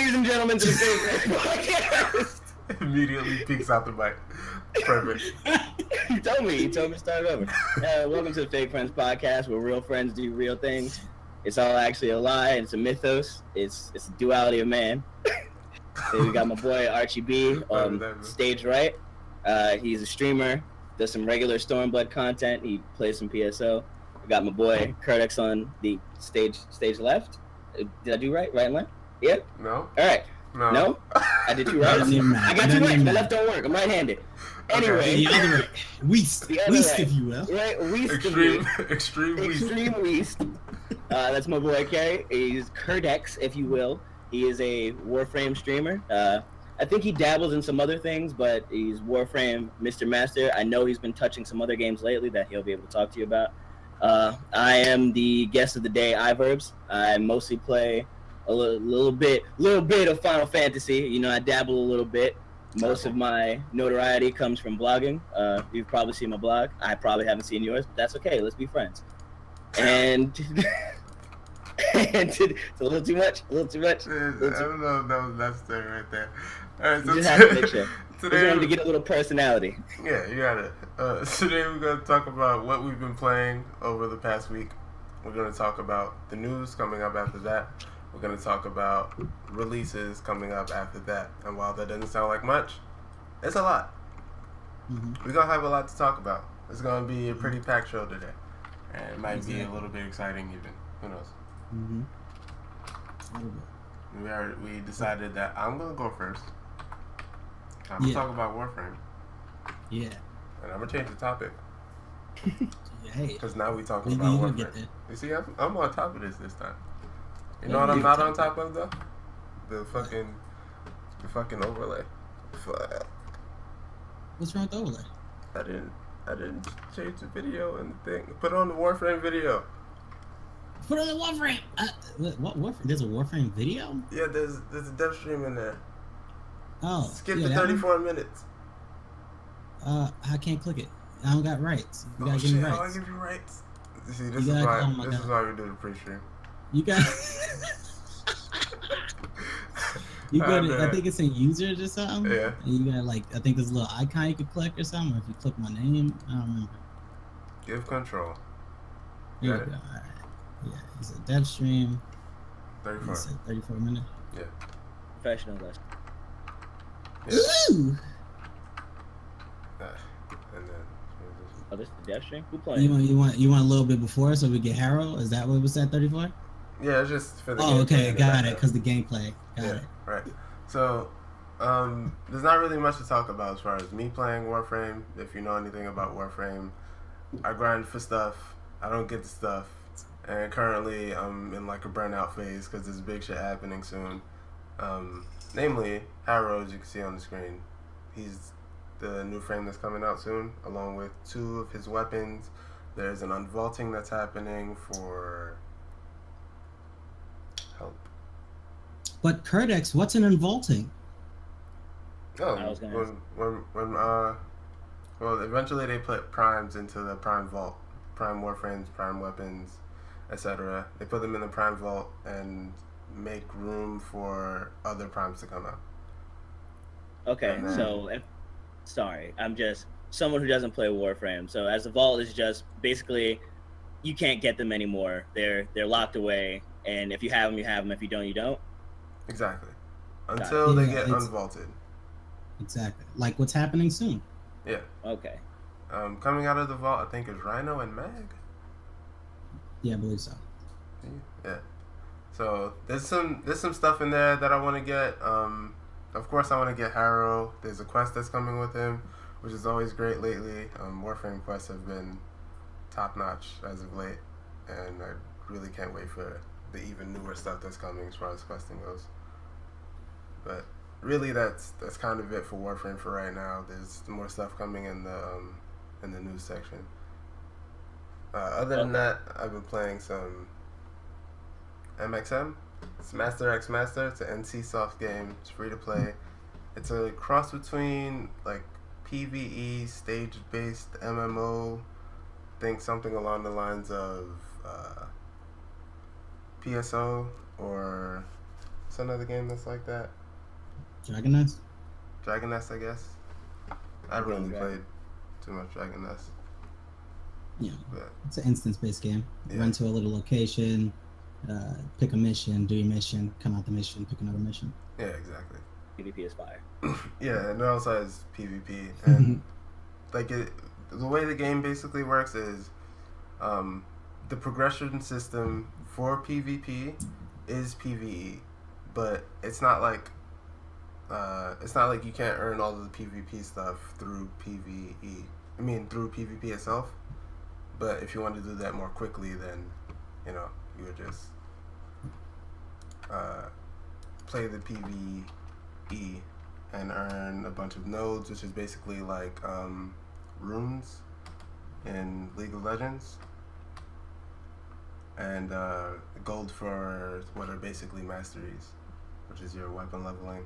ladies and gentlemen, to the Fake Podcast. Immediately peeks out the mic. Perfect. You told me to start over. Welcome to the Fake Friends Podcast, where real friends do real things. It's all actually a lie. It's a mythos. It's a duality of man. We got my boy Archie B on stage right. He's a streamer, does some regular Stormblood content. He plays some PSO. I got my boy Curtix on the stage left. Did I do right? Right and left? Yeah? No. All right. No? I did two rights? I got two rights. My left don't work. I'm right-handed. Anyway. The other way. Weast, if you will. Right? Weast. Extreme Weast. That's my boy Kerry. He's Curtix, if you will. He is a Warframe streamer. I think he dabbles in some other things, but he's Warframe Mr. Master. I know he's been touching some other games lately that he'll be able to talk to you about. I am the guest of the day, iVerbz. I mostly play a little bit of Final Fantasy. You know, I dabble a little bit. Most of my notoriety comes from blogging. You've probably seen my blog. I probably haven't seen yours, but that's okay. Let's be friends. And it's a little too much. I don't know. No, that's the right there. All right, so you just have to make sure. Today, wanted to get a little personality. Yeah, you got it. Today we're going to talk about what we've been playing over the past week. We're going to talk about the news coming up after that. We're going to talk about releases coming up after that. And while that doesn't sound like much, it's a lot. Mm-hmm. We're going to have a lot to talk about. It's going to be a pretty packed show today. And it might be a little bit exciting even. Who knows? Mm-hmm. We decided that I'm going to go first. I'm going to talk about Warframe. Yeah. And I'm going to change the topic. Hey. Because now we talking about Warframe. You see, I'm on top of this time. You know what I'm not on top of, though? The fucking overlay. What's wrong with the overlay? I didn't change the video and the thing. Put on the Warframe video. Put on the Warframe. What Warframe? There's a Warframe video? Yeah, there's a dev stream in there. Oh. Skip the 34 minutes. I can't click it. I don't got rights. You gotta give me rights. I'll give you rights. See, this is why we do the pre-stream. You got. You go to, I think it's in users or something. Yeah. And you got I think there's a little icon you can click or something. Or if you click my name, I don't remember. Give control. There you go. All right. Yeah, it's a dev stream. 34. 34 minutes. Yeah. Professional lesson. Yeah. Ooh. And then. Oh, this is the dev stream. Who playing? You want a little bit before so we get Harrow? Is that what was at 34? Yeah, it's just for the. Oh, okay, got it. Because the gameplay. Got it. Right. So, there's not really much to talk about as far as me playing Warframe. If you know anything about Warframe, I grind for stuff. I don't get the stuff, and currently I'm in like a burnout phase because there's big shit happening soon. Namely, Harrow, as you can see on the screen. He's the new frame that's coming out soon, along with 2 of his weapons. There's an unvaulting that's happening for help. But Curtix, what's an unvaulting? Oh, well, eventually they put primes into the prime vault, prime warframes, prime weapons, etc. They put them in the prime vault and make room for other primes to come out. Okay, then, sorry, I'm just someone who doesn't play Warframe. So as the vault is just basically, you can't get them anymore. They're locked away, and if you have them, you have them. If you don't, you don't. Exactly. Until they get unvaulted. Exactly. Like what's happening soon. Yeah. Okay. Coming out of the vault, I think is Rhino and Mag. Yeah, I believe so. Yeah. So there's some stuff in there that I want to get. Of course, I want to get Harrow. There's a quest that's coming with him, which is always great lately. Warframe quests have been top notch as of late, and I really can't wait for the even newer stuff that's coming as far as questing goes. But really, that's kind of it for Warframe for right now. There's more stuff coming in the news section. Other than that, I've been playing some MXM. It's Master X Master. It's an NCSoft game. It's free to play. It's a cross between like PvE stage-based MMO. Think something along the lines of PSO or What's another game that's like that? Dragon Nest. Dragon Nest, I guess. I haven't really played too much Dragon Nest. Yeah, But, it's an instance-based game. Yeah. Run to a little location, pick a mission, do your mission, come out the mission, pick another mission. yeah, exactly. PvP is fire. Yeah, and it also has PvP, and the way the game basically works is, the progression system for PvP is PvE, but it's not like you can't earn all of the PvP stuff through PvE. I mean through PvP itself. But if you want to do that more quickly, then you would just play the PvE and earn a bunch of nodes, which is basically like runes in League of Legends, and gold for what are basically masteries, which is your weapon leveling.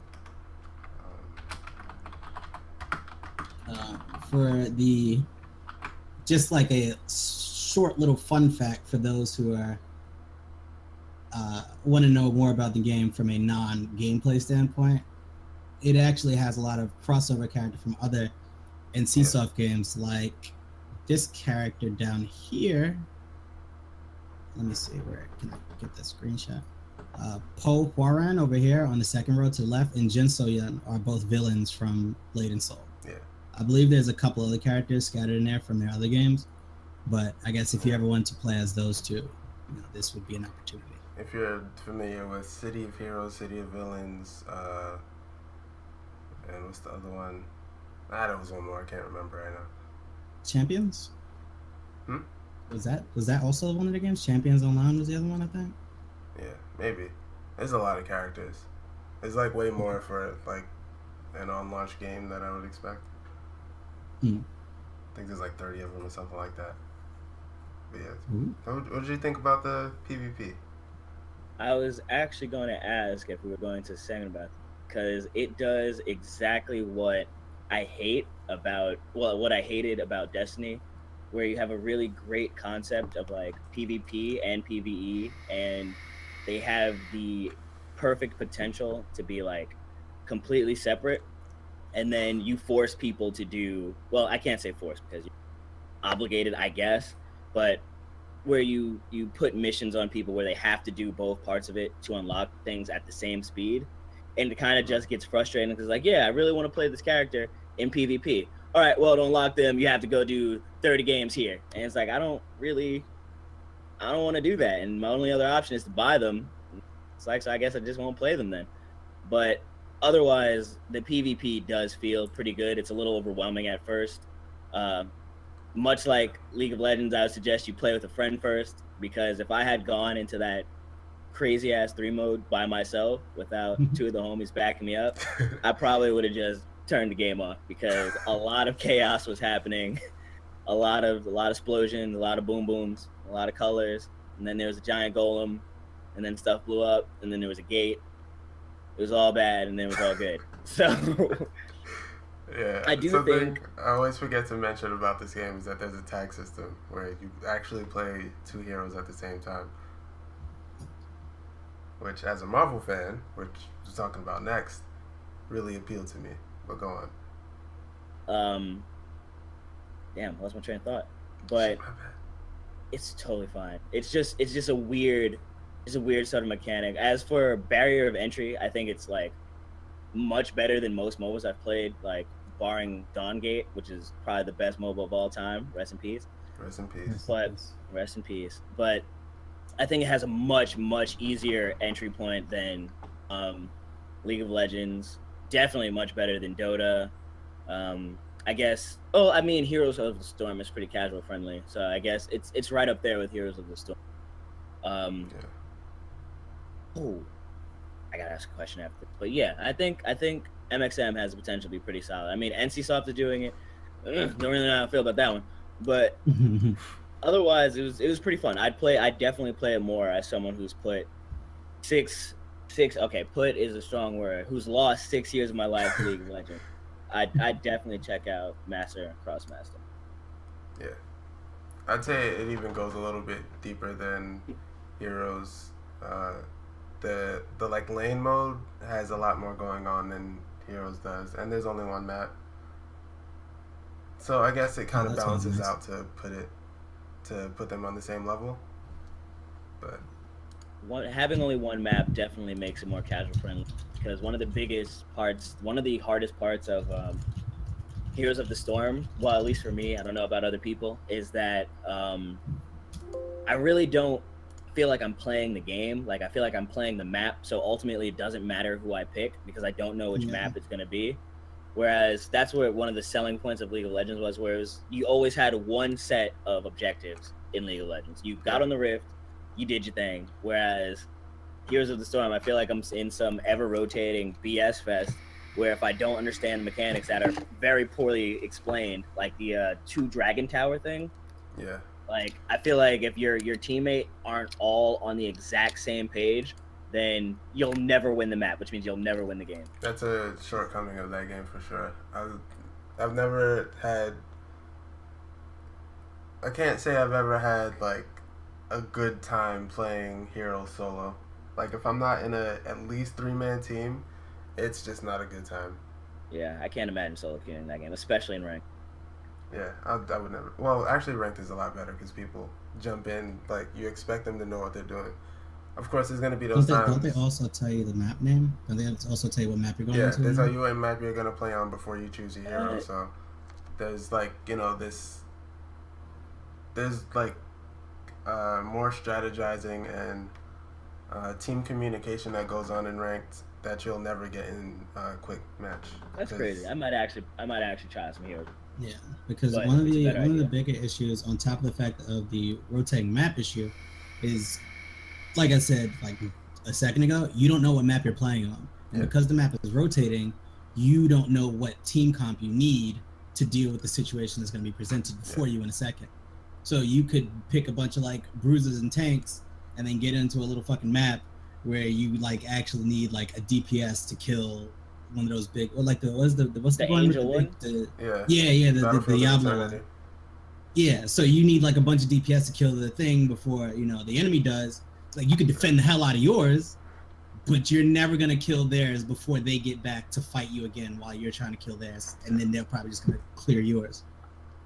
For the just like a short little fun fact for those who are want to know more about the game from a non-gameplay standpoint, it actually has a lot of crossover character from other NCSoft games, like this character down here. Let me see, where can I get that screenshot? Po Huaran over here on the second row to the left, and Jin So-yeon are both villains from Blade and Soul. Yeah. I believe there's a couple other characters scattered in there from their other games, but I guess if you ever want to play as those two, this would be an opportunity. If you're familiar with City of Heroes, City of Villains, and what's the other one? There was one more. I can't remember right now. Champions? Was that also one of the games? Champions Online was the other one, I think. Yeah, maybe. There's a lot of characters. There's like way more for like an on-launch game than I would expect. I think there's like 30 of them or something like that. But yeah, what did you think about the PvP? I was actually going to ask if we were going to sing about it, because it does exactly what I hate about, what I hated about Destiny, where you have a really great concept of like PvP and PvE, and they have the perfect potential to be like completely separate. And then you force people to do, well, I can't say force because you're obligated, I guess, but where you put missions on people where they have to do both parts of it to unlock things at the same speed. And it kind of just gets frustrating because like, yeah, I really want to play this character in PvP. All right, well, to unlock them, you have to go do 30 games here. And it's like, I don't want to do that. And my only other option is to buy them. It's like, so I guess I just won't play them then. But otherwise, the PvP does feel pretty good. It's a little overwhelming at first. Much like League of Legends, I would suggest you play with a friend first, because if I had gone into that crazy-ass 3 mode by myself without 2 of the homies backing me up, I probably would have just turned the game off, because a lot of chaos was happening, a lot of explosions, a lot of boom booms, a lot of colors, and then there was a giant golem, and then stuff blew up, and then there was a gate. It was all bad, and then it was all good. So yeah, I do think I always forget to mention about this game is that there's a tag system where you actually play 2 heroes at the same time. Which, as a Marvel fan, which we're talking about next, really appealed to me. But go on. Damn, I lost my train of thought. But it's totally fine. It's just a weird sort of mechanic. As for barrier of entry, I think it's like much better than most MOBAs I've played, like barring Dawngate, which is probably the best MOBA of all time. Rest in peace. Rest in peace. But rest in peace. But I think it has a much easier entry point than League of Legends. Definitely much better than Dota. I guess. Oh, I mean, Heroes of the Storm is pretty casual friendly, so I guess it's right up there with Heroes of the Storm. Oh, I gotta ask a question after. But yeah, I think MXM has the potential to be pretty solid. I mean, NCSoft is doing it. Don't really know how I feel about that one, but otherwise, it was pretty fun. I'd definitely play it more as someone who's put six. Okay, put is a strong word. Who's lost 6 years of my life to League of Legends. I'd definitely check out Master and Crossmaster. Yeah, I'd say it even goes a little bit deeper than Heroes. the like lane mode has a lot more going on than Heroes does, and there's only one map. So I guess it kind of that's balances nice. out to put them on the same level. But Having only one map definitely makes it more casual friendly, because one of the hardest parts of Heroes of the Storm, well, at least for me, I don't know about other people, is that I really don't feel like I'm playing the game. Like, I feel like I'm playing the map, so ultimately it doesn't matter who I pick because I don't know which map it's going to be. Whereas that's where one of the selling points of League of Legends was, where you always had one set of objectives in League of Legends. You got on the Rift, you did your thing. Whereas Heroes of the Storm, I feel like I'm in some ever-rotating BS fest where if I don't understand mechanics that are very poorly explained, like the 2 Dragon Tower thing, yeah, like, I feel like if your teammate aren't all on the exact same page, then you'll never win the map, which means you'll never win the game. that's a shortcoming of that game for sure. I've never had. I can't say I've ever had like a good time playing Hero solo. Like if I'm not in a at least 3-man team, it's just not a good time. Yeah, I can't imagine solo queuing in that game, especially in rank. Yeah, I would never. Well, actually, ranked is a lot better because people jump in. Like you expect them to know what they're doing. Of course, there's gonna be those times. Don't they also tell you the map name? Don't they also tell you what map you're going to? Yeah, they tell you what map you're gonna play on before you choose your hero. So there's like there's like more strategizing and team communication that goes on in ranked that you'll never get in quick match. That's crazy. I might actually try some heroes. Yeah, because one of the bigger issues, on top of the fact of the rotating map issue, is, like I said like a second ago, you don't know what map you're playing on, and because the map is rotating, you don't know what team comp you need to deal with the situation that's going to be presented before you in a second. So you could pick a bunch of like bruisers and tanks, and then get into a little fucking map where you like actually need like a DPS to kill one of those big, or like what's the one angel with one? the Diablo one. Yeah, so you need like a bunch of DPS to kill the thing before the enemy does. Like you could defend the hell out of yours, but you're never gonna kill theirs before they get back to fight you again while you're trying to kill theirs, and then they're probably just gonna clear yours.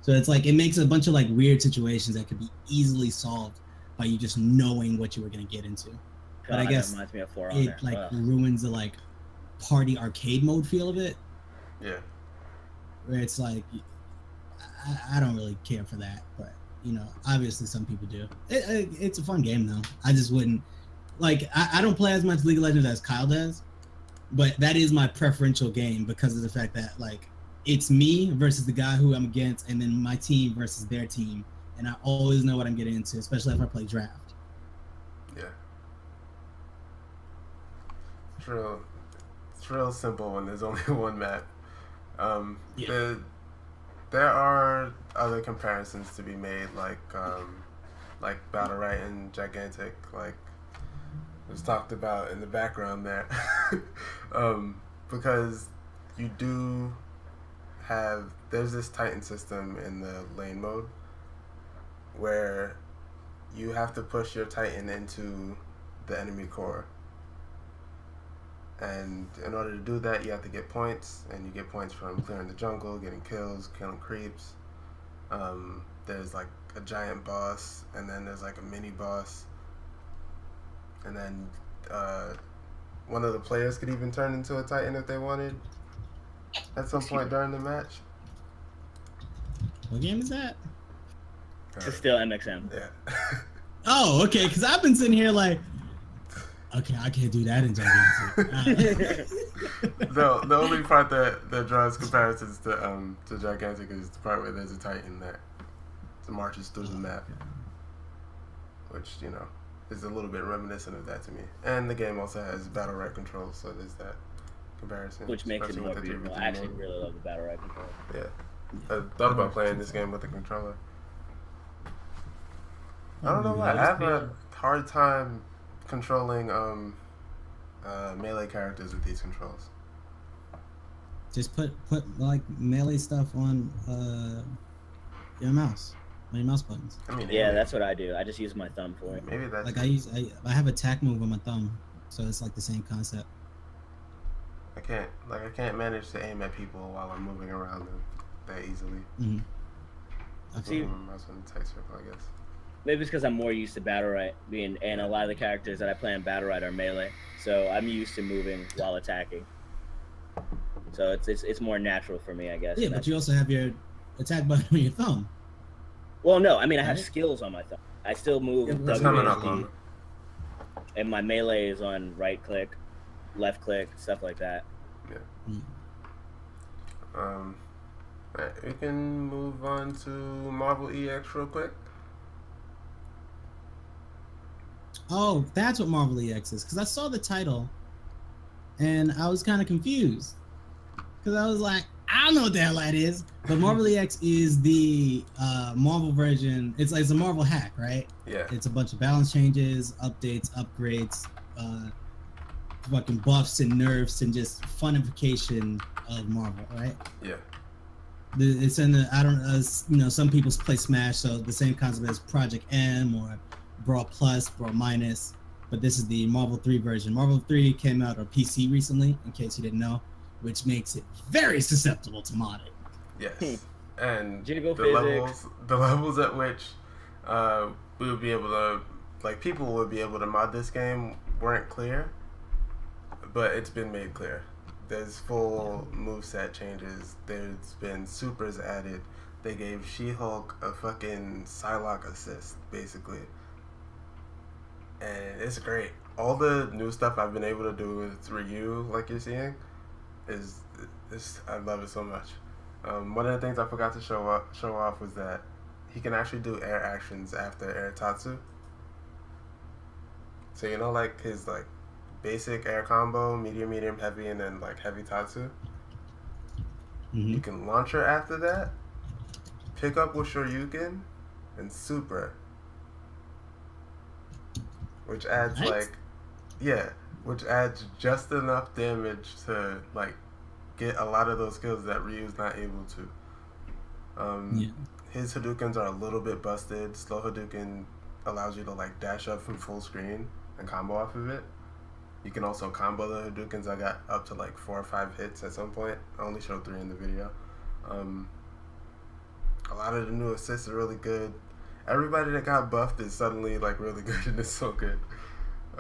So it's like it makes a bunch of like weird situations that could be easily solved by you just knowing what you were gonna get into. But I guess it like ruins the like party arcade mode feel of it. Yeah. Where it's like I don't really care for that, but obviously some people do. It's a fun game though. I just wouldn't like. I don't play as much League of Legends as Kyle does, but that is my preferential game because of the fact that like it's me versus the guy who I'm against, and then my team versus their team, and I always know what I'm getting into, especially if I play draft. Yeah. It's real simple when there's only one map. There are other comparisons to be made, like Battle Right and Gigantic, like was talked about in the background there, because you do there's this Titan system in the lane mode where you have to push your Titan into the enemy core. And in order to do that, you have to get points, and you get points from clearing the jungle, getting kills, killing creeps. There's like a giant boss, and then there's like a mini boss. And then one of the players could even turn into a Titan if they wanted at some point during the match. What game is that? It's still MXM. Yeah. Oh, okay, because I've been sitting here like, okay, I can't do that in Gigantic. The only part that draws comparisons to Gigantic is the part where there's a Titan that marches through the map, which is a little bit reminiscent of that to me. And the game also has battle right controls, so there's that comparison, which makes it more beautiful. I actually really love the battle right control. Yeah, I thought about playing this game with a controller. I don't know why. I have a hard time controlling melee characters with these controls. Just put like melee stuff on your mouse, on your mouse buttons. I mean, yeah, that's what I do. I just use my thumb for it. Maybe that's like I have attack move on my thumb. So it's like the same concept. I can't manage to aim at people while I'm moving around them that easily. Mm-hmm. See, I was in the tight circle, I guess. maybe it's because I'm more used to battle right, and a lot of the characters that I play in battle right are melee, so I'm used to moving while attacking. So it's more natural for me, I guess. Yeah, but you also have your attack button on your thumb. Well, no, I mean I have Right? skills on my thumb. I still move Yeah, That's coming up WASD, on. and my melee is on right click, left click, stuff like that. Right, we can move on to Marvel EX real quick. Oh, that's what Marvel EX is. Because I saw the title, and I was kind of confused. Because I was like, I don't know what the hell that is. But Marvel EX is the Marvel version. It's a Marvel hack, right? Yeah. It's a bunch of balance changes, updates, upgrades, fucking buffs and nerfs, and just funification of Marvel, right? Yeah. It's in the, I don't know, some people play Smash, so the same concept as Project M or Brawl Plus, Brawl Minus, but this is the Marvel 3 version. Marvel 3 came out on PC recently, in case you didn't know, which makes it very susceptible to modding. Yes. And Jiggle the physics. levels at which we would be able to, like, people would be able to mod this game weren't clear, but it's been made clear. There's full moveset changes. There's been supers added. They gave She-Hulk a fucking Psylocke assist, basically. And it's great. All the new stuff I've been able to do with Ryu, like you're seeing, is I love it so much. One of the things I forgot to show off was that he can actually do air actions after air tatsu. So you know, like his like basic air combo, medium, heavy, and then like heavy tatsu. Mm-hmm. You can launch her after that, pick up with Shoryuken, and super. Which adds What? which adds just enough damage to like get a lot of those skills that Ryu's not able to. His Hadoukens are a little bit busted. Slow Hadouken allows you to like dash up from full screen and combo off of it. You can also combo the Hadoukens. I got up to like 4 or 5 hits at some point. I only showed 3 in the video. A lot of the new assists are really good. Everybody that got buffed is suddenly like really good, and it's so good.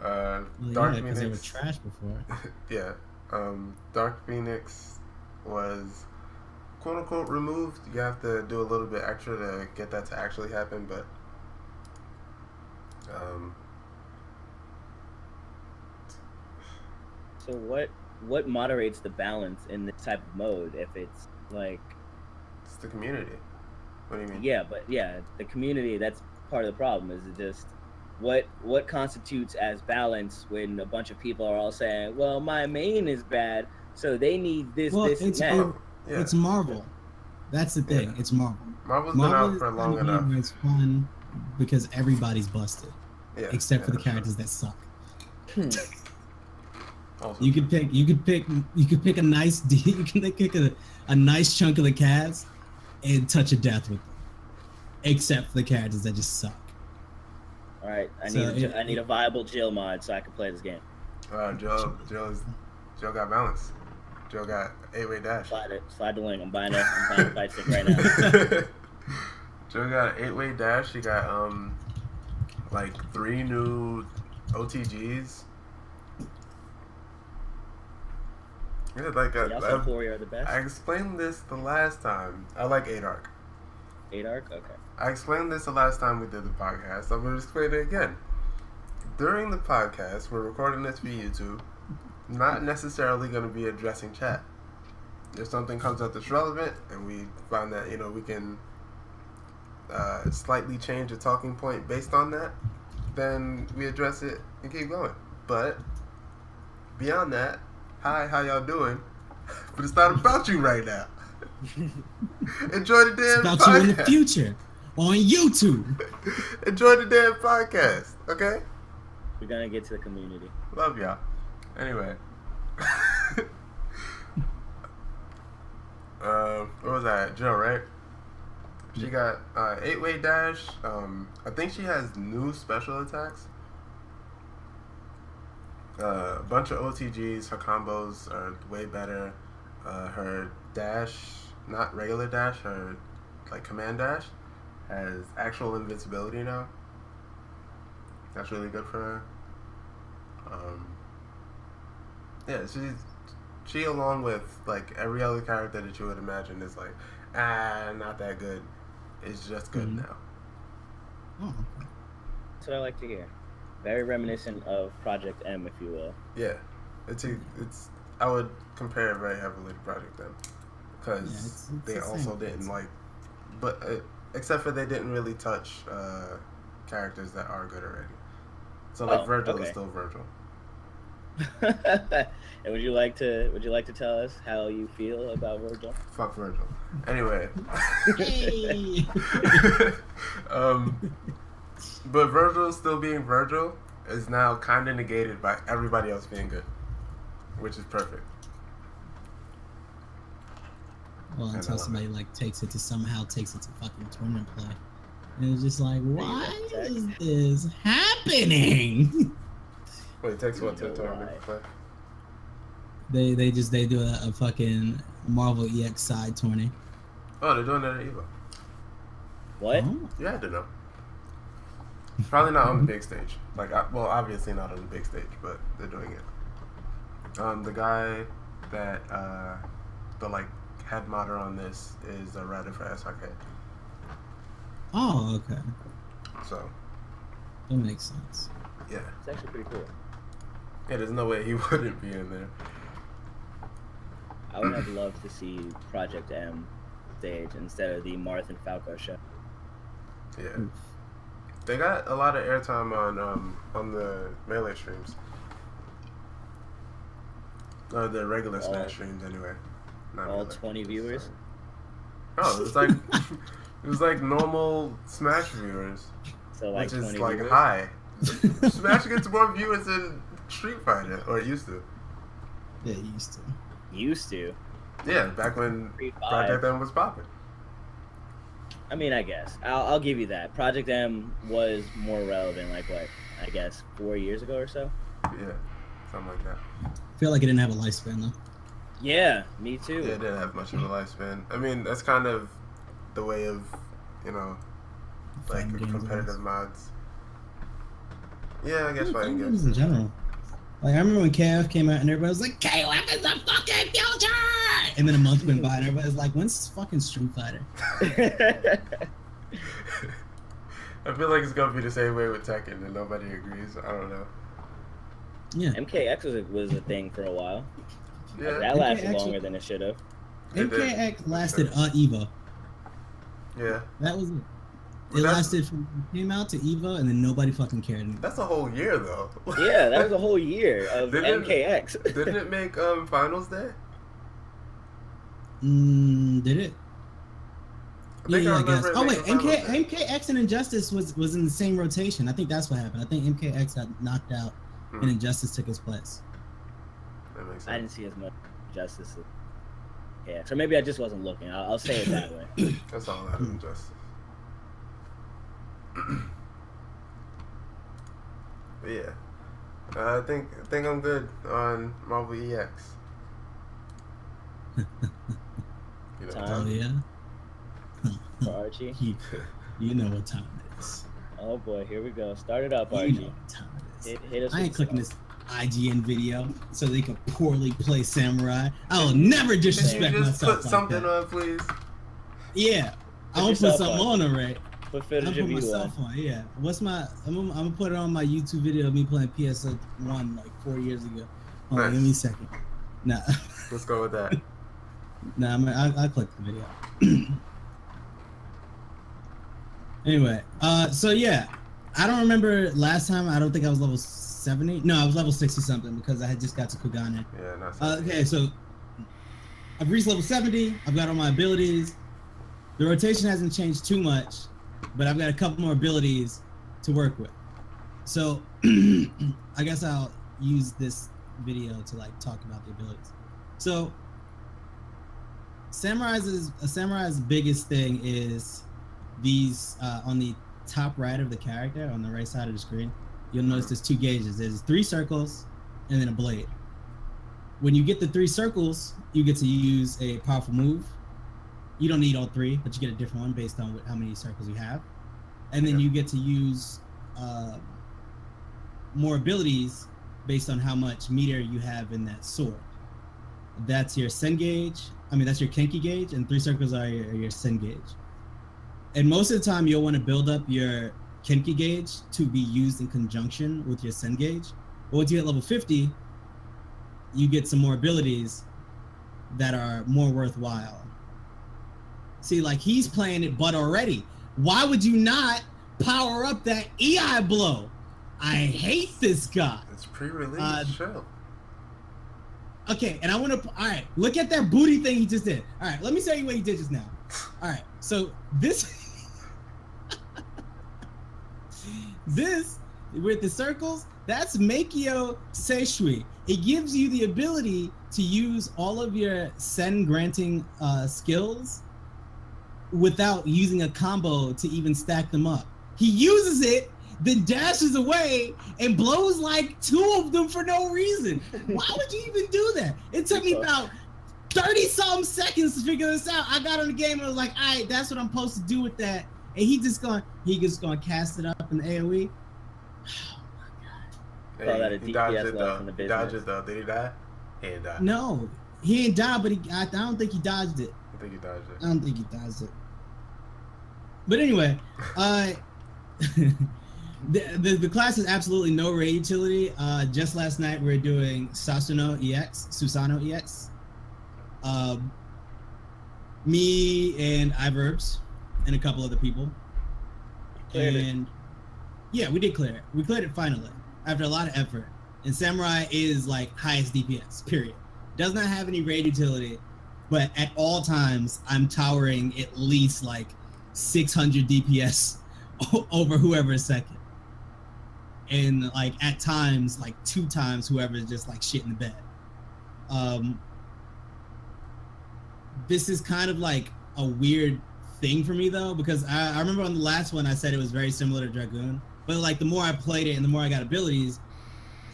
Dark because Phoenix, they were trash before. yeah. Dark Phoenix was quote unquote removed. You have to do a little bit extra to get that to actually happen, but So what moderates the balance in this type of mode if it's like? it's the community. What do you mean? Yeah, but yeah, the community, that's part of the problem. Is it just what constitutes as balance when a bunch of people are all saying, well, my main is bad, so they need this, this, and that. It's Marvel. That's the thing. Yeah. It's Marvel. Marvel's been out for long enough. It's fun because everybody's busted, except for the characters that suck. Also, You could pick a nice you can pick a nice chunk of the cast and touch a death with them, except for the characters that just suck. All right, I need a viable Jill mod so I can play this game. Joe got balance. Joe got 8-way dash. Slide the link. I'm buying a fight stick right now. Joe got 8-way dash. He got like 3 new OTGs. Yeah, like Warrior are the best. I explained this the last time. I like 8-Arc. 8-Arc? Okay. I explained this the last time we did the podcast. I'm going to explain it again. During the podcast, we're recording this for YouTube. Not necessarily going to be addressing chat. If something comes up that's relevant and we find that, we can slightly change a talking point based on that, then we address it and keep going. But beyond that, hi, how y'all doing? But it's not about you right now. Enjoy the damn podcast. It's about you in the future on YouTube. Enjoy the damn podcast, okay? We're gonna get to the community. Love y'all. Anyway. What was that? Jill, right? She got 8-way dash. I think she has new special attacks. A bunch of OTGs. Her combos are way better. Her dash, not regular dash, her like command dash, has actual invincibility now. That's really good for her. Yeah, she along with like every other character that you would imagine is like, not that good. It's just good now. Oh, okay. That's what I like to hear. Very reminiscent of Project M, if you will. Yeah, it's I would compare it very heavily to Project M because it's they the also same. didn't like, but except for they didn't really touch characters that are good already. So like Virgil is still Virgil. And would you like to tell us how you feel about Virgil? Fuck Virgil. Anyway. Hey. But Virgil still being Virgil is now kind of negated by everybody else being good, which is perfect. Well, until somebody like takes it to fucking tournament play, and it's just like, why is this happening? Wait, it takes what to tournament play? They do a fucking Marvel EX side tourney. Oh, they're doing that at EVO. What? Oh. Yeah, I didn't know. Probably not on the big stage. Like, well, obviously not on the big stage, but they're doing it. The guy that the like head modder on this is a writer for SRK. Oh, okay. So That makes sense. yeah, It's actually pretty cool. yeah. There's no way he wouldn't be in there. I would have loved to see Project M stage instead of the Marth and Falco show. Yeah, they got a lot of airtime on the Melee streams. The regular Smash streams anyway. Not All Melee. 20 viewers. Oh, it was like it was like normal Smash viewers, So like which is 20 like viewers. high. Smash gets more viewers than Street Fighter, or it used to. Yeah, you used to. Used to. Yeah, back when Street Project 5. M was popping. I mean, I guess I'll give you that. Project M was more relevant, like what? I guess 4 years ago or so. Yeah, something like that. I feel like it didn't have a lifespan though. Yeah, me too. Yeah, it didn't have much of a lifespan. I mean, that's kind of the way of, like Fighting games, competitive mods. Yeah, I guess Yeah, fighting games games. in general. Like I remember when KF came out and everybody was like, KF is the fucking future! And then a month went by and everybody was like, when's fucking Street Fighter? I feel like it's gonna be the same way with Tekken, and nobody agrees. I don't know. Yeah. MKX was a thing for a while. Yeah, That lasted MKX longer than it should have. It did. MKX lasted EVO. yeah. That was it. Well, It that's- lasted from it came out to EVO and then nobody fucking cared anymore. That's a whole year though. Yeah, that was a whole year of Didn't- MKX. Didn't it make Finals Day? Did it? I think Yeah, I remember guess. it Oh wait, making Finals Day. MKX and Injustice was in the same rotation. I think that's what happened. I think MKX got knocked out and Injustice took his place. That makes I didn't sense. see as much justice as KX. Or maybe I just wasn't looking. I'll say it that way. That's all out of Injustice. But yeah, I think I'm good on Marvel EX. You know, Time. Oh yeah. For Archie. You know what time it is. Oh boy, here we go. Start it up, You know Archie. what time it is. Hit us I ain't with clicking some. this IGN video so they can poorly play Samurai. I will never Can disrespect you just myself put like something that. on, please? Yeah, I'm gonna put yourself something on. on already. Put I'm footage gonna of put you myself on. on. Yeah. I'm gonna put it on my YouTube video of me playing PS1 like 4 years ago. Hold on, Nice. give me a second. Nah, Let's go with that. I'll click the video. Anyway, so yeah, I don't remember last time. I don't think I was level 70. No, I was level 60 something because I had just got to Kugane. Yeah, not so. Okay, so I've reached level 70. I've got all my abilities. The rotation hasn't changed too much, but I've got a couple more abilities to work with. So I guess I'll use this video to like talk about the abilities. So Samurai's biggest thing is these on the top right of the character, on the right side of the screen. You'll notice there's two gauges. There's 3 circles and then a blade. When you get the 3 circles, you get to use a powerful move. You don't need all 3, but you get a different one based on how many circles you have. And then you get to use more abilities based on how much meter you have in that sword. That's your sen gauge. That's your kenki gauge, and 3 circles are your sen gauge. And most of the time, you'll want to build up your kenki gauge to be used in conjunction with your sen gauge. But once you hit level 50, you get some more abilities that are more worthwhile. See, like, he's playing it butt already. Why would you not power up that EI blow? I hate this guy. It's pre-release. Chill. Okay, and I want to. All right, look at that booty thing he just did. All right, let me show you what he did just now. All right, so this with the circles, that's Meikyo Seishui. It gives you the ability to use all of your sen granting skills without using a combo to even stack them up. He uses it, then dashes away and blows like 2 of them for no reason. Why would you even do that? It took me about 30-something seconds to figure this out. I got on the game and was like, all right, that's what I'm supposed to do with that. And he just gonna cast it up in the AoE. Oh my Hey, that he dodged it though. in the He dodged it though. Did he die? He didn't die. No, he didn't die, but I don't think he dodged it. I think he dodged it. I don't think he dodged it. But anyway, the class has absolutely no raid utility. Just last night we were doing Susano EX. Me and iVerbz and a couple other people. And yeah, we did clear it. We cleared it finally after a lot of effort. And Samurai is like highest DPS, period. Does not have any raid utility, but at all times I'm towering at least like 600 DPS over whoever is second. And like at times, like 2 times whoever is just like shit in the bed. This is kind of like a weird thing for me though, because I remember on the last one I said it was very similar to Dragoon, but like the more I played it and the more I got abilities,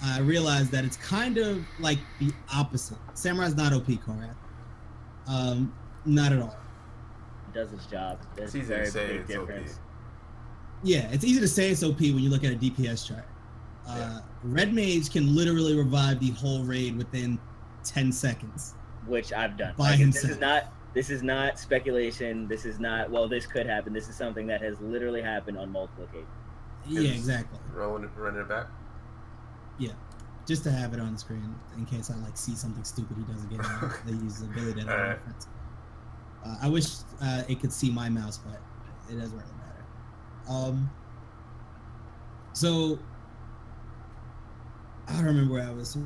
I realized that it's kind of like the opposite. Samurai's not OP, Korath. Not at all. Does its job. There's It's easy a very to say big it's difference. OP. Yeah, it's easy to say it's OP when you look at a DPS chart. Red Mage can literally revive the whole raid within 10 seconds. Which I've done. By himself. This is not speculation. This is not, well, this could happen. This is something that has literally happened on multiple occasions. Yeah, exactly. Running it back. Yeah, just to have it on the screen in case I like see something stupid he doesn't get. They use the ability to reference. I wish it could see my mouse, but it doesn't really matter. So I don't remember what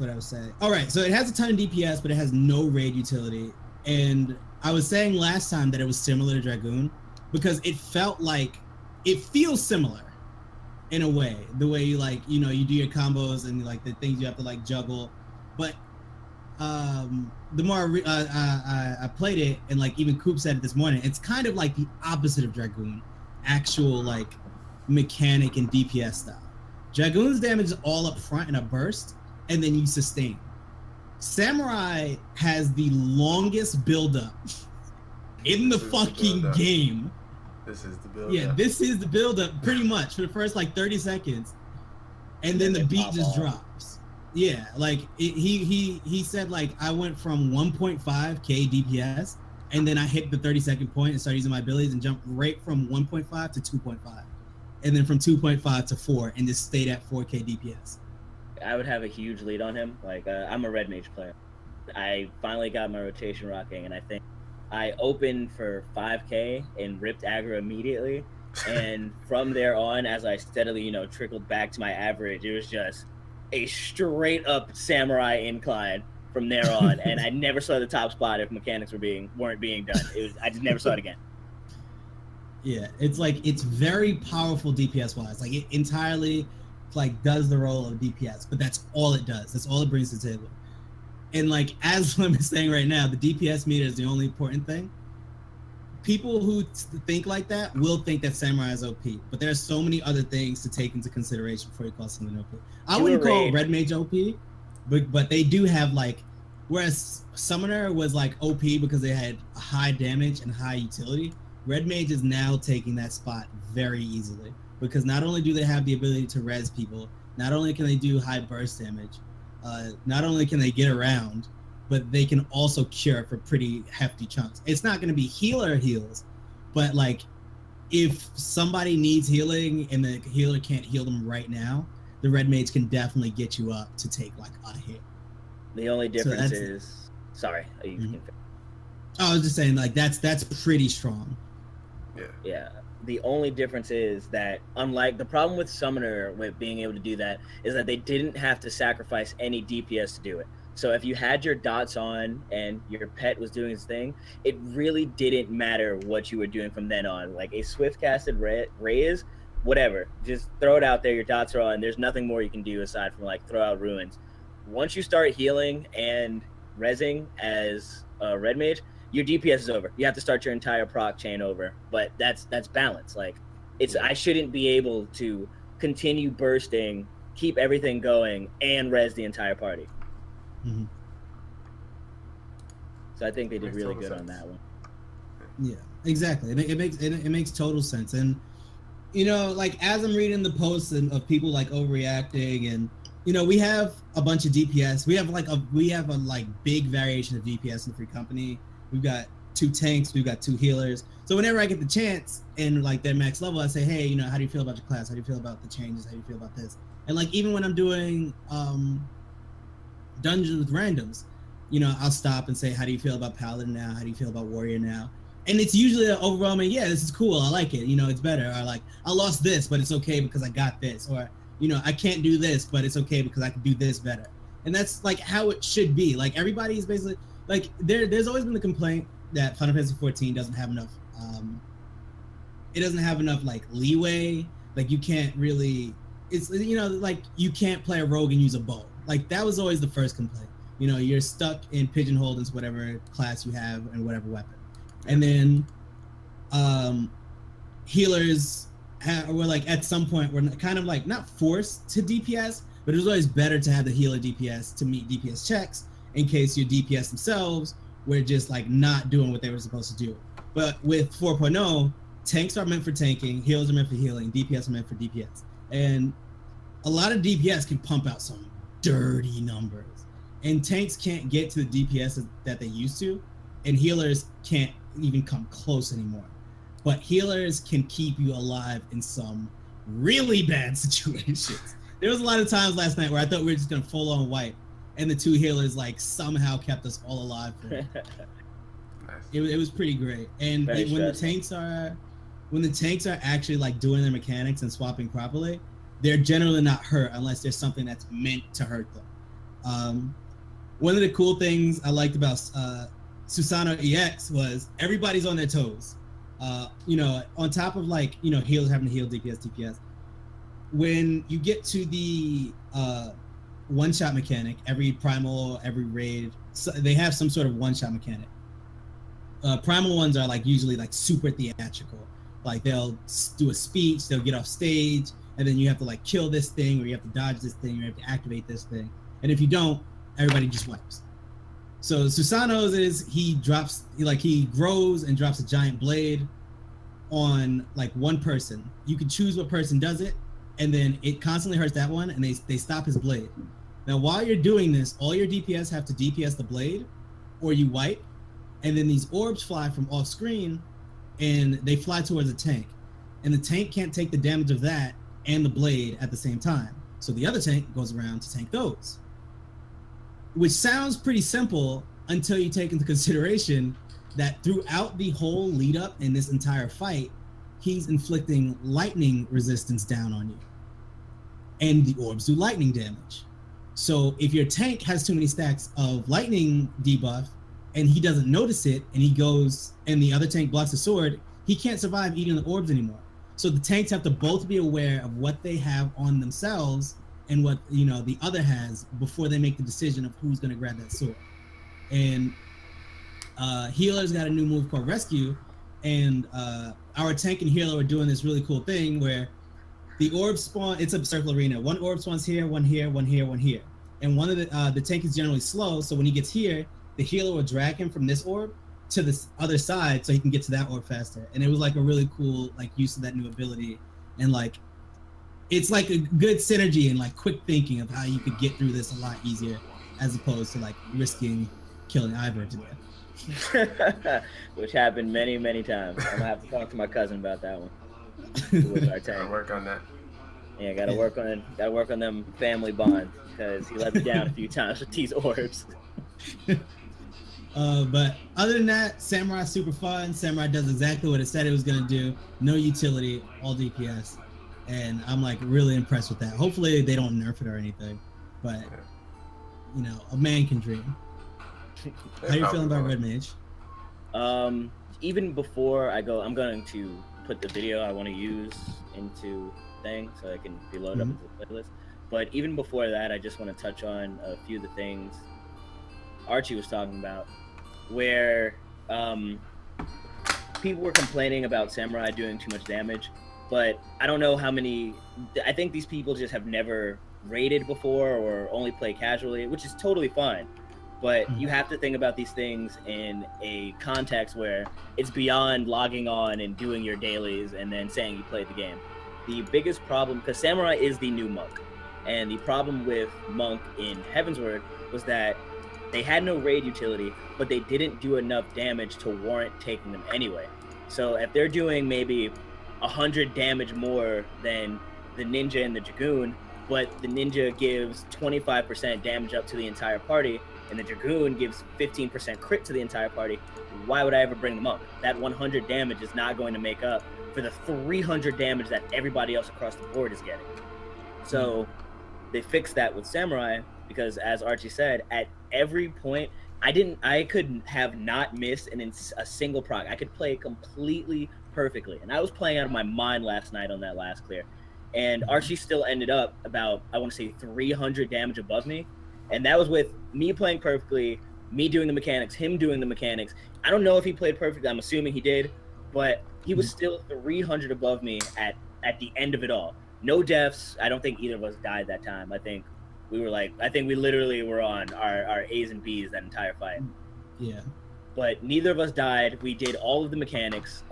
I was saying. All right, so it has a ton of DPS, but it has no raid utility. And I was saying last time that it was similar to Dragoon because it felt like it feels similar in a way. The way you like, you know, you do your combos and like the things you have to like juggle. But the more I played it, and like even Coop said it this morning, it's kind of like the opposite of Dragoon. Actual like mechanic and DPS style. Dragoon's damage is all up front in a burst, and then you sustain. Samurai has the longest build-up in the fucking game. This is the build-up. Yeah, this is the build-up pretty much for the first like 30 seconds, and then the beat just drops. Yeah, like he said like I went from 1.5k DPS, and then I hit the 30-second point and started using my abilities and jumped right from 1.5 to 2.5. And then from 2.5 to 4, and just stayed at 4k DPS. I would have a huge lead on him. Like, I'm a red mage player. I finally got my rotation rocking, and I think I opened for 5k and ripped aggro immediately. And from there on, as I steadily, you know, trickled back to my average, it was just a straight up samurai incline from there on. And I never saw the top spot if mechanics weren't being done. I just never saw it again. Yeah, it's like it's very powerful DPS wise. Like it entirely like does the role of DPS, but that's all it does. That's all it brings to the table. And like as I'm saying right now, the DPS meter is the only important thing. People who think like that will think that Samurai is OP, but there are so many other things to take into consideration before you call something OP. I wouldn't call Red Mage OP, but they do have like, whereas Summoner was like OP because they had high damage and high utility, Red Mage is now taking that spot very easily because not only do they have the ability to res people, not only can they do high burst damage, not only can they get around, but they can also cure for pretty hefty chunks. It's not going to be healer heals, but like if somebody needs healing and the healer can't heal them right now, the Red Mage can definitely get you up to take like a hit. The only difference is, sorry, I was just saying like that's pretty strong. Yeah. The only difference is that, unlike the problem with Summoner with being able to do that, is that they didn't have to sacrifice any DPS to do it. So if you had your dots on and your pet was doing his thing, it really didn't matter what you were doing from then on. Like a swift casted raise, whatever, just throw it out there. Your dots are on. There's nothing more you can do aside from like throw out ruins. Once you start healing and rezzing as a red mage, your DPS is over. You have to start your entire proc chain over. But that's balance. Like I shouldn't be able to continue bursting, keep everything going, and res the entire party. Mm-hmm. So I think they did really good on that one. Yeah, exactly. It makes total sense. And you know, like as I'm reading the posts of people like overreacting, and you know, we have a bunch of DPS. We have a big variation of DPS in the free company. We've got 2 tanks. We've got 2 healers. So whenever I get the chance and like their max level, I say, hey, you know, how do you feel about your class? How do you feel about the changes? How do you feel about this? And like even when I'm doing dungeons with randoms, you know, I'll stop and say, how do you feel about paladin now? How do you feel about warrior now? And it's usually an overwhelming, yeah, this is cool, I like it, you know, it's better. Or like, I lost this, but it's okay because I got this. Or, you know, I can't do this, but it's okay because I can do this better. And that's like how it should be. Like everybody is basically like there's always been the complaint that Final Fantasy 14 doesn't have enough it doesn't have enough like leeway. Like you can't really, it's, you know, like you can't play a rogue and use a bow. Like that was always the first complaint. You know, you're stuck in pigeonholed into whatever class you have and whatever weapon. And then healers were like at some point were kind of like not forced to DPS, but it was always better to have the healer DPS to meet DPS checks in case your DPS themselves were just like not doing what they were supposed to do. But with 4.0, tanks are meant for tanking, healers are meant for healing, DPS are meant for DPS. And a lot of DPS can pump out some dirty numbers. And tanks can't get to the DPS that they used to, and healers can't even come close anymore. But healers can keep you alive in some really bad situations. There was a lot of times last night where I thought we were just gonna full on wipe, and the 2 healers like somehow kept us all alive. It was pretty great. And when the tanks are actually like doing their mechanics and swapping properly, they're generally not hurt unless there's something that's meant to hurt them. One of the cool things I liked about Susanoo EX was everybody's on their toes. You know, on top of like, you know, healers having to heal DPS. When you get to the one-shot mechanic, every primal, every raid, so they have some sort of one-shot mechanic. Primal ones are like usually like super theatrical. Like they'll do a speech, they'll get off stage, and then you have to like kill this thing, or you have to dodge this thing, or you have to activate this thing. And if you don't, everybody just wipes. So Susanoo's is he grows and drops a giant blade on like one person. You can choose what person does it, and then it constantly hurts that one, and they stop his blade. Now while you're doing this, all your DPS have to DPS the blade, or you wipe, and then these orbs fly from off screen, and they fly towards a tank. And the tank can't take the damage of that and the blade at the same time. So the other tank goes around to tank those. Which sounds pretty simple until you take into consideration that throughout the whole lead up in this entire fight, he's inflicting lightning resistance down on you. And the orbs do lightning damage. So if your tank has too many stacks of lightning debuff and he doesn't notice it, and he goes and the other tank blocks the sword, he can't survive eating the orbs anymore. So the tanks have to both be aware of what they have on themselves and what, you know, the other has before they make the decision of who's going to grab that sword. And healer's got a new move called Rescue, and our tank and healer are doing this really cool thing where the orbs spawn. It's a circle arena. One orb spawns here, one here, one here, one here. and one of the tank is generally slow. So when he gets here, the healer will drag him from this orb to the other side, so he can get to that orb faster. And it was like a really cool like use of that new ability, and like it's like a good synergy and like quick thinking of how you could get through this a lot easier, as opposed to like risking killing iVerbz again. Which happened many times. I'm gonna have to talk to my cousin about that one. Who was our tank. Gotta work on that. Yeah, gotta work on them family bonds, because he let me down a few times with these orbs. But other than that, Samurai's super fun. Samurai does exactly what it said it was gonna do. No utility, all DPS, and I'm like really impressed with that. Hopefully they don't nerf it or anything, but you know, a man can dream. How you feeling about Red Mage? Even before I go, I'm going to put the video I want to use into thing so it can be loaded up into the playlist. But even before that, I just want to touch on a few of the things Archie was talking about, where people were complaining about Samurai doing too much damage, but I don't know how many. I think these people just have never raided before or only play casually, which is totally fine. But you have to think about these things in a context where it's beyond logging on and doing your dailies and then saying you played the game. The biggest problem, because Samurai is the new monk, and the problem with monk in Heavensward was that they had no raid utility, but they didn't do enough damage to warrant taking them anyway. So if they're doing maybe 100 damage more than the ninja and the dragoon, but the ninja gives 25% damage up to the entire party, and the dragoon gives 15% crit to the entire party, why would I ever bring the monk? That 100 damage is not going to make up for the 300 damage that everybody else across the board is getting. So they fixed that with Samurai, because as Archie said, at every point, I could have not missed a single proc. I could play completely perfectly. And I was playing out of my mind last night on that last clear. And Archie still ended up about, I want to say 300 damage above me. And that was with me playing perfectly, me doing the mechanics, him doing the mechanics. I don't know if he played perfectly. I'm assuming he did, but he was still 300 above me at the end of it all. No deaths. I don't think either of us died that time. I think we literally were on our A's and B's that entire fight. Yeah. But neither of us died. We did all of the mechanics.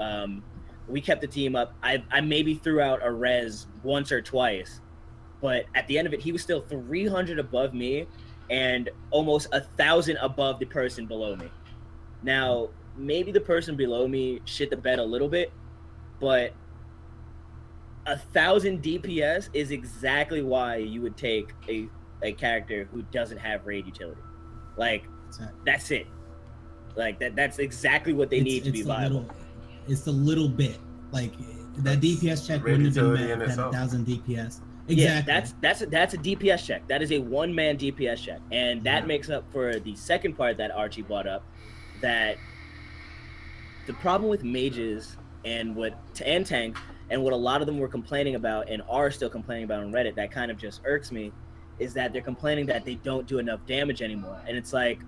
We kept the team up. I maybe threw out a res once or twice, but at the end of it, he was still 300 above me and almost 1,000 above the person below me. Now, maybe the person below me shit the bed a little bit, but 1,000 DPS is exactly why you would take a character who doesn't have raid utility. Like, that's it. Like, that's exactly what they need to be viable. It's the little bit. Like, that DPS check wouldn't have been met at 1,000 DPS. Exactly. Yeah, that's a DPS check. That is a one-man DPS check, and that makes up for the second part that Archie brought up. That the problem with mages and tank and what a lot of them were complaining about and are still complaining about on Reddit, that kind of just irks me, is that they're complaining that they don't do enough damage anymore. And it's like,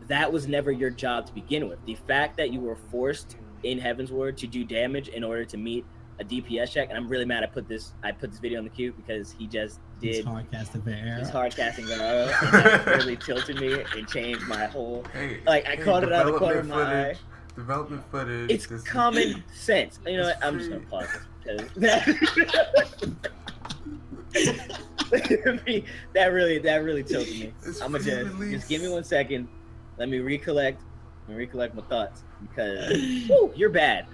that was never your job to begin with. The fact that you were forced in Heavensward to do damage in order to meet a DPS check, and I'm really mad I put this video on the queue because he just did his hard casting Varro, and that really tilted me and changed my whole I caught it out of the corner of my eye. Development footage. It's common sense. You know what? I'm just gonna pause this because that really tilted me. I'm gonna just give me 1 second. Let me recollect my thoughts, because you're bad.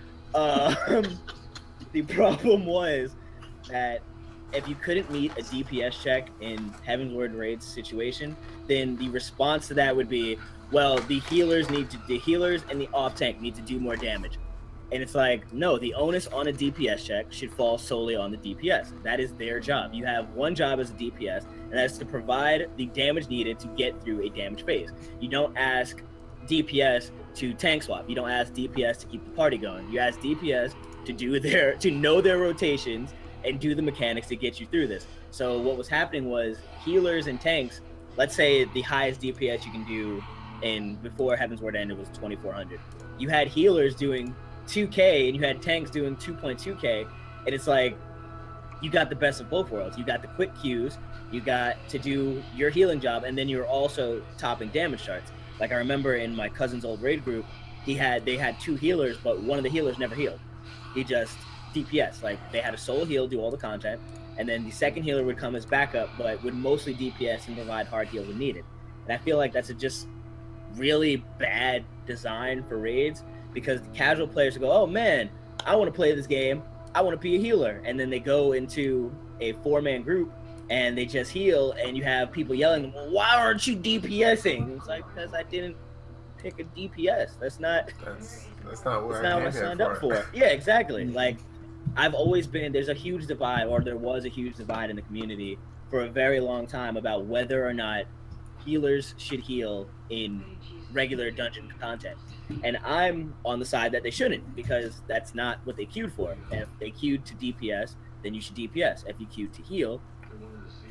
The problem was that if you couldn't meet a DPS check in Heavensward Raid's situation, then the response to that would be, well, the healers and the off tank need to do more damage. And it's like, no, the onus on a DPS check should fall solely on the DPS. That is their job. You have one job as a DPS, and that's to provide the damage needed to get through a damage phase. You don't ask DPS to tank swap. You don't ask DPS to keep the party going. You ask DPS to know their rotations and do the mechanics to get you through this. So what was happening was healers and tanks, let's say the highest DPS you can do before Heavensward ended was 2,400. You had healers doing 2K and you had tanks doing 2.2K, and it's like, you got the best of both worlds. You got the quick Qs, you got to do your healing job, and then you're also topping damage charts. Like I remember in my cousin's old raid group, they had 2 healers, but one of the healers never healed. He just DPS. Like they had a solo heal, do all the content, and then the second healer would come as backup, but would mostly DPS and provide hard heals when needed. And I feel like that's a just really bad design for raids, because the casual players go, oh man, I want to play this game, I want to be a healer, and then they go into a 4-man group and they just heal, and you have people yelling, well, why aren't you DPSing? It's like, because I didn't pick a DPS. That's not what I signed up for. Yeah, exactly. Like I've always been, there's a huge divide, or there was a huge divide in the community for a very long time about whether or not healers should heal in regular dungeon content. And I'm on the side that they shouldn't, because that's not what they queued for. If they queued to DPS, then you should DPS. If you queued to heal,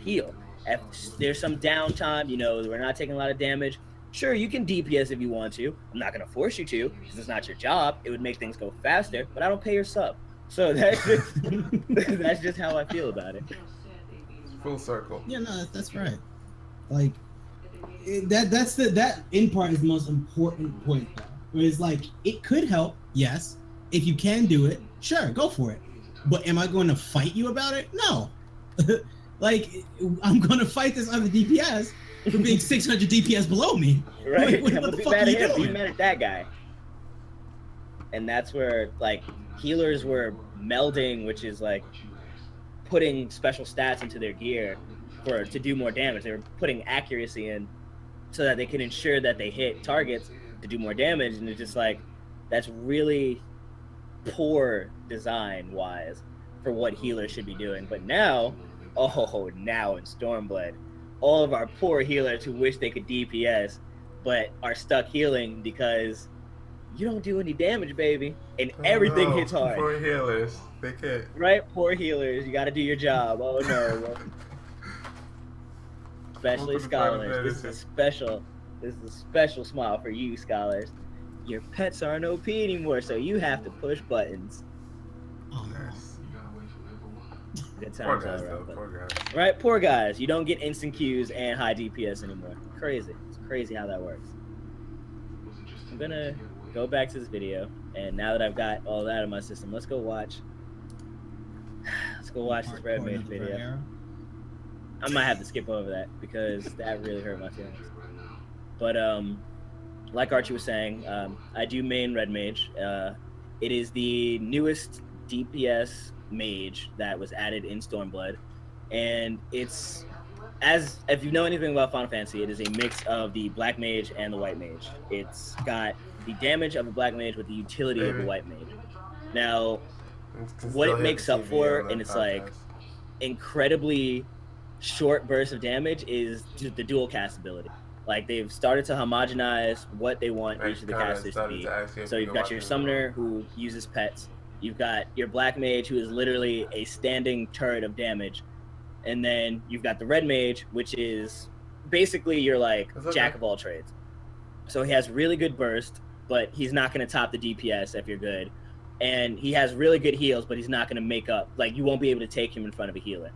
heal. If there's some downtime, you know, we're not taking a lot of damage, sure, you can DPS if you want to. I'm not going to force you to, because it's not your job. It would make things go faster, but I don't pay your sub. So that's just, that's just how I feel about it. Full circle. Yeah, no, that's right. Like, that in part is the most important point, though. Where it's like, it could help, yes. If you can do it, sure, go for it. But am I going to fight you about it? No. Like, I'm going to fight this other DPS for being 600 DPS below me. Right? What I'm the gonna be fuck mad are at you him. doing? Be mad at that guy. And that's where, like, healers were melding, which is like putting special stats into their gear to do more damage. They were putting accuracy in so that they can ensure that they hit targets to do more damage. And it's just like, that's really poor design wise for what healers should be doing. But now in Stormblood, all of our poor healers who wish they could DPS but are stuck healing because you don't do any damage, baby, and everything hits hard. Poor healers, they can't. Right, poor healers, you got to do your job. Oh no. Especially scholars. This is a special smile for you, scholars. Your pets aren't OP anymore, so you have to push buttons. Oh, Nice. Good Poor times guys, all though. around. Poor guys. Right, poor guys. You don't get instant Qs and high DPS anymore. Crazy. It's crazy how that works. I'm gonna go back to this video, and now that I've got all that in my system, let's go watch this Red Mage video. I might have to skip over that because that really hurt my feelings. But like Archie was saying, I do main Red Mage. It is the newest DPS mage that was added in Stormblood, and it's, as if you know anything about Final Fantasy, it is a mix of the Black Mage and the White Mage. It's got the damage of a Black Mage with the utility of a White Mage. Now, what it makes up for, and it's like incredibly short bursts of damage, is the dual cast ability. Like, they've started to homogenize what they want each of the casters to be. So you've got your summoner who uses pets. You've got your Black Mage, who is literally a standing turret of damage. And then you've got the Red Mage, which is basically your, like, jack of all trades. So he has really good burst, but he's not going to top the DPS if you're good. And he has really good heals, but he's not going to make up. Like, you won't be able to take him in front of a healer.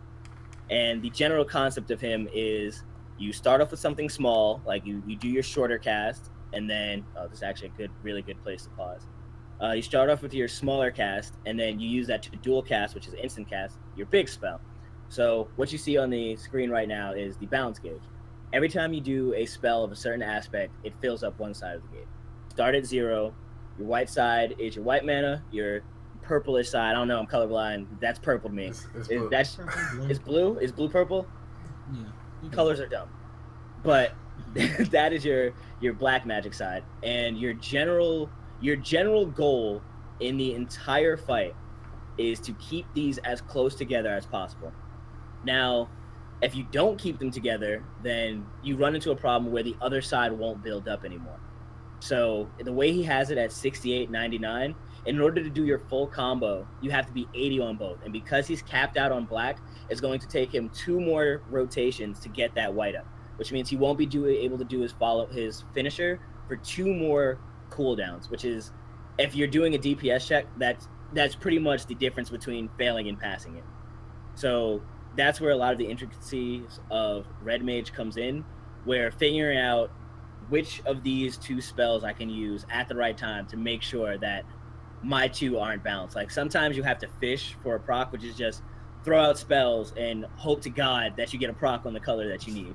And the general concept of him is you start off with something small, like you do your shorter cast, and then, this is actually a really good place to pause. You start off with your smaller cast, and then you use that to dual cast, which is instant cast, your big spell. So what you see on the screen right now is the balance gauge. Every time you do a spell of a certain aspect, it fills up one side of the gauge. Start at 0. Your white side is your white mana. Your purplish side, I don't know, I'm colorblind. That's purple to me. It's blue. It's blue? Is blue purple? Yeah. Colors are dumb. But that is your black magic side. And your general goal in the entire fight is to keep these as close together as possible. Now, if you don't keep them together, then you run into a problem where the other side won't build up anymore. So the way he has it at 68.99, in order to do your full combo, you have to be 80 on both. And because he's capped out on black, it's going to take him 2 more rotations to get that white up, which means he won't be able to do his finisher for 2 more cooldowns, which is, if you're doing a DPS check, that's pretty much the difference between failing and passing it. So that's where a lot of the intricacies of Red Mage comes in, where figuring out which of these two spells I can use at the right time to make sure that my two aren't balanced. Like sometimes you have to fish for a proc, which is just throw out spells and hope to God that you get a proc on the color that you need.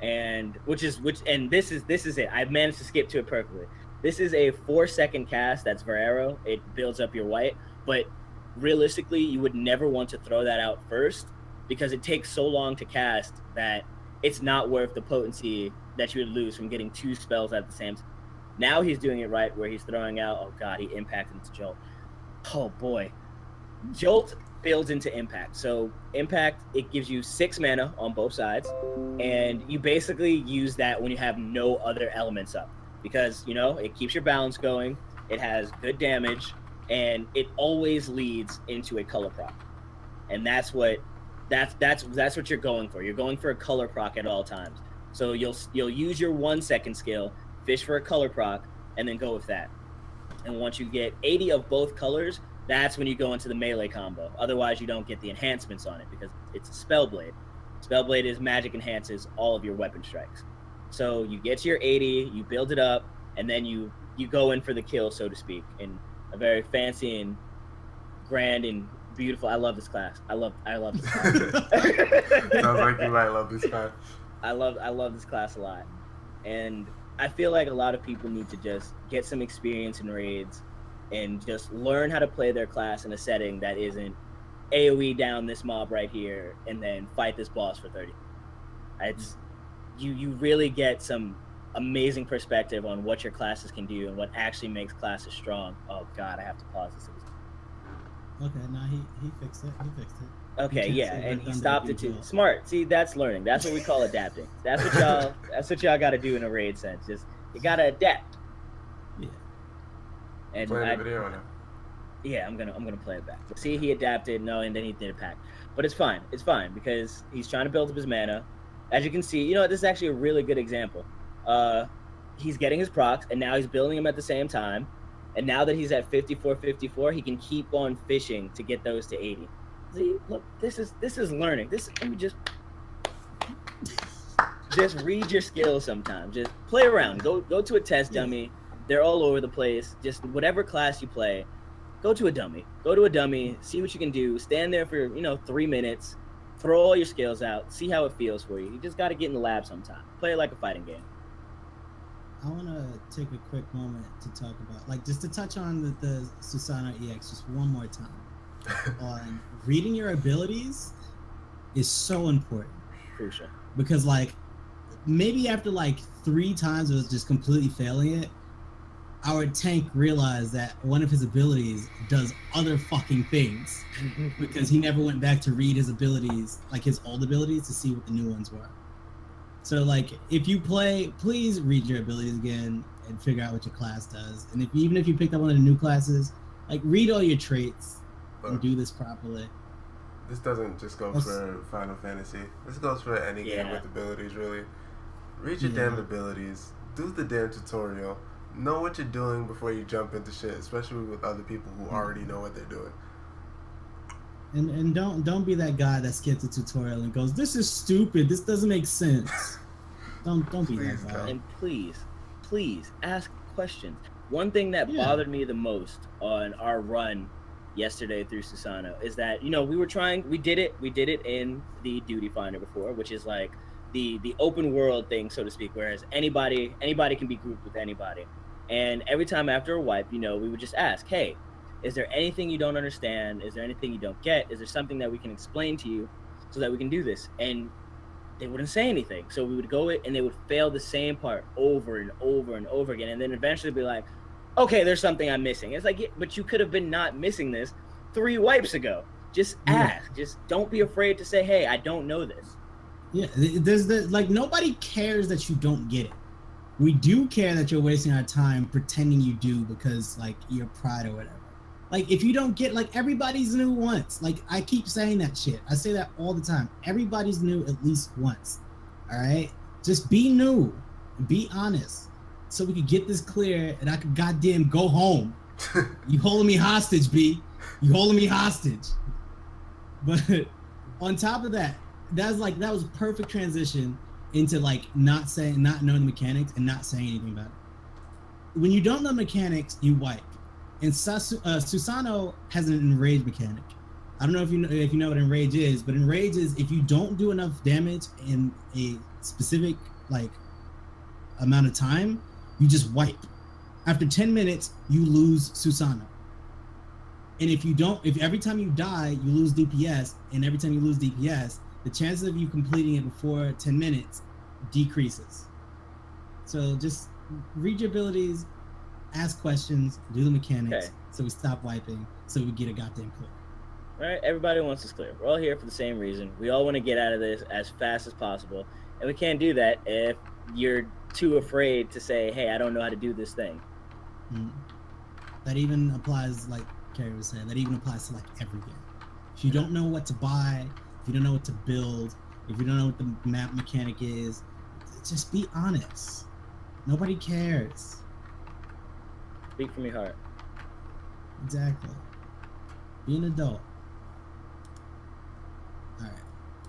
And this is it. I've managed to skip to it perfectly. This is a 4-second cast. That's Verero. It builds up your white, but realistically, you would never want to throw that out first because it takes so long to cast that it's not worth the potency that you would lose from getting two spells at the same time. Now he's doing it right where he's throwing out, oh God, he impacted into Jolt. Oh boy. Jolt builds into Impact. So Impact, it gives you 6 mana on both sides, and you basically use that when you have no other elements up because, you know, it keeps your balance going, it has good damage, and it always leads into a color proc. And that's what you're going for. You're going for a color proc at all times. So you'll use your 1-second skill, fish for a color proc, and then go with that. And once you get 80 of both colors, that's when you go into the melee combo. Otherwise, you don't get the enhancements on it because it's a Spellblade. Spellblade is magic enhances all of your weapon strikes. So you get to your 80, you build it up, and then you go in for the kill, so to speak, in a very fancy and grand and beautiful. I love this class. I love this class. Sounds like you might love this class. I love this class a lot. And I feel like a lot of people need to just get some experience in raids and just learn how to play their class in a setting that isn't AoE down this mob right here and then fight this boss for 30. It's you really get some amazing perspective on what your classes can do and what actually makes classes strong. Oh God, I have to pause this. Okay, no, he fixed it. Okay, yeah, and he stopped it too. Smart. See, that's learning. That's what we call adapting. That's what y'all got to do in a raid sense. Just you got to adapt. Yeah. And play the video now. Yeah, I'm gonna play it back. See, he adapted, and then he did a pack. But it's fine. It's fine because he's trying to build up his mana. As you can see, this is actually a really good example. He's getting his procs, and now he's building them at the same time. And now that he's at 54, he can keep on fishing to get those to 80. See, look, this is learning. Let me just read your skills sometimes. Just play around. Go to a test dummy. They're all over the place. Just whatever class you play, go to a dummy. See what you can do. Stand there for 3 minutes. Throw all your skills out. See how it feels for you. You just got to get in the lab sometime. Play it like a fighting game. I want to take a quick moment to talk about, just to touch on the Susano EX just one more time. On reading your abilities is so important. Crucial. Because, maybe after, 3 times it was just completely failing it, our tank realized that one of his abilities does other fucking things because he never went back to read his abilities, his old abilities, to see what the new ones were. So, if you play, please read your abilities again and figure out what your class does. And even if you picked up one of the new classes, read all your traits and do this properly. This doesn't just go for Final Fantasy. This goes for any game with abilities, really. Read your damn abilities. Do the damn tutorial. Know what you're doing before you jump into shit, especially with other people who already know what they're doing. And don't be that guy that skips the tutorial and goes, "This is stupid. This doesn't make sense." Don't be that guy. And please ask questions. One thing that bothered me the most on our run yesterday through Susano is that we did it in the Duty Finder before, which is the open world thing, so to speak, whereas anybody can be grouped with anybody. And every time after a wipe, we would just ask, hey, is there anything you don't understand? Is there anything you don't get? Is there something that we can explain to you so that we can do this? And they wouldn't say anything. So we would go it and they would fail the same part over and over and over again. And then eventually be like, okay, there's something I'm missing. It's but you could have been not missing this 3 wipes ago. Just ask. Just don't be afraid to say, hey, I don't know this. Yeah, there's nobody cares that you don't get it. We do care that you're wasting our time pretending you do because you're pride or whatever. If you don't get, everybody's new once. I keep saying that shit. I say that all the time. Everybody's new at least once. All right? Just be new. And be honest. So we could get this clear and I could goddamn go home. You holding me hostage, B. You holding me hostage. But on top of that, that was perfect transition into like not knowing the mechanics and not saying anything about it. When you don't know mechanics, you wipe. And Susano has an enrage mechanic. I don't know if you know what enrage is, but enrage is if you don't do enough damage in a specific like amount of time, you just wipe. After 10 minutes, you lose Susano. And if every time you die, you lose DPS, and every time you lose DPS, the chances of you completing it before 10 minutes decreases. So just read your abilities, ask questions, do the mechanics, so we stop wiping, so we get a goddamn clear. Right? Everybody wants this clear. We're all here for the same reason. We all want to get out of this as fast as possible, and we can't do that if you're too afraid to say, hey, I don't know how to do this thing. That even applies, like Carrie was saying, that even applies to like every game. If you don't know what to buy, if you don't know what to build, if you don't know what the map mechanic is, just be honest. Nobody cares. Speak from your heart. Exactly. Be an adult. All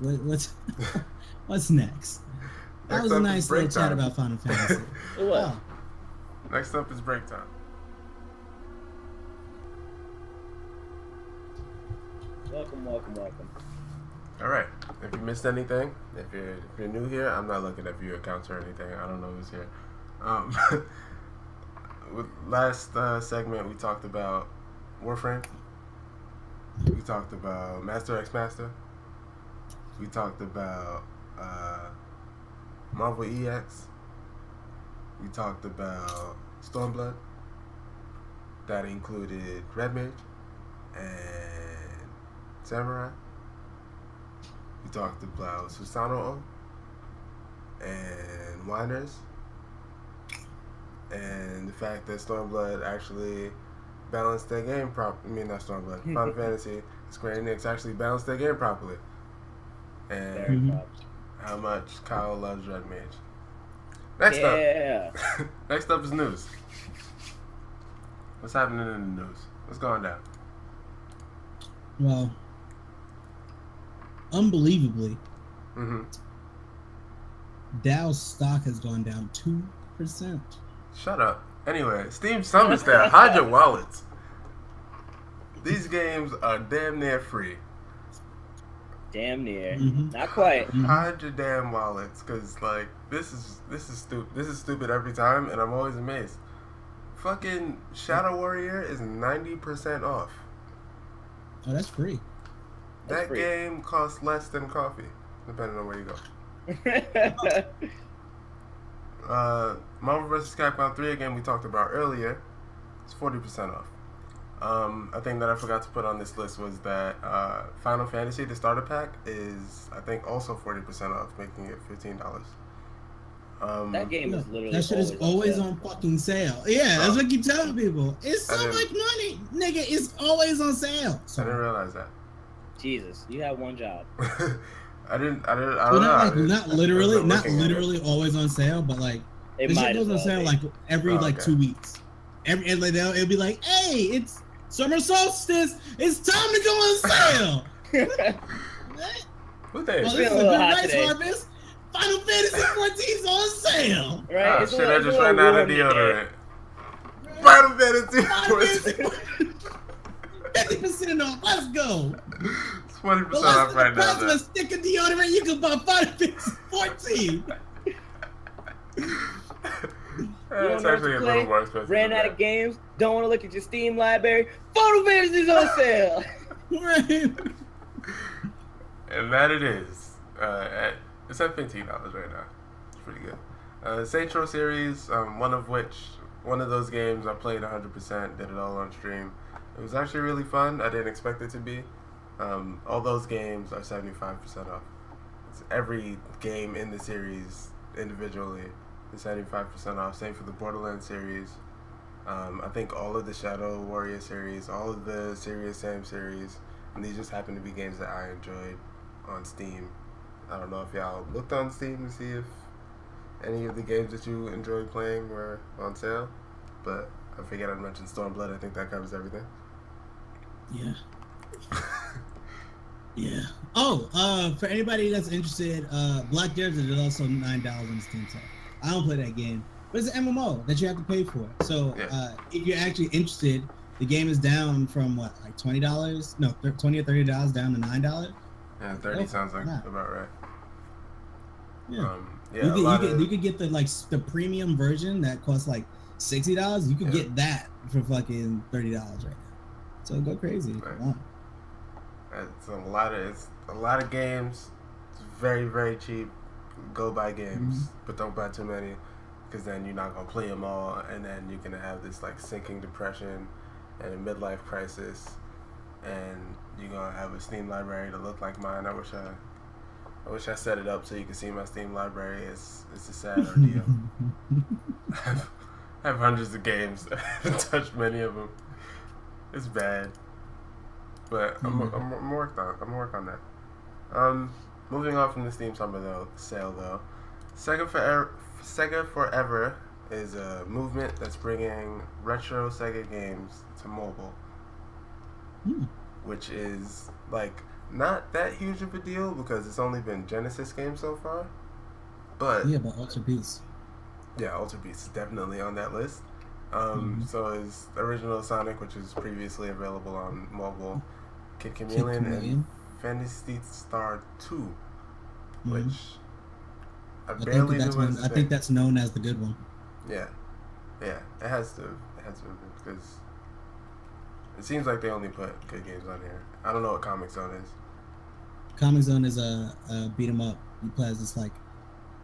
right. What's next? That was a nice little chat about Final Fantasy. It was. Next up is break time. Welcome. All right. If you missed anything, if you're new here, I'm not looking at viewer counts or anything. I don't know who's here. With last segment, we talked about Warframe. We talked about Master X Master. We talked about Marvel EX. We talked about Stormblood. That included Red Mage and Samurai. We talked about Susano and Whiners. And the fact that Stormblood actually balanced their game properly. Not Stormblood. Final Fantasy, Square Enix actually balanced their game properly. And how much Kyle loves Red Mage. Next up is news. What's happening in the news? What's going down? Well, unbelievably, Dow's stock has gone down 2%. Shut up. Anyway, Steam Summer's there. Hide your wallets. These games are damn near free. Damn near. Not quite. Hide your damn wallets, cause like this is stupid. This is stupid every time, and I'm always amazed. Fucking Shadow Warrior is 90% off. Oh, that's free. That free. game costs less than coffee, depending on where you go. Marvel vs. Capcom 3, a game we talked about earlier, is 40% off. A thing that I forgot to put on this list was that Final Fantasy, the starter pack, is I think also 40% off, making it $15. That game is literally that shit is always on fucking sale. Yeah, that's what I keep telling people. It's so much money, nigga. It's always on sale. I didn't realize that. Jesus, you have one job. I don't know. Not literally always on sale, but like this shit goes on sale like every 2 weeks. And like it'll be like, hey, it's summer solstice. It's time to go on sale. What day? Well, this is a good rice harvest. Final Fantasy 14 is on sale. Right? Oh shit! I just ran out of deodorant. Final Fantasy 14. 50% off. Let's go. It's 20% off right now. A stick of deodorant, you can buy Final Fantasy 14. It's actually a little more expensive. Ran out of games. Don't want to look at your Steam library. Final Fantasy's on sale. Right. And that it is. It's at $15 right now. It's pretty good. Saints Row series, one of those games I played 100%, did it all on stream. It was actually really fun. I didn't expect it to be. All those games are 75% off. It's every game in the series individually is 75% off. Same for the Borderlands series. I think all of the Shadow Warrior series, all of the Serious Sam series, and these just happen to be games that I enjoyed on Steam. I don't know if y'all looked on Steam to see if any of the games that you enjoyed playing were on sale, but I figured I'd mention Stormblood. I think that covers everything. Yeah. Yeah. Oh, for anybody that's interested, Black Desert is also $9 on the Steam sale. I don't play that game, but it's an MMO that you have to pay for. So Yeah. if you're actually interested, the game is down from what, like $20? No, $20 or $30 down to $9. Yeah, 30 sounds like about right. Yeah. Yeah, you could get the premium version that costs like $60. You could get that for fucking $30 right now. So go crazy. Right. Come on. It's a lot of games. It's very, very cheap. Go buy games, but don't buy too many, because then you're not gonna play them all, and then you're gonna have this like sinking depression and a midlife crisis, and you're gonna have a Steam library to look like mine. I wish I set it up so you can see my Steam library. It's a sad ordeal. I have hundreds of games. I haven't touched many of them. It's bad. But I'm working on that. Moving on from the Steam Summer sale though, Sega Forever is a movement that's bringing retro Sega games to mobile, which is like not that huge of a deal because it's only been Genesis games so far. But Ultra Beast. Yeah, Ultra Beast is definitely on that list. So is original Sonic, which is previously available on mobile. Kid Chameleon and Phantasy Star 2, which I barely knew was a I think that's known as the good one. Yeah, it has to because it seems like they only put good games on here. I don't know what Comic Zone is. Comic Zone is a beat 'em up. He plays this like,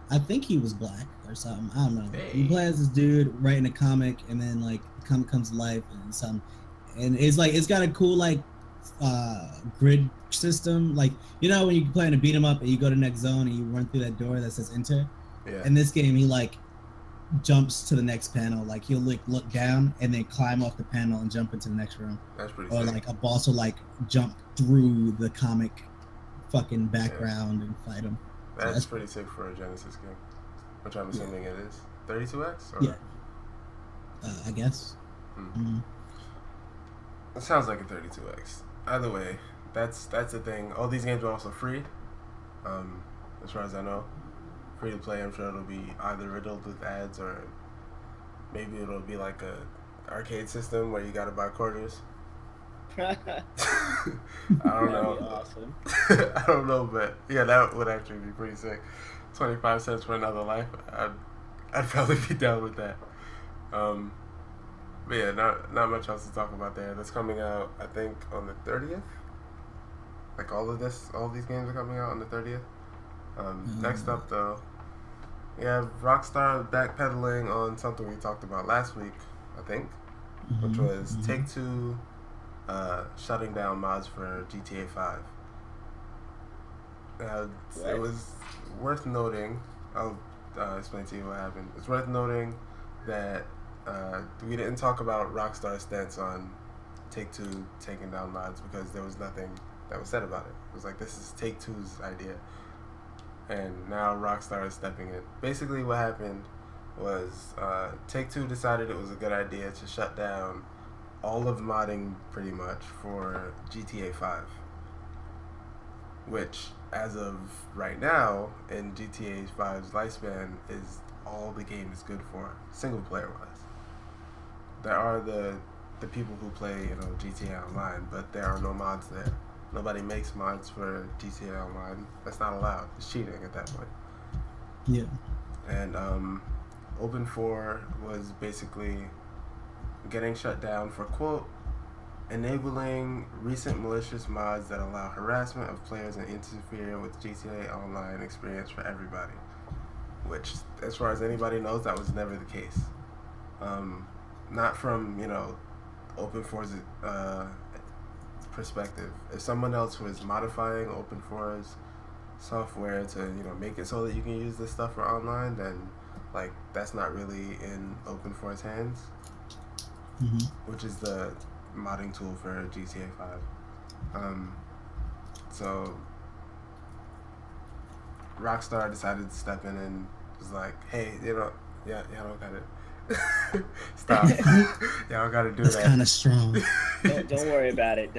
I think he was black or something. I don't know. Hey. He plays this dude writing a comic, and then like the comic comes to life and something, and it's got a cool like grid system, like when you play in a beat 'em up and you go to the next zone and you run through that door that says enter. Yeah. In this game, he like jumps to the next panel. Like he'll like look down and then climb off the panel and jump into the next room. That's pretty Or sick. like a boss will like jump through the comic fucking background and fight him. That's pretty sick for a Genesis game, which I'm assuming it is. 32X? Or? Yeah. I guess. It sounds like a 32X. Either way, that's the thing. All these games are also free, as far as I know. Free to play. I'm sure it'll be either riddled with ads or maybe it'll be like a arcade system where you gotta buy quarters. I don't know. That'd be awesome. I don't know, but yeah, that would actually be pretty sick. 25 cents for another life. I'd probably be down with that. But yeah, not much else to talk about there. That's coming out, I think, on the 30th. Like all these games are coming out on the 30th. Next up, though, we have Rockstar backpedaling on something we talked about last week, I think, which was Take-Two shutting down mods for GTA 5. It was worth noting. I'll explain to you what happened. It's worth noting that we didn't talk about Rockstar's stance on Take-Two taking down mods because there was nothing that was said about it. It was like, this is Take-Two's idea. And now Rockstar is stepping in. Basically what happened was Take-Two decided it was a good idea to shut down all of modding pretty much for GTA 5. Which, as of right now, in GTA 5's lifespan, is all the game is good for, single player wise. There are the people who play, GTA Online, but there are no mods there. Nobody makes mods for GTA Online. That's not allowed. It's cheating at that point. Yeah. And Open4 was basically getting shut down for, quote, enabling recent malicious mods that allow harassment of players and interfere with GTA Online experience for everybody. Which, as far as anybody knows, that was never the case. Not from, Open4's perspective. If someone else was modifying Open4's software to, make it so that you can use this stuff for online, then, that's not really in Open4's hands. Which is the modding tool for GTA 5. So Rockstar decided to step in and was like, hey, y'all don't got it. Stop. Y'all gotta do That's that. kind of strong. Don't worry about it.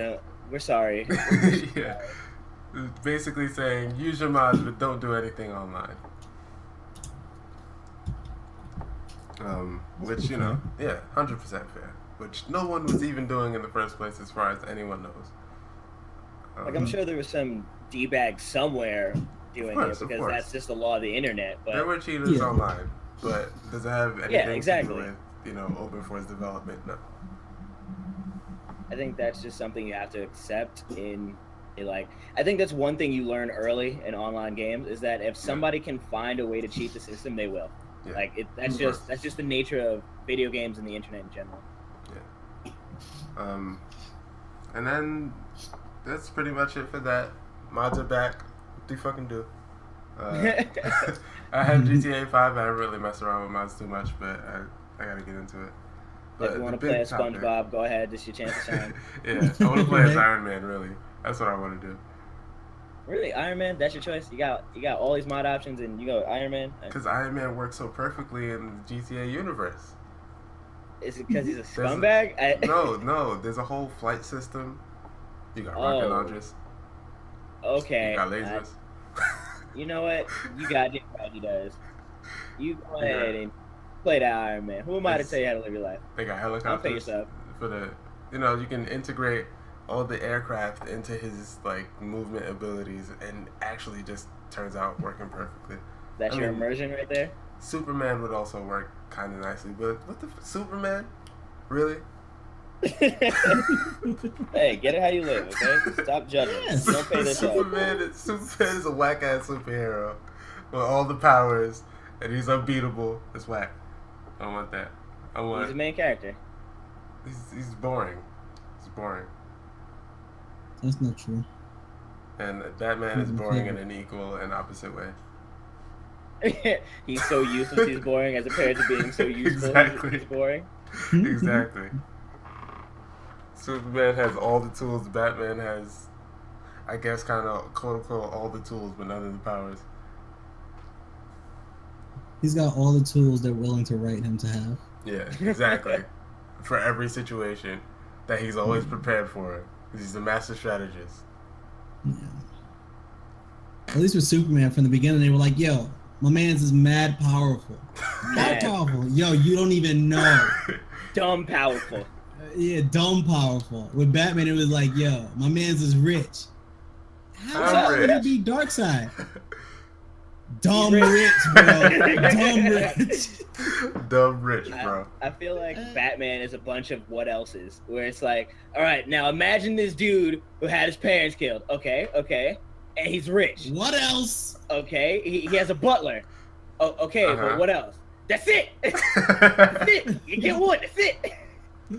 We're sorry. Yeah. It's basically saying use your mods, but don't do anything online. Which, you know, yeah, 100% fair. Which no one was even doing in the first place, as far as anyone knows. Like, I'm sure there was some D-bag somewhere doing course, it, because that's just the law of the internet. But there were cheaters online, but does it have anything to do with, you know, open source development? No. I think that's just something you have to accept I think that's one thing you learn early in online games, is that if somebody can find a way to cheat the system, they will. Yeah. Like, that's just the nature of video games and the internet in general. Yeah. And then that's pretty much it for that. Mods are back. What do you fucking do? I have GTA 5. I haven't really messed around with mods too much, but I gotta get into it. But if you want to play as SpongeBob, go ahead. This is your chance to shine. Yeah, I want to play as Iron Man, really. That's what I want to do. Really? Iron Man? That's your choice? You got all these mod options and you go Iron Man? Because Iron Man works so perfectly in the GTA universe. Is it because he's a scumbag? No. There's a whole flight system. You got rocket launchers. Okay. You got lasers. You know what? You got it right, he does. You go ahead and play that Iron Man. Who am I to tell you how to live your life? They got helicopters. Don't pay yourself. For the, you know, you can integrate all the aircraft into his, like, movement abilities, and actually just turns out working perfectly. That's your immersion right there? Superman would also work kind of nicely, but what the Superman? Really? Hey, get it how you live, okay? Stop judging. Yes. Don't pay this up. Superman is a whack-ass superhero with all the powers, and he's unbeatable. It's whack. I don't want that. He's the main character. He's boring. He's boring. That's not true. And Batman is boring in an equal and opposite way. He's so useless, he's boring, as compared to being so useful, Exactly. he's boring. Exactly. Superman has all the tools. Batman has, I guess, kind of quote-unquote all the tools, but none of the powers. He's got all the tools they're willing to write him to have. Yeah, exactly. For every situation that he's always prepared for. He's a master strategist. Yeah. At least with Superman, from the beginning, they were like, yo, my man's is mad powerful. Mad powerful. Yo, you don't even know. Dumb powerful. Yeah, dumb powerful. With Batman, it was like, yo, my man's is rich. How would it be Darkseid? Dumb rich, bro. Dumb rich. Dumb rich, bro. I feel like Batman is a bunch of what else's, where it's like, all right, now imagine this dude who had his parents killed. Okay, and he's rich. What else? Okay, he has a butler. Oh, okay, but what else? That's it. That's it. You get one. That's it. He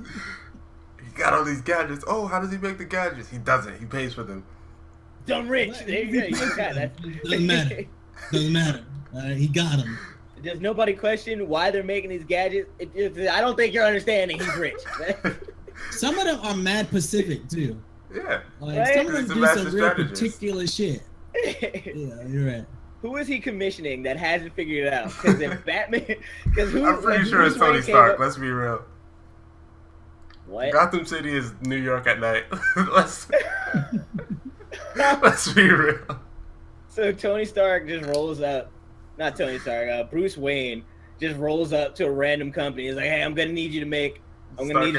got all these gadgets. Oh, how does he make the gadgets? He doesn't. He pays for them. Dumb rich. There you go. You got that. Doesn't matter. Doesn't matter. He got him. Does nobody question why they're making these gadgets? I don't think you're understanding. He's rich. Some of them are mad Pacific too. Yeah. Like, right? some of them do some real particular shit. Yeah, you're right. Who is he commissioning that hasn't figured it out? Because if Batman, I'm pretty sure it's Tony Stark. Let's be real. What? Gotham City is New York at night. Let's be real. So Tony Stark just rolls up. Not Tony Stark. Bruce Wayne just rolls up to a random company. He's like, "Hey, I'm gonna need you to make 20,000. I'm gonna need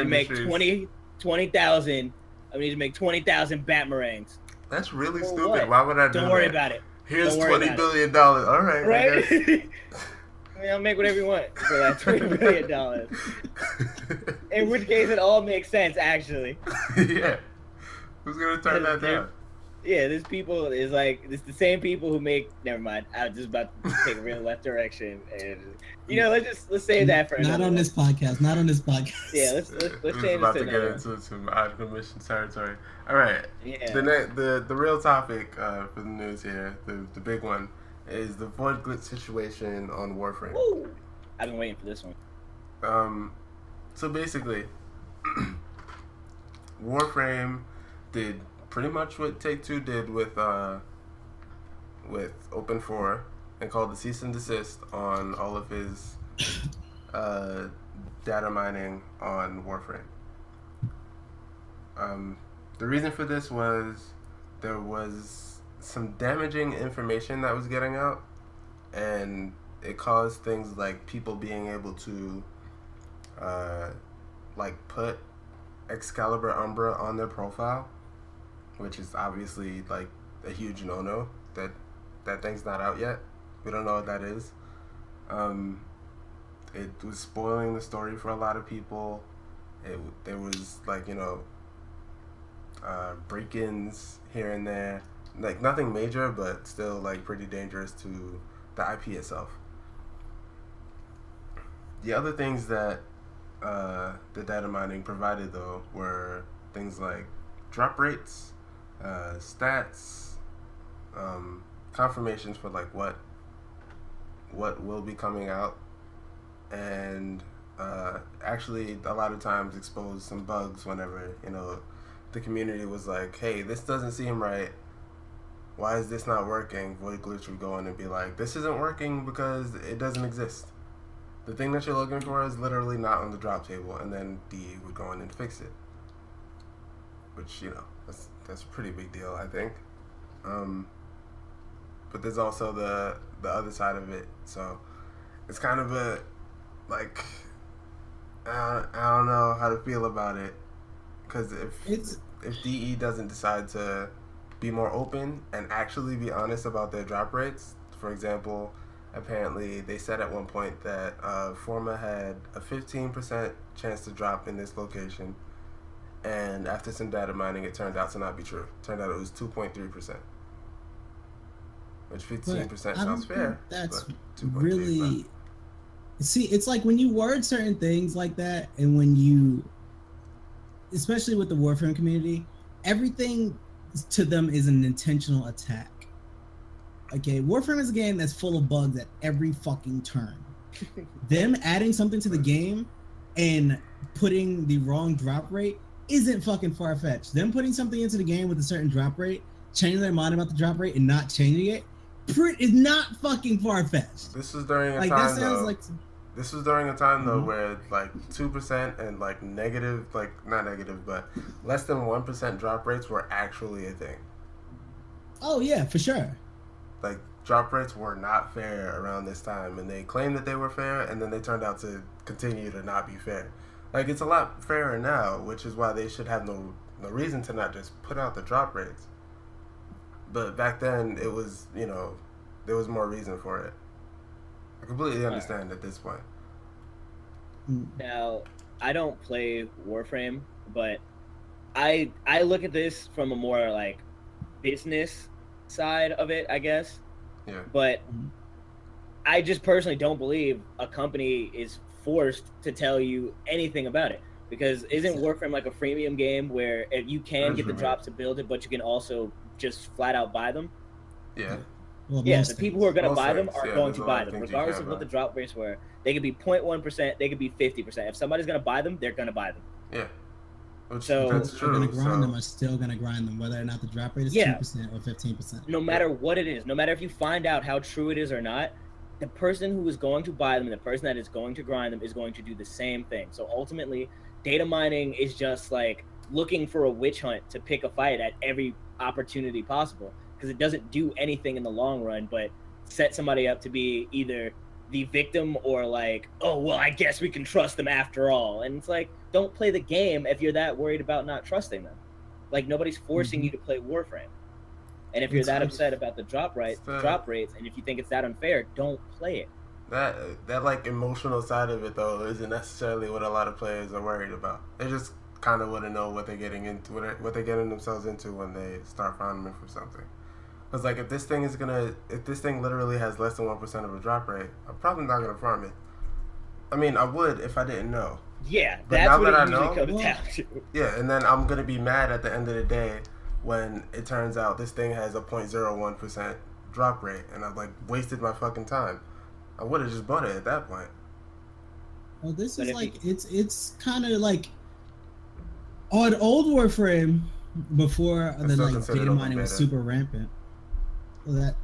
you to make 20,000 Batarangs." That's really stupid. What? Why would I do that? Don't worry about it. Here's $20 billion. All right. Right? I mean, I'll make whatever you want for that $20 billion. In which case, it all makes sense, actually. Yeah. Who's gonna turn that down? Yeah, this people is like, it's the same people who make. Never mind. I was just about to take a real left direction, and let's save that for not on this podcast. Not on this podcast. Yeah, let's change about this to get into some out of commission territory. All right. Yeah. The real topic for the news here, the big one, is the void glitch situation on Warframe. Woo! I've been waiting for this one. So basically, Warframe did pretty much what Take-Two did with Open 4 and called the cease and desist on all of his data mining on Warframe. The reason for this was there was some damaging information that was getting out, and it caused things like people being able to like put Excalibur Umbra on their profile, which is obviously like a huge no-no. That thing's not out yet. We don't know what that is. It was spoiling the story for a lot of people. There was like, you know, break-ins here and there, like nothing major, but still like pretty dangerous to the IP itself. The other things that the data mining provided though were things like drop rates, stats, confirmations for like what will be coming out, and actually a lot of times exposed some bugs whenever, you know, the community was like, hey, this doesn't seem right, why is this not working? Void Glitch would go in and be like, this isn't working because it doesn't exist. The thing that you're looking for is literally not on the drop table, and then DE would go in and fix it. Which, you know, that's a pretty big deal, I think. But there's also the other side of it, so it's kind of a, like, I don't know how to feel about it, because if DE doesn't decide to be more open and actually be honest about their drop rates, for example, apparently they said at one point that Forma had a 15% chance to drop in this location, and after some data mining it turned out to not be true. Turned out it was 2.3%, which 15% sounds fair. That's really, see, it's like when you word certain things like that, and when you, especially with the Warframe community, everything to them is an intentional attack. Okay, Warframe is a game that's full of bugs at every fucking turn. Them adding something to the game and putting the wrong drop rate isn't fucking far-fetched. Them putting something into the game with a certain drop rate, changing their mind about the drop rate and not changing it, is not fucking far-fetched. This was during a time though. This was during a time though where like 2% and like negative, like not negative, but less than 1% drop rates were actually a thing. Oh yeah, for sure. Like drop rates were not fair around this time, and they claimed that they were fair, and then they turned out to continue to not be fair. Like it's a lot fairer now, which is why they should have no reason to not just put out the drop rates. But back then it was, you know, there was more reason for it. I completely understand at this point. Now, I don't play Warframe, but I look at this from a more like business side of it, I guess. Yeah. But I just personally don't believe a company is forced to tell you anything about it, because isn't Warframe like a freemium game where if you can get the drops to build it, but you can also just flat out buy them? Yeah. Well, yeah, the people who are going to buy them things, are yeah, going to there's a buy lot of them, things you regardless can't of what buy. the drop rates were. They could be 0.1%, they could be 50%. If somebody's going to buy them, they're going to buy them. Yeah. Which, So- that's They're true. gonna grind So, them, are still gonna grind them, whether or not the drop rate is Yeah. 2% or 15%. No matter what it is, no matter if you find out how true it is or not, the person who is going to buy them and the person that is going to grind them is going to do the same thing. So ultimately, data mining is just like looking for a witch hunt to pick a fight at every opportunity possible, because it doesn't do anything in the long run but set somebody up to be either the victim or like, oh, well, I guess we can trust them after all. And it's like, don't play the game if you're that worried about not trusting them. Like, nobody's forcing you to play Warframe. And if you're that upset about the drop rates, and if you think it's that unfair, don't play it. that like emotional side of it though isn't necessarily what a lot of players are worried about. They just kind of want to know what they're getting into, what they're getting themselves into when they start farming for something. Because like if this thing literally has less than 1% of a drop rate, I'm probably not gonna farm it. I mean, I would if I didn't know. Yeah, But that's now what that it I usually know- comes down to. Yeah, and then I'm gonna be mad at the end of the day when it turns out this thing has a 0.01% drop rate, and I've like wasted my fucking time. I would have just bought it at that point. Well, this But is if like it's kind of like on old Warframe before the still like considered data open mining was beta. super rampant. Well, that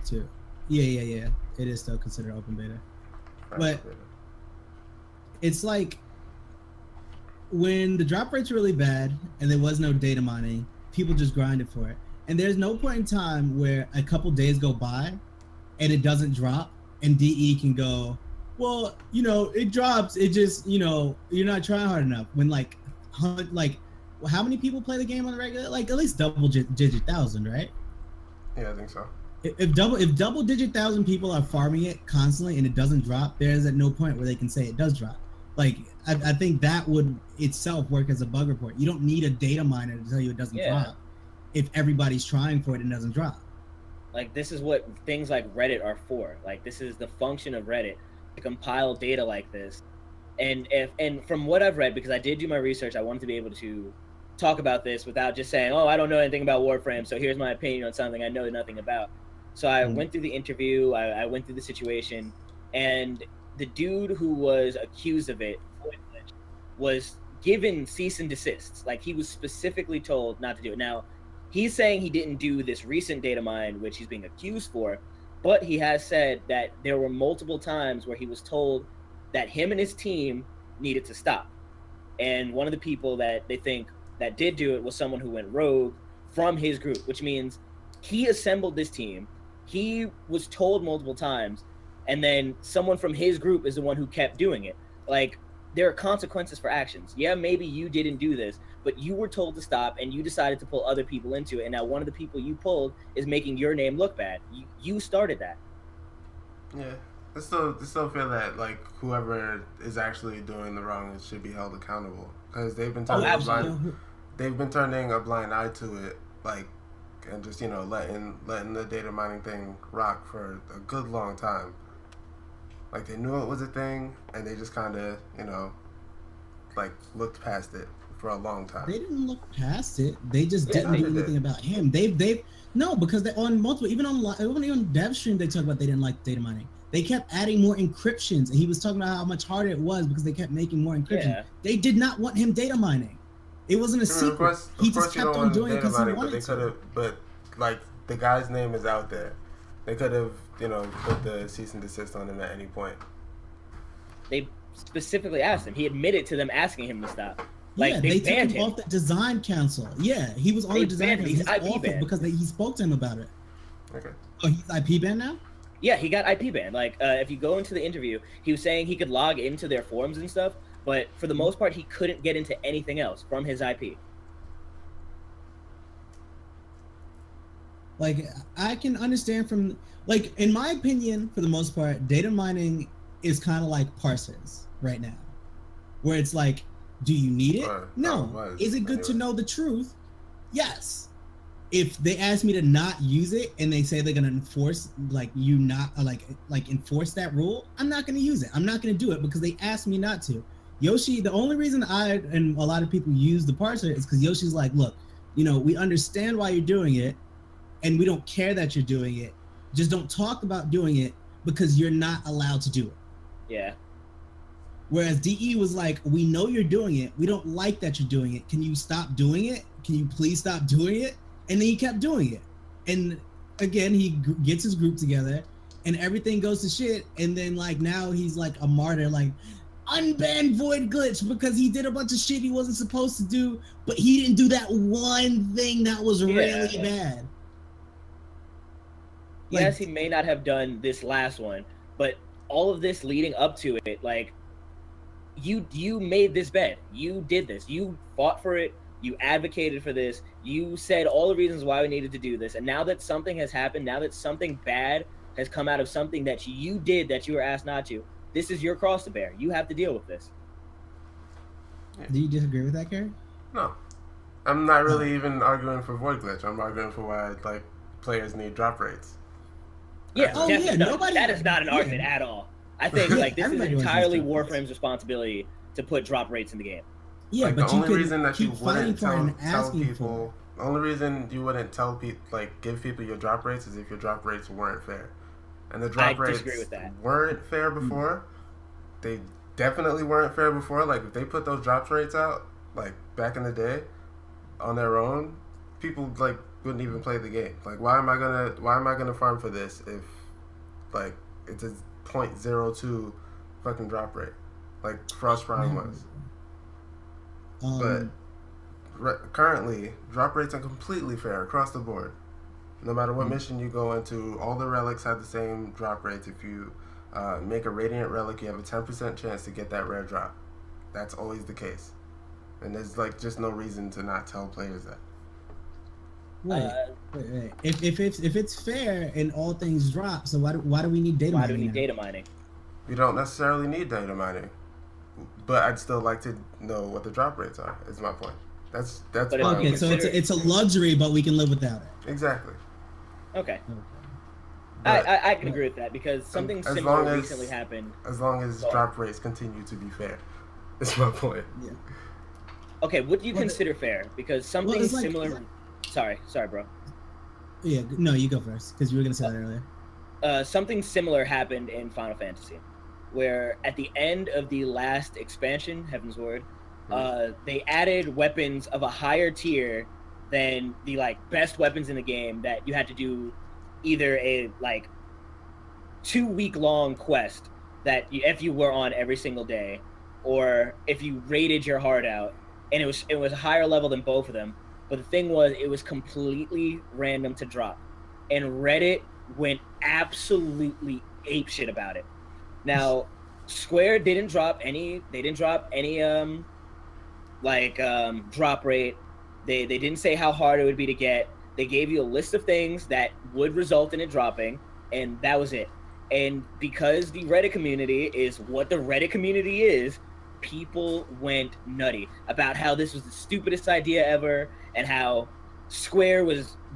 too. Yeah. It is still considered open beta. But it's like when the drop rate's really bad and there was no data mining, people just grinded for it. And there's no point in time where a couple days go by and it doesn't drop, and DE can go, well, you know, it drops. It just, you know, you're not trying hard enough. When like how many people play the game on the regular? Like at least double digit thousand, right? Yeah, I think so. If double digit thousand people are farming it constantly and it doesn't drop, there is at no point where they can say it does drop. Like I think that would itself work as a bug report. You don't need a data miner to tell you it doesn't drop if everybody's trying for it and it doesn't drop. Like this is what things like Reddit are for. Like this is the function of Reddit, to compile data like this. And from what I've read, because I did do my research, I wanted to be able to talk about this without just saying, oh, I don't know anything about Warframe, so here's my opinion on something I know nothing about. So I went through the interview, I went through the situation, and the dude who was accused of it was given cease and desists. Like he was specifically told not to do it. Now, he's saying he didn't do this recent data mine, which he's being accused for, but he has said that there were multiple times where he was told that him and his team needed to stop. And one of the people that they think that did do it was someone who went rogue from his group, which means he assembled this team. He was told multiple times, and then someone from his group is the one who kept doing it. Like, there are consequences for actions. Yeah, maybe you didn't do this, but you were told to stop, and you decided to pull other people into it, and now one of the people you pulled is making your name look bad. You started that. Yeah. I still feel that, like, whoever is actually doing the wrong should be held accountable. Because they've been turning a blind eye to it, like, and just, you know, letting the data mining thing rock for a good long time. Like, they knew it was a thing, and they just kind of, you know, like, looked past it for a long time. They didn't look past it. They just didn't do anything about him. No, because they on multiple, even on dev stream, they talk about they didn't like data mining. They kept adding more encryptions, and he was talking about how much harder it was because they kept making more encryption. Yeah. They did not want him data mining. It wasn't a secret. He just kept on doing it because he wanted to. But like the guy's name is out there. They could have, you know, put the cease and desist on him at any point. They specifically asked him. He admitted to them asking him to stop. Like, yeah, they took him off the design council. Yeah, he was on the design council. He's IP banned because he spoke to him about it. Okay. Oh, he's IP banned now? Yeah, he got IP banned. Like, if you go into the interview, he was saying he could log into their forums and stuff, but for the most part, he couldn't get into anything else from his IP. Like, I can understand from, like, in my opinion, for the most part, data mining is kind of like parsers right now, where it's like, do you need it? No. Is it good to know the truth? Yes. If they ask me to not use it and they say they're gonna enforce enforce that rule, I'm not gonna use it. I'm not gonna do it because they asked me not to. Yoshi, the only reason I and a lot of people use the parser is because Yoshi's like, look, you know, we understand why you're doing it, and we don't care that you're doing it. Just don't talk about doing it because you're not allowed to do it. Yeah. Whereas DE was like, we know you're doing it. We don't like that you're doing it. Can you stop doing it? Can you please stop doing it? And then he kept doing it. And again, he gets his group together and everything goes to shit. And then like now he's like a martyr, like unbanned Void Glitch because he did a bunch of shit he wasn't supposed to do, but he didn't do that one thing that was really bad. Yes, he may not have done this last one, but all of this leading up to it, like, you made this bet. You did this. You fought for it. You advocated for this. You said all the reasons why we needed to do this. And now that something has happened, now that something bad has come out of something that you did that you were asked not to, this is your cross to bear. You have to deal with this. Yeah. Do you disagree with that, Gary? No. I'm not really even arguing for Void Glitch. I'm arguing for why like players need drop rates. Yeah, that is not an argument at all. I think like this is entirely Warframe's responsibility to put drop rates in the game. Yeah, like, but the only reason that you wouldn't tell people, the only reason you wouldn't tell people, like, give people your drop rates is if your drop rates weren't fair. And the drop rates weren't fair before. They definitely weren't fair before. Like, if they put those drop rates out, like, back in the day, on their own, people, like, wouldn't even play the game. Like, why am I gonna farm for this if, like, it's a 0.02 fucking drop rate? like Frost Prime was. Um, But currently, drop rates are completely fair across the board. No matter what mission you go into, all the relics have the same drop rates. If you make a Radiant Relic, you have a 10% chance to get that rare drop. That's always the case. And there's like just no reason to not tell players that. wait. If it's fair and all things drop, so why do we need data mining? Why do we need now? data mining? We don't necessarily need data mining, but I'd still like to know what the drop rates are. Is my point. That's But why if I'm Okay, so it's a luxury, but we can live without it. exactly. Okay. But I can agree with that because something as similar long as- recently happened. as long as Well- drop rates continue to be fair, is my point. Yeah. Okay, what do you Well, consider fair? Because something it's like- similar. Sorry, bro. Yeah. No, you go first because you were gonna say that earlier. Something similar happened in Final Fantasy, where at the end of the last expansion, Heaven's Word, they added weapons of a higher tier than the like best weapons in the game that you had to do either a like 2-week long quest that if you were on every single day, or if you rated your heart out, and it was a higher level than both of them. But the thing was, it was completely random to drop, and Reddit went absolutely apeshit about it. Now, Square didn't drop any. They didn't drop any drop rate. They didn't say how hard it would be to get. They gave you a list of things that would result in it dropping, and that was it. And because the Reddit community is what the Reddit community is, people went nutty about how this was the stupidest idea ever, and how Square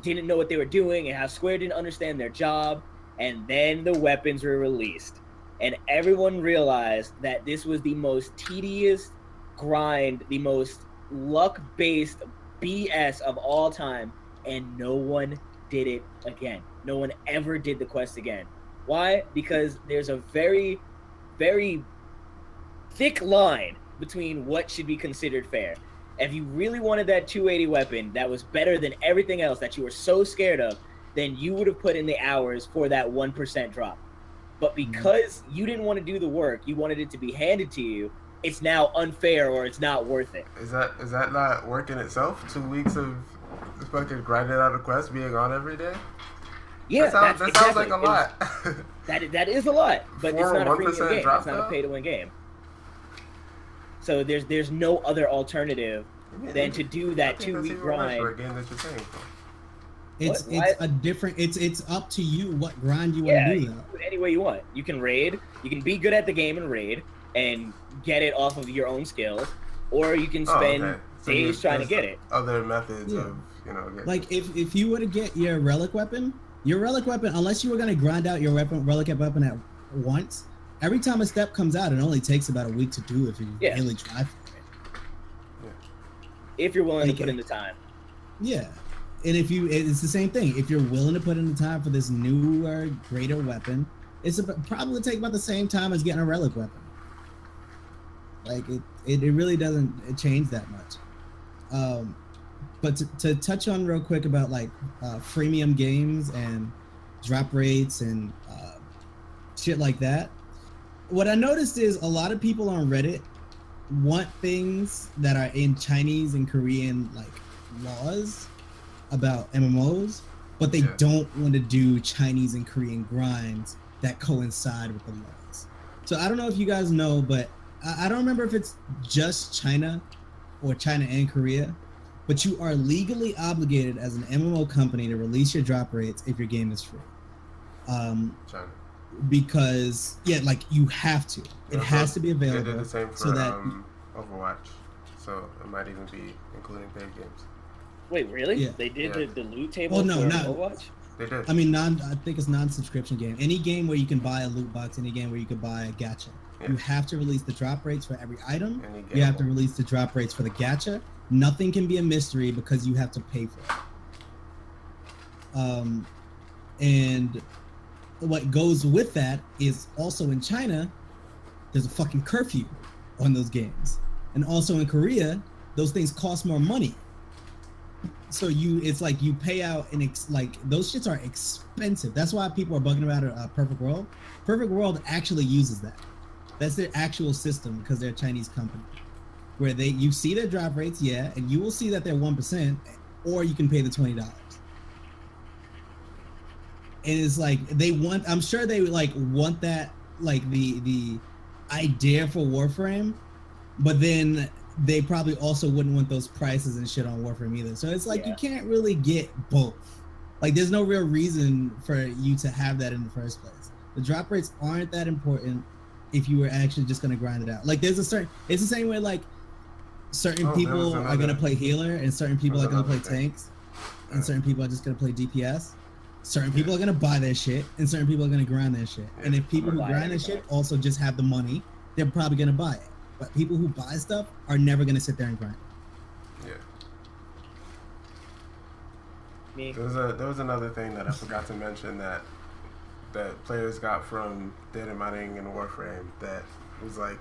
didn't know what they were doing, and how Square didn't understand their job. And then the weapons were released, and everyone realized that this was the most tedious grind, the most luck-based BS of all time, and no one did it again. No one ever did the quest again. Why? Because there's a very, very thick line between what should be considered fair. If you really wanted that 280 weapon that was better than everything else that you were so scared of, then you would have put in the hours for that 1% drop. But because you didn't want to do the work, you wanted it to be handed to you, it's now unfair, or it's not worth it. Is that not work in itself? 2 weeks of fucking grinding out a quest, being on every day? Yeah, that sounds exactly. like a lot. That is a lot, but it's For a not a premium 1% game. drop, It's not though? a pay-to-win game. So there's no other alternative than to do that I think that's 2-week even worse grind. for a game that you're paying for. It's What? a different. It's up to you what grind you Yeah, want to you do. can Though. do it any way you want. You can raid. You can be good at the game and raid and get it off of your own skills, or you can spend okay. So days trying to there's get it. Other methods Yeah. of getting Like if you were to get your relic weapon, unless you were gonna grind out your relic weapon at once, every time a step comes out, it only takes about a week to do if you Yeah. really try for it. If you're willing to Okay. put in the time. Yeah. And it's the same thing. If you're willing to put in the time for this newer, greater weapon, it's probably take about the same time as getting a relic weapon. Like it really doesn't change that much. But to touch on real quick about like freemium games and drop rates and shit like that, what I noticed is a lot of people on Reddit want things that are in Chinese and Korean like laws about MMOs, but they don't want to do Chinese and Korean grinds that coincide with the laws. So I don't know if you guys know, but I don't remember if it's just China or China and Korea, but you are legally obligated as an MMO company to release your drop rates if your game is free. China. Because like you have to. It has to be available. They did the same for so that Overwatch, so it might even be including paid games. Wait, really? Yeah. They did Yeah. the loot table Oh, no, for not- Overwatch? They did. I mean, I think it's non-subscription game. Any game where you can buy a loot box, any game where you can buy a gacha. Yeah. You have to release the drop rates for every item. Any game You have to release the drop rates for the gacha. Nothing can be a mystery because you have to pay for it. And what goes with that is also in China, there's a fucking curfew on those games. And also in Korea, those things cost more money. So it's like you pay out like those shits are expensive. That's why people are bugging about Perfect World. Perfect World actually uses that. That's their actual system because they're a Chinese company. Where you see their drop rates, yeah, and you will see that they're 1%, or you can pay the $20. And it's like I'm sure they like want that, like the idea for Warframe, but then they probably also wouldn't want those prices and shit on Warframe either. So it's like you can't really get both. Like there's no real reason for you to have that in the first place. The drop rates aren't that important if you were actually just gonna grind it out. Like it's the same way like certain people are gonna play healer and certain people are gonna play tanks, and certain people are just gonna play DPS. Certain people are gonna buy their shit, and certain people are gonna grind their shit. And if people who grind their shit also just have the money, they're probably gonna buy it. But people who buy stuff are never gonna sit there and grind. Yeah. Me. There was another thing that I forgot to mention that players got from data mining in Warframe that was like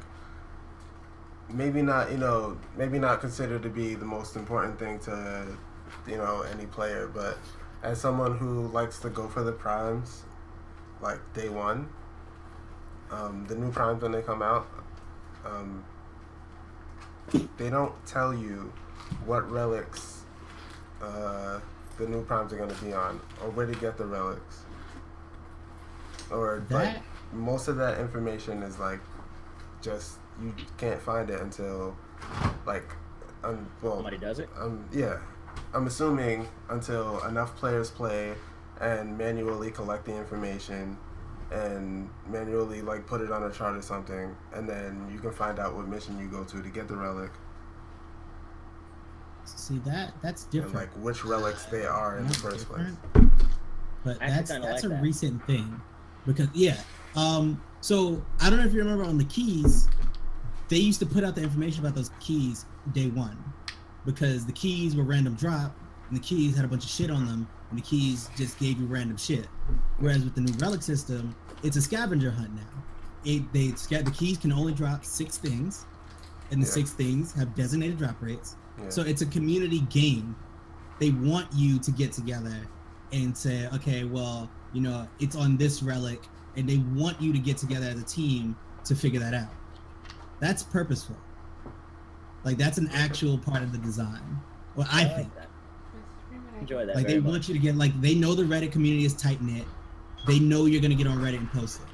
maybe not considered to be the most important thing to any player, but as someone who likes to go for the primes, like day one, the new primes when they come out, they don't tell you what relics the new primes are going to be on, or where to get the relics, or like most of that information is like just you can't find it until like somebody does it. Yeah. I'm assuming until enough players play and manually collect the information and manually like put it on a chart or something, and then you can find out what mission you go to get the relic. See that's different. And, like which relics they are in the first place. But that's a recent thing, because so I don't know if you remember on the keys, they used to put out the information about those keys day one. Because the keys were random drop, and the keys had a bunch of shit on them, and the keys just gave you random shit. Whereas with the new relic system, it's a scavenger hunt now. The keys can only drop 6 things, and the 6 things have designated drop rates. Yeah. So it's a community game. They want you to get together and say, okay, well, it's on this relic, and they want you to get together as a team to figure that out. That's purposeful. Like that's an actual part of the design. Well, I think that. Enjoy that. Like they want you to get they know the Reddit community is tight knit. They know you're gonna get on Reddit and post it.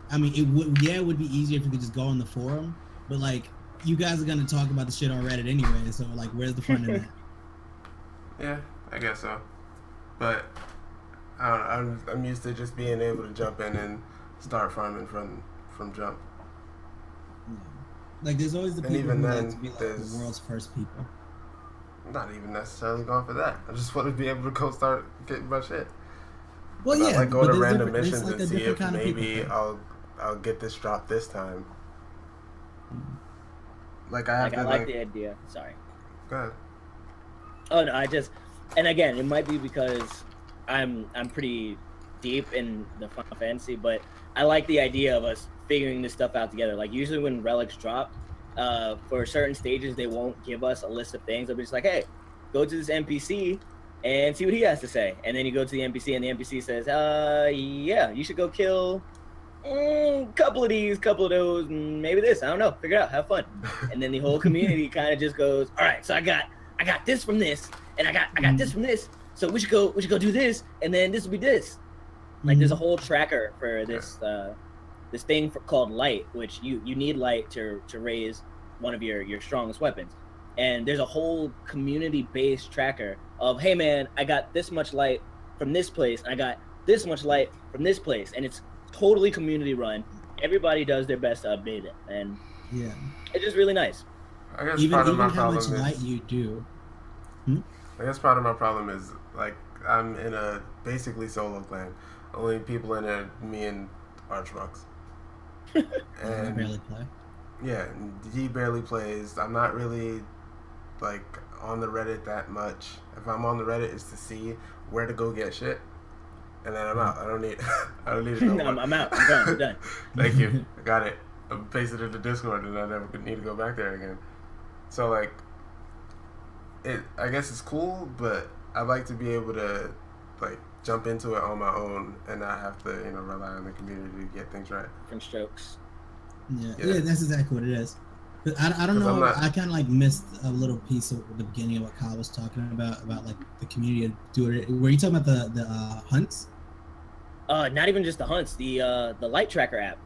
I mean, it would be easier if you could just go on the forum, but like you guys are gonna talk about the shit on Reddit anyway. So like, where's the fun in that? Yeah, I guess so. But I don't know, I'm used to just being able to jump in and start farming from jump. Like there's always the and people even who then, like to be like the world's first people. Not even necessarily going for that. I just want to be able to go start getting my shit. Well, and yeah, like go to random missions like and see if maybe I'll get this drop this time. Like I have I like the idea. Sorry. Go ahead. Oh no, and again, it might be because I'm pretty deep in the Final Fantasy, but I like the idea of us figuring this stuff out together. Like usually when relics drop, for certain stages they won't give us a list of things. They'll be just like, hey, go to this NPC and see what he has to say. And then you go to the NPC and the NPC says, yeah, you should go kill couple of these, couple of those, maybe this. I don't know. Figure it out. Have fun. And then the whole community kind of just goes, all right, so I got this from this, and I got this from this. So we should go do this, and then this will be this. Like there's a whole tracker for this this thing called light, which you need light to raise one of your strongest weapons. And there's a whole community-based tracker of, hey man, I got this much light from this place, and I got this much light from this place, and it's totally community run. Everybody does their best to update it, and it's just really nice. I guess part of my problem is how much light you do. I guess part of my problem is like I'm in a basically solo clan. Only people in it, me and Archbox. And I barely play. Yeah, he barely plays. I'm not really like on the Reddit that much. If I'm on the Reddit, it's to see where to go get shit, and then I'm out. I don't need to know. No, I'm out. I'm done. Thank you. I got it. I pasted it to Discord, and I never need to go back there again. So like, I guess it's cool, but I like to be able to like jump into it on my own and not have to rely on the community to get things right. Different strokes. Yeah, that's exactly what it is. But I don't know. I kind of like missed a little piece of the beginning of what Kyle was talking about like the community doing it. Were you talking about the hunts? Not even just the hunts. The light tracker app.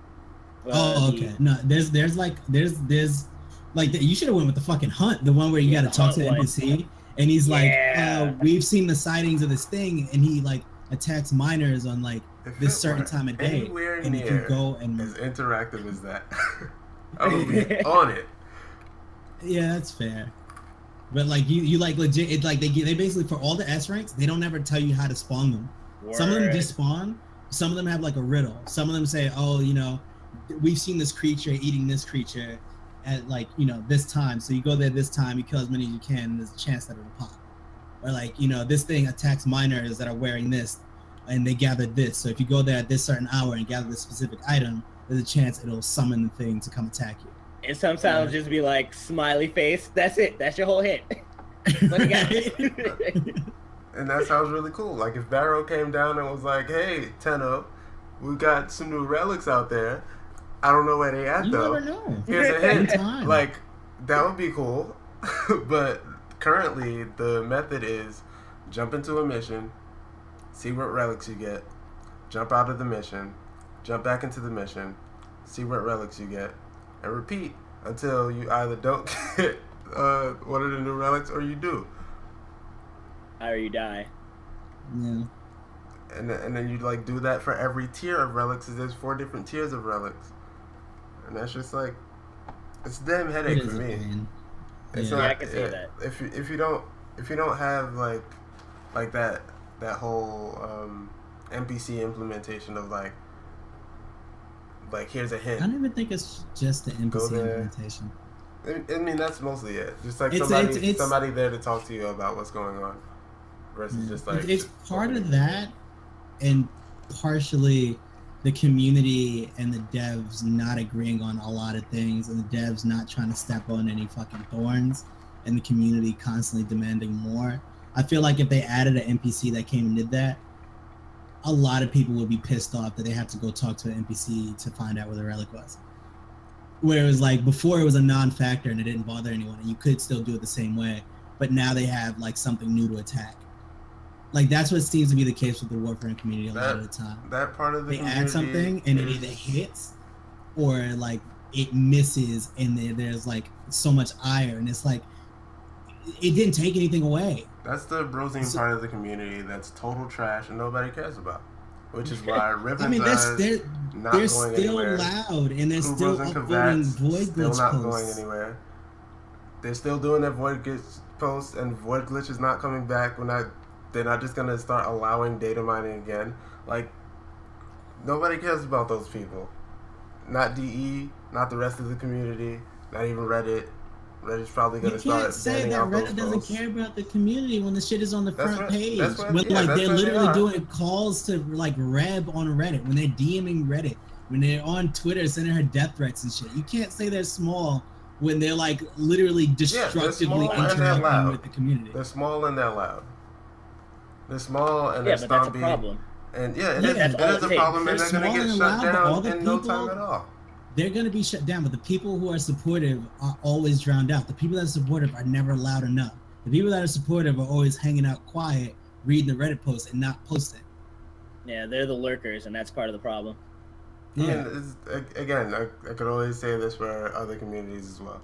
Okay. No, there's like you should have went with the fucking hunt, the one where you got to talk to the NPC, and he's like, we've seen the sightings of this thing, and he like attacks miners on like this certain time of day, and you can go and as interactive as that. I would be on it. Yeah, that's fair. But like you like legit, it's like they basically for all the S ranks, they don't ever tell you how to spawn them. Word. Some of them just spawn. Some of them have like a riddle. Some of them say, oh, we've seen this creature eating this creature at like this time. So you go there this time, you kill as many as you can, and there's a chance that it'll pop. Or like this thing attacks miners that are wearing this, and they gathered this. So if you go there at this certain hour and gather this specific item, there's a chance it'll summon the thing to come attack you. And sometimes just be like, smiley face, that's it. That's your whole hit. What you got? And that sounds really cool. Like if Barrow came down and was like, hey, Tenno, we got some new relics out there. I don't know where they at though. You never know. Here's a hint. Like, that would be cool. But currently the method is jump into a mission, see what relics you get, jump out of the mission, jump back into the mission, see what relics you get, and repeat until you either don't get one of the new relics or you do. Or you die. Yeah. And then you like do that for every tier of relics. There's 4 different tiers of relics, and that's just like it's a damn headache for me. It's not, I can see that. If you don't have like that whole NPC implementation of like here's a hint. I don't even think it's just the NPC implementation. I mean that's mostly it. Just like it's somebody there to talk to you about what's going on, versus just like it's part of that, and partially the community and the devs not agreeing on a lot of things, and the devs not trying to step on any fucking thorns, and the community constantly demanding more. I feel like if they added an NPC that came and did that, a lot of people would be pissed off that they have to go talk to an NPC to find out where the relic was. Where it was like before it was a non-factor and it didn't bother anyone, and you could still do it the same way, but now they have like something new to attack. Like that's what seems to be the case with the Warframe community a lot of the time. That part of the they add something and it either hits or like it misses, and there's like so much ire, and it's like it didn't take anything away. That's the browsing part of the community that's total trash and nobody cares about. Which is why Riven's they're still anywhere. Loud, and they're still upvoting Void Glitch still not posts. Going anywhere. They're still doing their Void Glitch posts, and Void Glitch is not coming back. They're not just gonna start allowing data mining again. Like nobody cares about those people. Not DE, not the rest of the community, not even Reddit. Reddit's probably gonna start. You can't say that Reddit doesn't care about the community when the shit is on the front page. When they're literally doing calls to like Reb on Reddit, when they're DMing Reddit, when they're on Twitter sending her death threats and shit. You can't say they're small when they're like literally destructively interacting with the community. They're small and they're loud. They're small and they're stompy. That's a problem. And it is a problem, and they're gonna get shut down in no time at all. They're going to be shut down, but the people who are supportive are always drowned out. The people that are supportive are never loud enough. The people that are supportive are always hanging out quiet, reading the Reddit posts and not posting. Yeah, they're the lurkers, and that's part of the problem. Yeah. Again, I could always say this for other communities as well.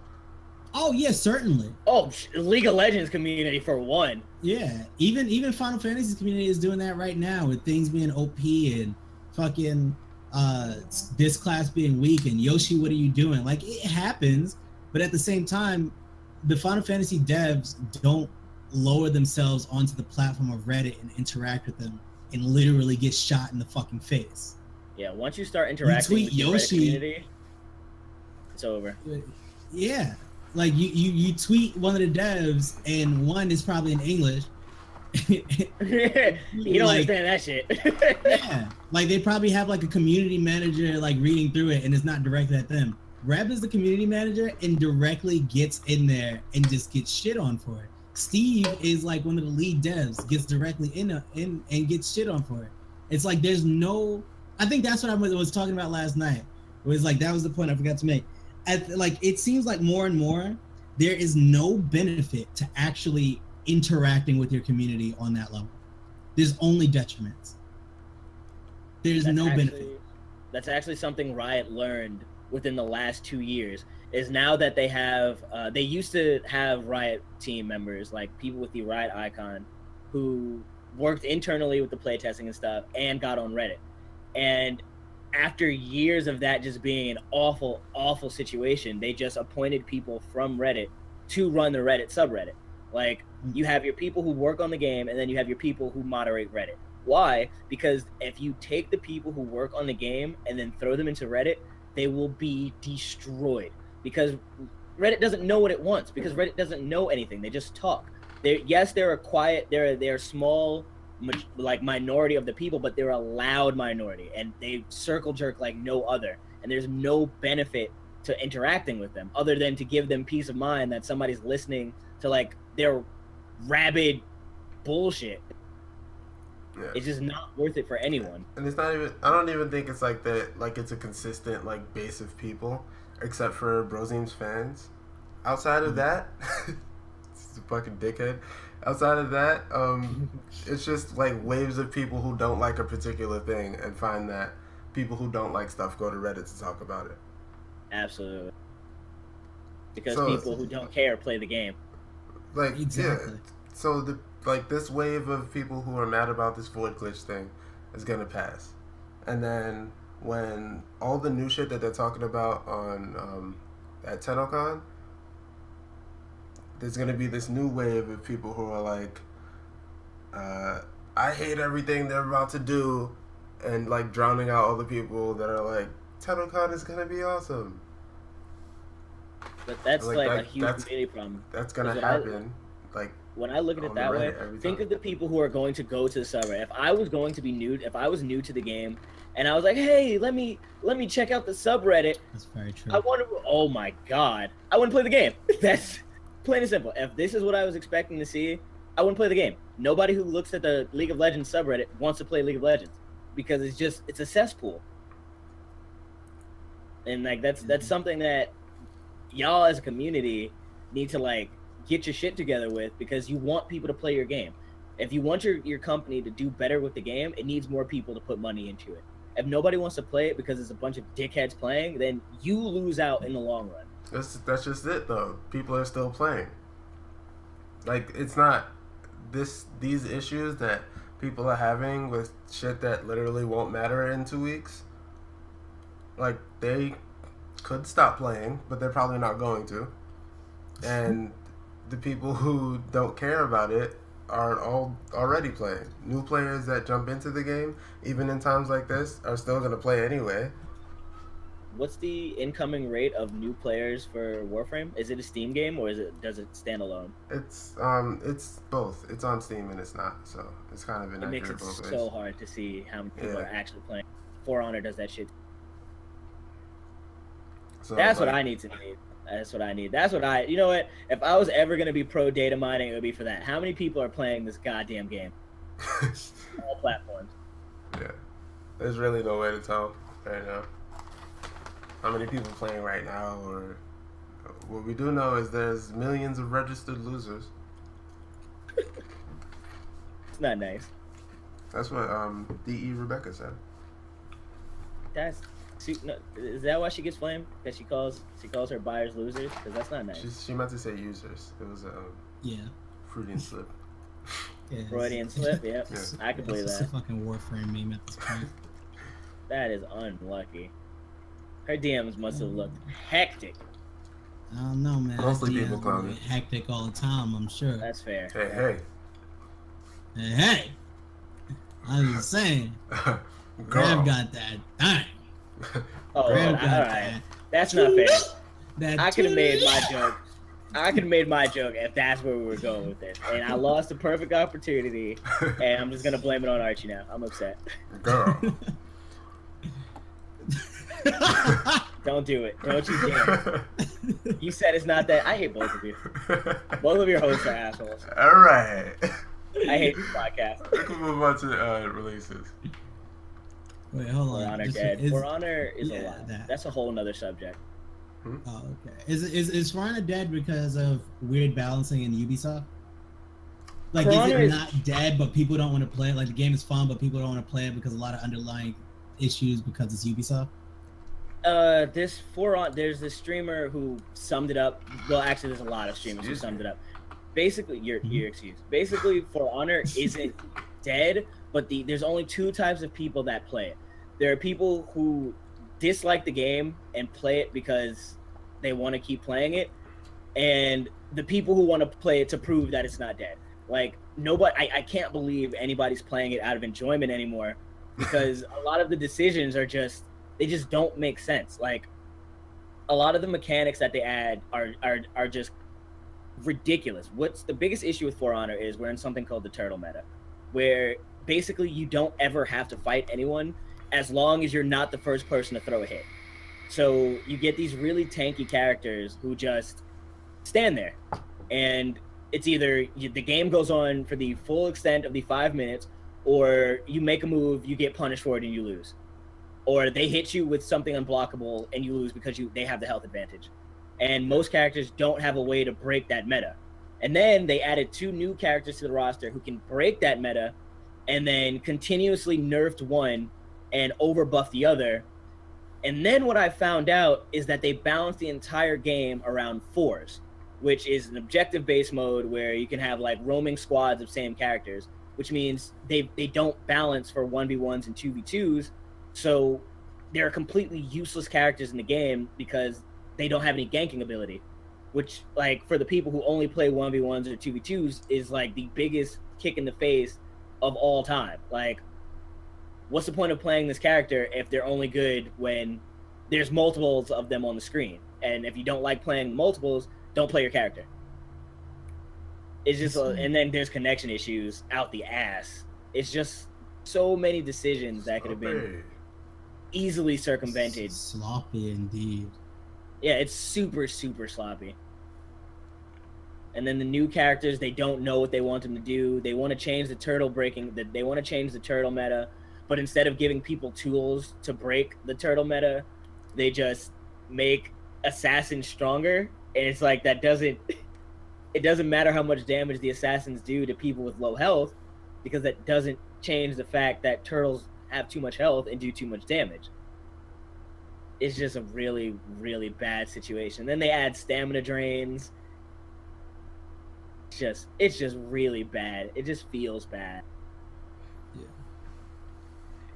Oh, yeah, certainly. Oh, League of Legends community for one. Yeah, even Final Fantasy community is doing that right now with things being OP and fucking... this class being weak and Yoshi, what are you doing? Like it happens, but at the same time, the Final Fantasy devs don't lower themselves onto the platform of Reddit and interact with them and literally get shot in the fucking face. Yeah, once you start interacting with the Yoshi, Reddit community, it's over. Yeah, like you tweet one of the devs and one is probably in English. You don't understand that shit. Yeah, like they probably have like a community manager like reading through it, and it's not directed at them. Reb is the community manager and directly gets in there and just gets shit on for it. Steve is like one of the lead devs, gets directly in and gets shit on for it. It's like there's no. I think that's what I was talking about last night. It was like that was the point I forgot to make. Like it seems like more and more there is no benefit to actually interacting with your community on that level. There's only detriments. There's no benefit. That's actually something Riot learned within the last 2 years. Is now that they have, they used to have Riot team members, like people with the Riot icon, who worked internally with the playtesting and stuff, and got on Reddit. And after years of that just being an awful, awful situation, they just appointed people from Reddit to run the Reddit subreddit. Like, you have your people who work on the game, and then you have your people who moderate Reddit. Why? Because if you take the people who work on the game and then throw them into Reddit, they will be destroyed. Because Reddit doesn't know what it wants, because Reddit doesn't know anything. They just talk. They're a quiet, they're a small, like, minority of the people, but they're a loud minority, and they circle jerk like no other. And there's no benefit to interacting with them other than to give them peace of mind that somebody's listening to, like, their rabid bullshit. Yeah. It's just not worth it for anyone. And it's not even, I don't even think it's like that, like it's a consistent like base of people, except for Broseem's fans. Outside of that, it's a fucking dickhead. Outside of that, it's just like waves of people who don't like a particular thing and find that people who don't like stuff go to Reddit to talk about it. Absolutely. Because people who don't care play the game. Like, exactly. Yeah. So this wave of people who are mad about this void glitch thing is gonna pass, and then when all the new shit that they're talking about on at TennoCon, there's gonna be this new wave of people who are like, I hate everything they're about to do, and like drowning out all the people that are like, TennoCon is gonna be awesome. But that's like a huge community problem. That's gonna happen. When I look at it that way, think of the people who are going to go to the subreddit. If I was new to the game, and I was like, hey, let me check out the subreddit. That's very true. Oh my god, I wouldn't play the game. That's plain and simple. If this is what I was expecting to see, I wouldn't play the game. Nobody who looks at the League of Legends subreddit wants to play League of Legends because it's a cesspool. And like that's something that y'all as a community need to like get your shit together with, because you want people to play your game. If you want your company to do better with the game, it needs more people to put money into it. If nobody wants to play it because there's a bunch of dickheads playing, then you lose out in the long run. That's just it though. People are still playing. Like, it's not these issues that people are having with shit that literally won't matter in 2 weeks. Like, they could stop playing, but they're probably not going to. And the people who don't care about it are already playing. New players that jump into the game, even in times like this, are still going to play anyway. What's the incoming rate of new players for Warframe? Is it a Steam game, or does it stand alone? It's both. It's on Steam and it's not, so it's kind of inaccurate. It makes it so hard to see how many people are actually playing. For Honor does that shit. So that's what I need to need. That's what I need. You know what? If I was ever going to be pro data mining, it would be for that. How many people are playing this goddamn game? All platforms. Yeah. There's really no way to tell right now how many people playing right now, or what we do know is there's millions of registered losers. It's not nice. That's what DE Rebecca said. Is that why she gets flamed? Because she calls her buyers losers? Because that's not nice. She meant to say users. It was a Freudian slip. Yeah, Freudian slip. Yep. Yeah. I can believe that. It's a fucking Warframe meme at this point. That is unlucky. Her DMs must have looked hectic. I don't know, man. Mostly people clowning. Hectic all the time, I'm sure. That's fair. Hey. I was just saying. Graham got that thing. Oh, all right. That's not fair. I could have made my joke. If that's where we were going with it. And I lost a perfect opportunity, and I'm just going to blame it on Archie now. I'm upset. Girl. Don't do it. Don't you dare. You said it's not that. I hate both of you. Both of your hosts are assholes. All right. I hate this podcast. We can move on to releases. Wait, hold For on. Honor Just- dead. is- For Honor is a yeah, lot. that. That's a whole nother subject. Oh, okay. Is For Honor dead because of weird balancing in Ubisoft? Like, For is Honor it is- not dead, but people don't want to play it? Like, the game is fun, but people don't want to play it because a lot of underlying issues because it's Ubisoft? There's this streamer who summed it up. Well, actually, there's a lot of streamers who summed it up. Basically, you're excused. Basically, For Honor isn't dead, but there's only two types of people that play it. There are people who dislike the game and play it because they want to keep playing it, and the people who want to play it to prove that it's not dead. Like, nobody, I can't believe anybody's playing it out of enjoyment anymore, because a lot of the decisions are just, they just don't make sense. Like, a lot of the mechanics that they add are just ridiculous. What's the biggest issue with For Honor is we're in something called the turtle meta, where basically you don't ever have to fight anyone as long as you're not the first person to throw a hit. So you get these really tanky characters who just stand there, and it's either the game goes on for the full extent of the 5 minutes, or you make a move, you get punished for it, and you lose. Or they hit you with something unblockable and you lose because they have the health advantage. And most characters don't have a way to break that meta. And then they added 2 new characters to the roster who can break that meta, and then continuously nerfed one and overbuff the other. And then what I found out is that they balanced the entire game around 4s, which is an objective-based mode where you can have like roaming squads of same characters, which means they don't balance for 1v1s and 2v2s. So they're completely useless characters in the game because they don't have any ganking ability, which, like, for the people who only play 1v1s or 2v2s is like the biggest kick in the face of all time. Like, what's the point of playing this character if they're only good when there's multiples of them on the screen? And if you don't like playing multiples, don't play your character. It's just, and then there's connection issues out the ass. It's just so many decisions that could have been easily circumvented. Sloppy indeed. Yeah, it's super, super sloppy. And then the new characters, they don't know what they want them to do. They want to change the turtle they want to change the turtle meta, but instead of giving people tools to break the turtle meta, they just make assassins stronger. And it's like, it doesn't matter how much damage the assassins do to people with low health, because that doesn't change the fact that turtles have too much health and do too much damage. It's just a really, really bad situation. Then they add stamina drains. It's just really bad. It just feels bad. Yeah.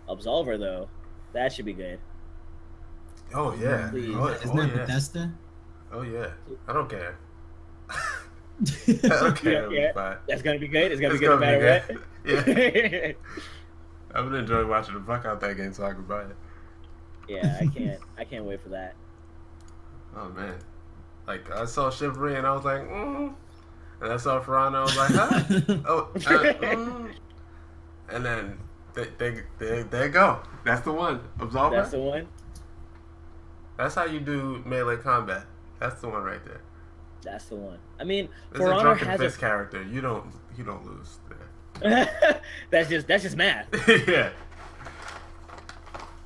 Absolver, though, that should be good. Oh yeah. Please. Isn't that yeah. Bethesda? Oh yeah. I don't care. I don't care. Yeah. Fine. That's gonna be good. It's gonna It's be good no gonna matter be what. good. Yeah. I'm gonna enjoy watching the fuck out that game so I can buy it. Yeah, I can't wait for that. Oh man. Like, I saw Chivalry and I was like, and I saw For Honor, I was like, huh? And then there you go. That's the one. Absolver. That's the one. That's how you do melee combat. That's the one right there. That's the one. I mean, There's For a Honor drunken has fist character. You don't lose that's just math. there. Yeah.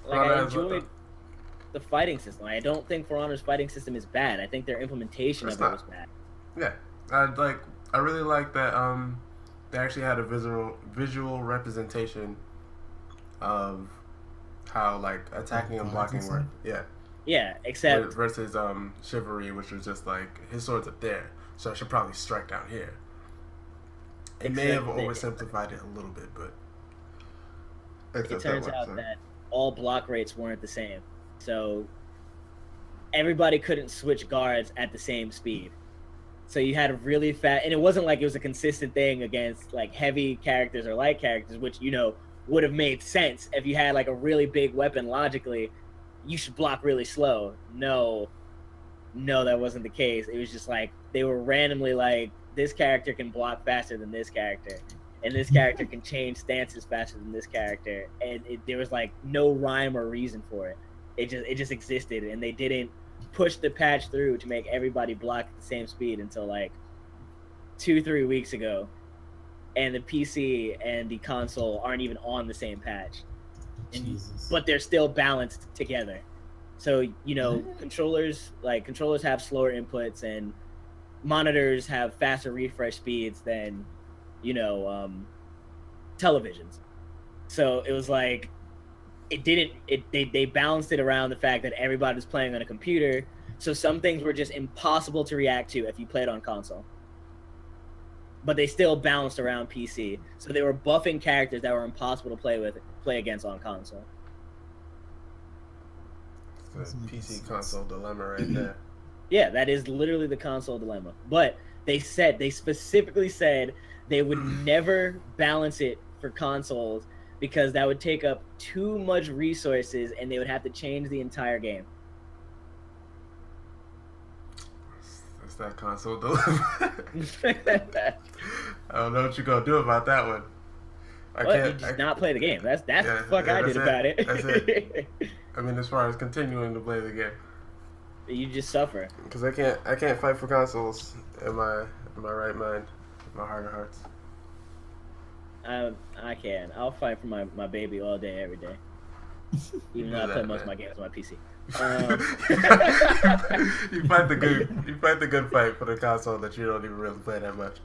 Like, I enjoyed the fighting system. I don't think For Honor's fighting system is bad. I think their implementation of it was bad. Yeah, I really like that. They actually had a visual representation of how, like, attacking and blocking work. Yeah. Yeah, except versus Chivalry, which was just like, his sword's up there, so I should probably strike down here. It may have oversimplified it a little bit, but it turns out that all block rates weren't the same. So everybody couldn't switch guards at the same speed. So you had a really fast, and it wasn't like it was a consistent thing against like heavy characters or light characters, which, you know, would have made sense if you had like a really big weapon. Logically, you should block really slow. No, that wasn't the case. It was just like they were randomly like, this character can block faster than this character, and this character can change stances faster than this character, and there was like no rhyme or reason for it. It just existed, and they didn't push the patch through to make everybody block at the same speed until like 2-3 weeks ago, and the PC and the console aren't even on the same patch. Jesus. but they're still balanced together. So controllers have slower inputs and monitors have faster refresh speeds than televisions. So it was like they balanced it around the fact that everybody was playing on a computer. So some things were just impossible to react to if you played on console. But they still bounced around PC. So they were buffing characters that were impossible to play against on console. It's the PC console dilemma right there. Yeah, that is literally the console dilemma. But they specifically said they would never balance it for consoles because that would take up too much resources and they would have to change the entire game. That's that console dilemma. I don't know what you're gonna do about that one. You just not play the game. That's the fuck I did about it. That's it. I mean, as far as continuing to play the game, you just suffer. Because I can't fight for consoles in my right mind, my heart of hearts. I can. I'll fight for my baby all day, every day. Even though I play most of my games on my PC. You fight the good fight for the console that you don't even really play that much.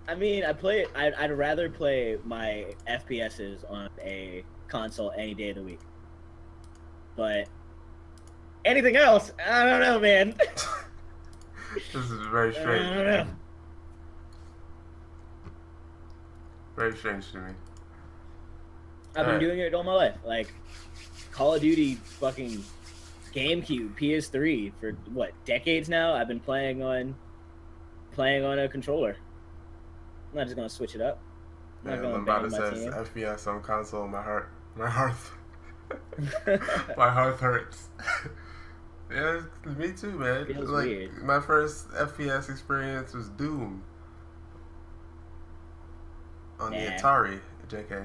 I mean, I'd rather play my FPSs on a console any day of the week. But anything else, I don't know, man. This is very strange. I don't know. Very strange to me. I've been doing it all my life. Like, Call of Duty, fucking GameCube, PS3 for what, decades now? I've been playing on a controller. I'm not just gonna switch it up. I'm not gonna Lombardo bang my says team. FPS on console. My heart my heart hurts. Yeah, me too, man. Feels like weird. My first FPS experience was Doom on the Atari, JK.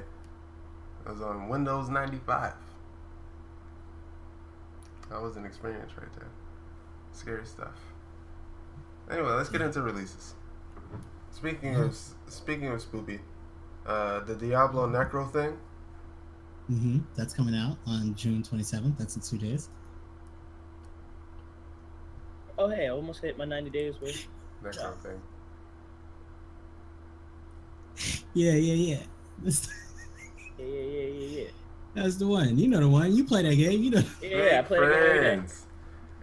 It was on Windows 95. That was an experience right there. Scary stuff. Anyway, let's get into releases. Speaking of spoopy, the Diablo Necro thing. That's coming out on June 27th. That's in 2 days. Oh, hey, I almost hit my 90 days with Necro thing. Yeah. Yeah. That's the one. You know the one. You play that game. You know. Yeah, I play it every day.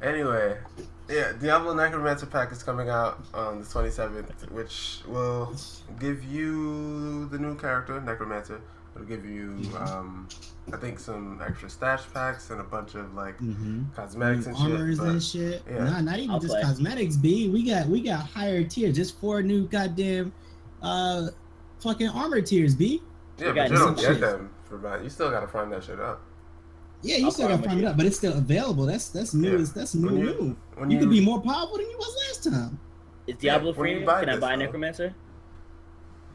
Anyway, yeah, Diablo Necromancer Pack is coming out on the 27th, which will give you the new character, Necromancer. It'll give you, I think, some extra stash packs and a bunch of like cosmetics and armors shit. And shit. Yeah. Nah, not even I'll just play. cosmetics. B. We got higher tiers. Just 4 new goddamn, fucking armor tiers. B. Yeah, We but got you don't some get shit. them for that. You still gotta farm that shit up. Yeah, you I'll still farm got to farm with it you. up, but it's still available. That's new. Yeah. That's new. When You could be more powerful than you was last time. Is Diablo when free? you buy Can I this, buy though. Necromancer?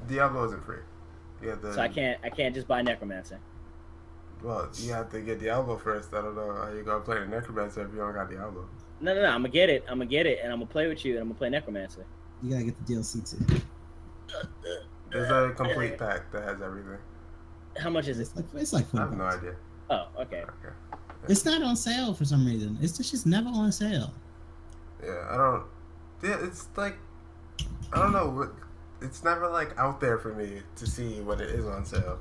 Diablo isn't free. Yeah, So I can't just buy Necromancer. Well, you have to get Diablo first. I don't know how you gonna play the Necromancer if you don't got Diablo. No, I'm gonna get it, and I'm gonna play with you, and I'm gonna play Necromancer. You gotta get the DLC too. There's a complete pack that has everything. How much is it? It's like I have $40. no idea. Oh, okay. Okay. It's not on sale for some reason. It's just never on sale. Yeah, I don't. Yeah, it's like I don't know. It's never like out there for me to see when it is on sale.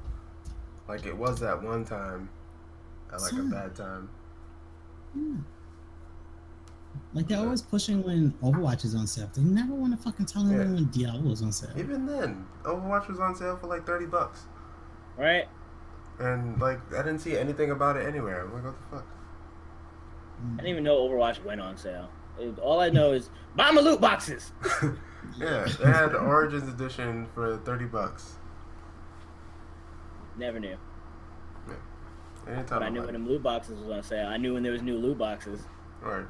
Like it was that one time, at like a bad time. Yeah. Like they're always pushing when Overwatch is on sale. They never want to fucking tell anyone when Diablo is on sale. Even then, Overwatch was on sale for like $30, Right? and like I didn't see anything about it anywhere. I'm like, what the fuck? I didn't even know Overwatch went on sale. All I know is buy my loot boxes. Yeah, they had the Origins edition for $30. Never knew. Anytime. But I knew when them loot boxes was on sale. I knew when there was new loot boxes. Right.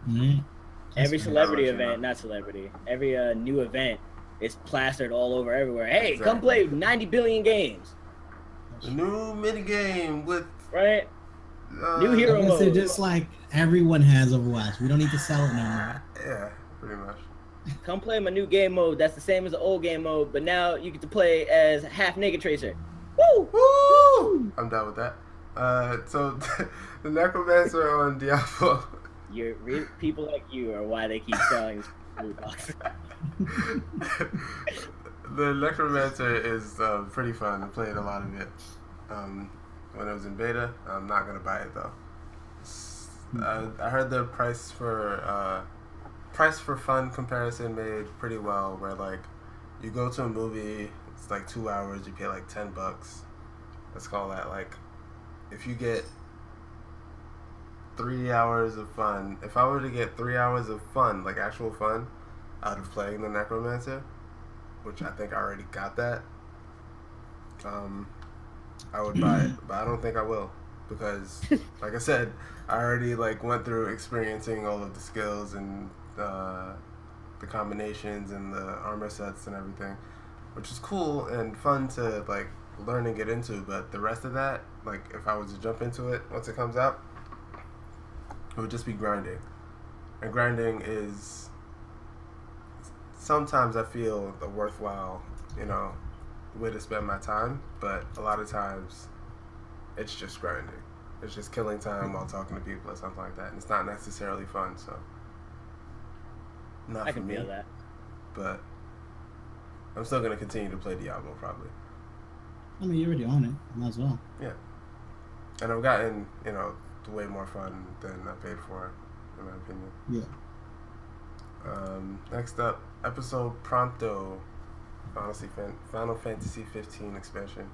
Every celebrity I'll let you event, know. not celebrity, every new event is plastered all over everywhere. Hey, Exactly. come play 90 billion games. The new minigame with Right? New hero I guess mode. they're just like everyone has Overwatch. We don't need to sell it no more. Yeah, pretty much. Come play my new game mode. That's the same as the old game mode, but now you get to play as half naked Tracer. Woo! Woo! I'm down with that. So the Necromancer on Diablo. People like you are why they keep selling loot boxes. The Necromancer is pretty fun. I played a lot of it when it was in beta. I'm not gonna buy it though. I heard the price for fun comparison made pretty well. Where like you go to a movie, it's like 2 hours. You pay like $10. Let's call that like if you get 3 hours of fun. If I were to get 3 hours of fun, like actual fun, out of playing the Necromancer, which I think I already got that, I would buy it. But I don't think I will because, like I said, I already like went through experiencing all of the skills and the combinations and the armor sets and everything, which is cool and fun to like learn and get into. But the rest of that, like if I was to jump into it once it comes out, it would just be grinding. And grinding is sometimes I feel the worthwhile, way to spend my time, but a lot of times it's just grinding. It's just killing time while talking to people or something like that. And it's not necessarily fun, so not I for can me. feel that. But I'm still gonna continue to play Diablo probably. I mean, you're already on it. Might as well. Yeah. And I've gotten, way more fun than I paid for, in my opinion. Yeah. Next up, episode Pronto, Final Fantasy 15 expansion.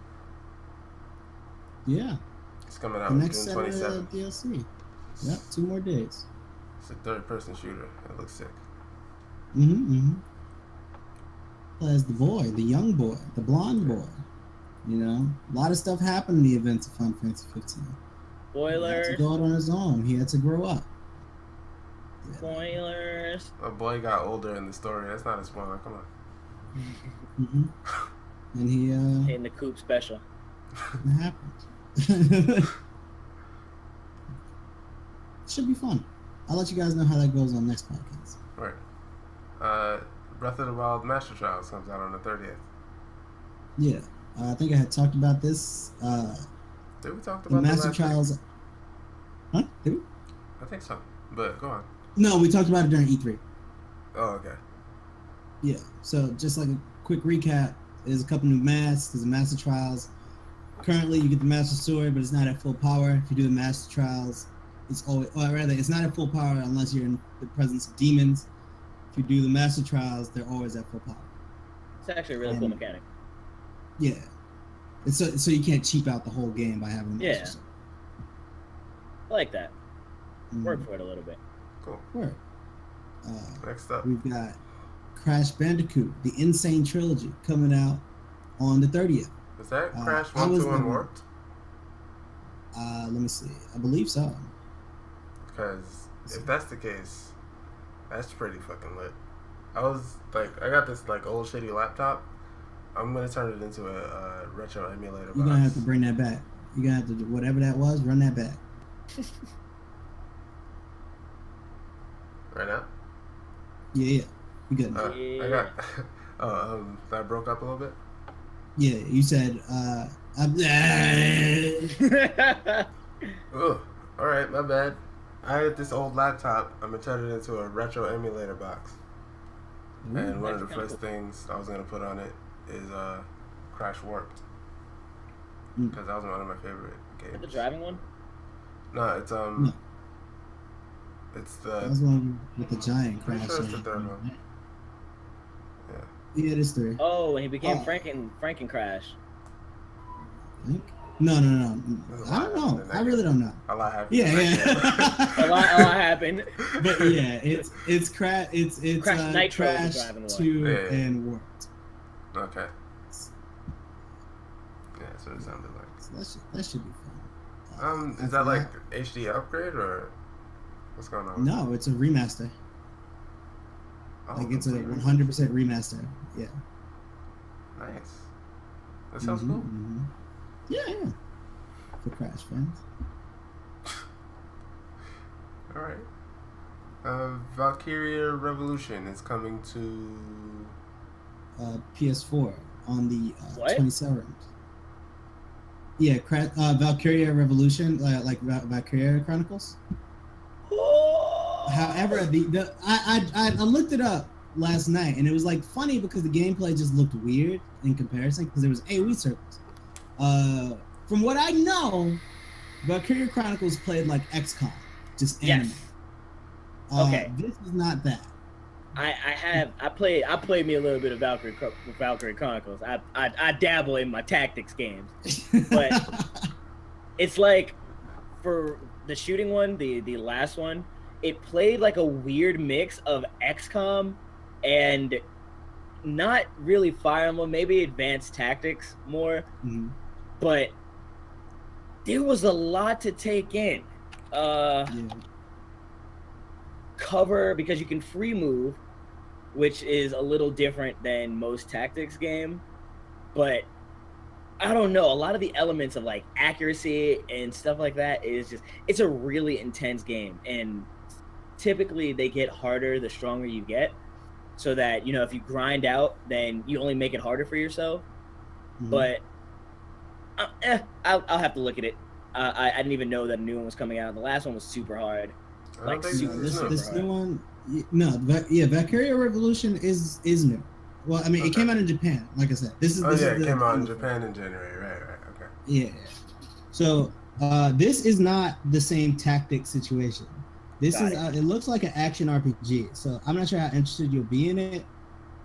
Yeah. It's coming out The on next June set 27th. of DLC. Yep, 2 more days. It's a third-person shooter. It looks sick. As the boy, the young boy, the blonde boy. A lot of stuff happened in the events of Final Fantasy 15. He had Spoilers. to go out on his own. He had to grow up. Yeah. Spoilers. A boy got older in the story. That's not a spoiler. Come on. And he In the Coop special. it happened. Should be fun. I'll let you guys know how that goes on next podcast. Right. Breath of the Wild Master Trials comes out on the 30th. Yeah. I think I had talked about this. Did we talk The about Master last Trials. week? Huh? Did we? I think so. But go on. No, we talked about it during E3. Oh, okay. Yeah. So just like a quick recap, there's a couple new masks. There's a Master Trials. Currently, you get the Master Sword, but it's not at full power. If you do the Master Trials, it's always, or rather, it's not at full power unless you're in the presence of demons. If you do the Master Trials, they're always at full power. It's actually a really cool mechanic. Yeah. It's so you can't cheap out the whole game by having the Master Sword. I like that. Work for it a little bit. Cool. Word. Next up. We've got Crash Bandicoot, the Insane Trilogy, coming out on the 30th. Is that Crash I 1, was 2, and never- Warped? Let me see. I believe so. Because if that's the case, that's pretty fucking lit. I got this like old shitty laptop. I'm gonna turn it into a retro emulator box. You're gonna have to bring that back. You're gonna have to do whatever that was, run that back. Right now? Yeah. You good? I got. That broke up a little bit. Yeah, you said Ugh. All right, my bad. I had this old laptop. I'm gonna turn it into a retro emulator box. And one of the first things I was gonna put on it is Crash Warped, because that was one of my favorite games. The driving one? No, it's No. it's that was one with the giant Pretty crash. sure it's the third one. Yeah, it is 3. Oh, when he became Oh. Franken Crash. I think. No. I don't know. I really don't know. A lot happened. Yeah. a lot happened. But yeah, it's Crash. It's Crash Nitro is the Crash driving one. 2 Yeah. and Warped. Okay. Yeah, that's what it sounded like. So that should be fun. Is that like HD upgrade or what's going on? No, it's a remaster. Oh, Like it's a completely. 100% remaster. Yeah. Nice. That sounds Mhm, cool. mhm. Yeah. For Crash fans. All right. Valkyria Revolution is coming to. PS4 on the What? 27th. Yeah, Valkyria Revolution, like Valkyria Chronicles. However, I looked it up last night, and it was like funny because the gameplay just looked weird in comparison because there was AoE circles. From what I know, Valkyria Chronicles played like XCOM, just anime. Yes. Okay. This is not that. I played me a little bit of Valkyrie Chronicles. I dabble in my tactics games, but it's like for the shooting one, the last one, it played like a weird mix of XCOM and not really Fire Emblem, maybe Advanced Tactics more, but there was a lot to take in. Cover, because you can free move, which is a little different than most tactics game, but I don't know, a lot of the elements of like accuracy and stuff like that is just, it's a really intense game, and typically they get harder the stronger you get, so that, you know, if you grind out, then you only make it harder for yourself. But I'll have to look at it. I didn't even know that a new one was coming out. The last one was super hard. Like this new one, no, Valkyria Revolution is new. Well, I mean, it came out in Japan. Like I said, it came out in Japan in January. Right. Okay. Yeah. So this is not the same tactic situation. This is it looks like an action RPG. So I'm not sure how interested you'll be in it.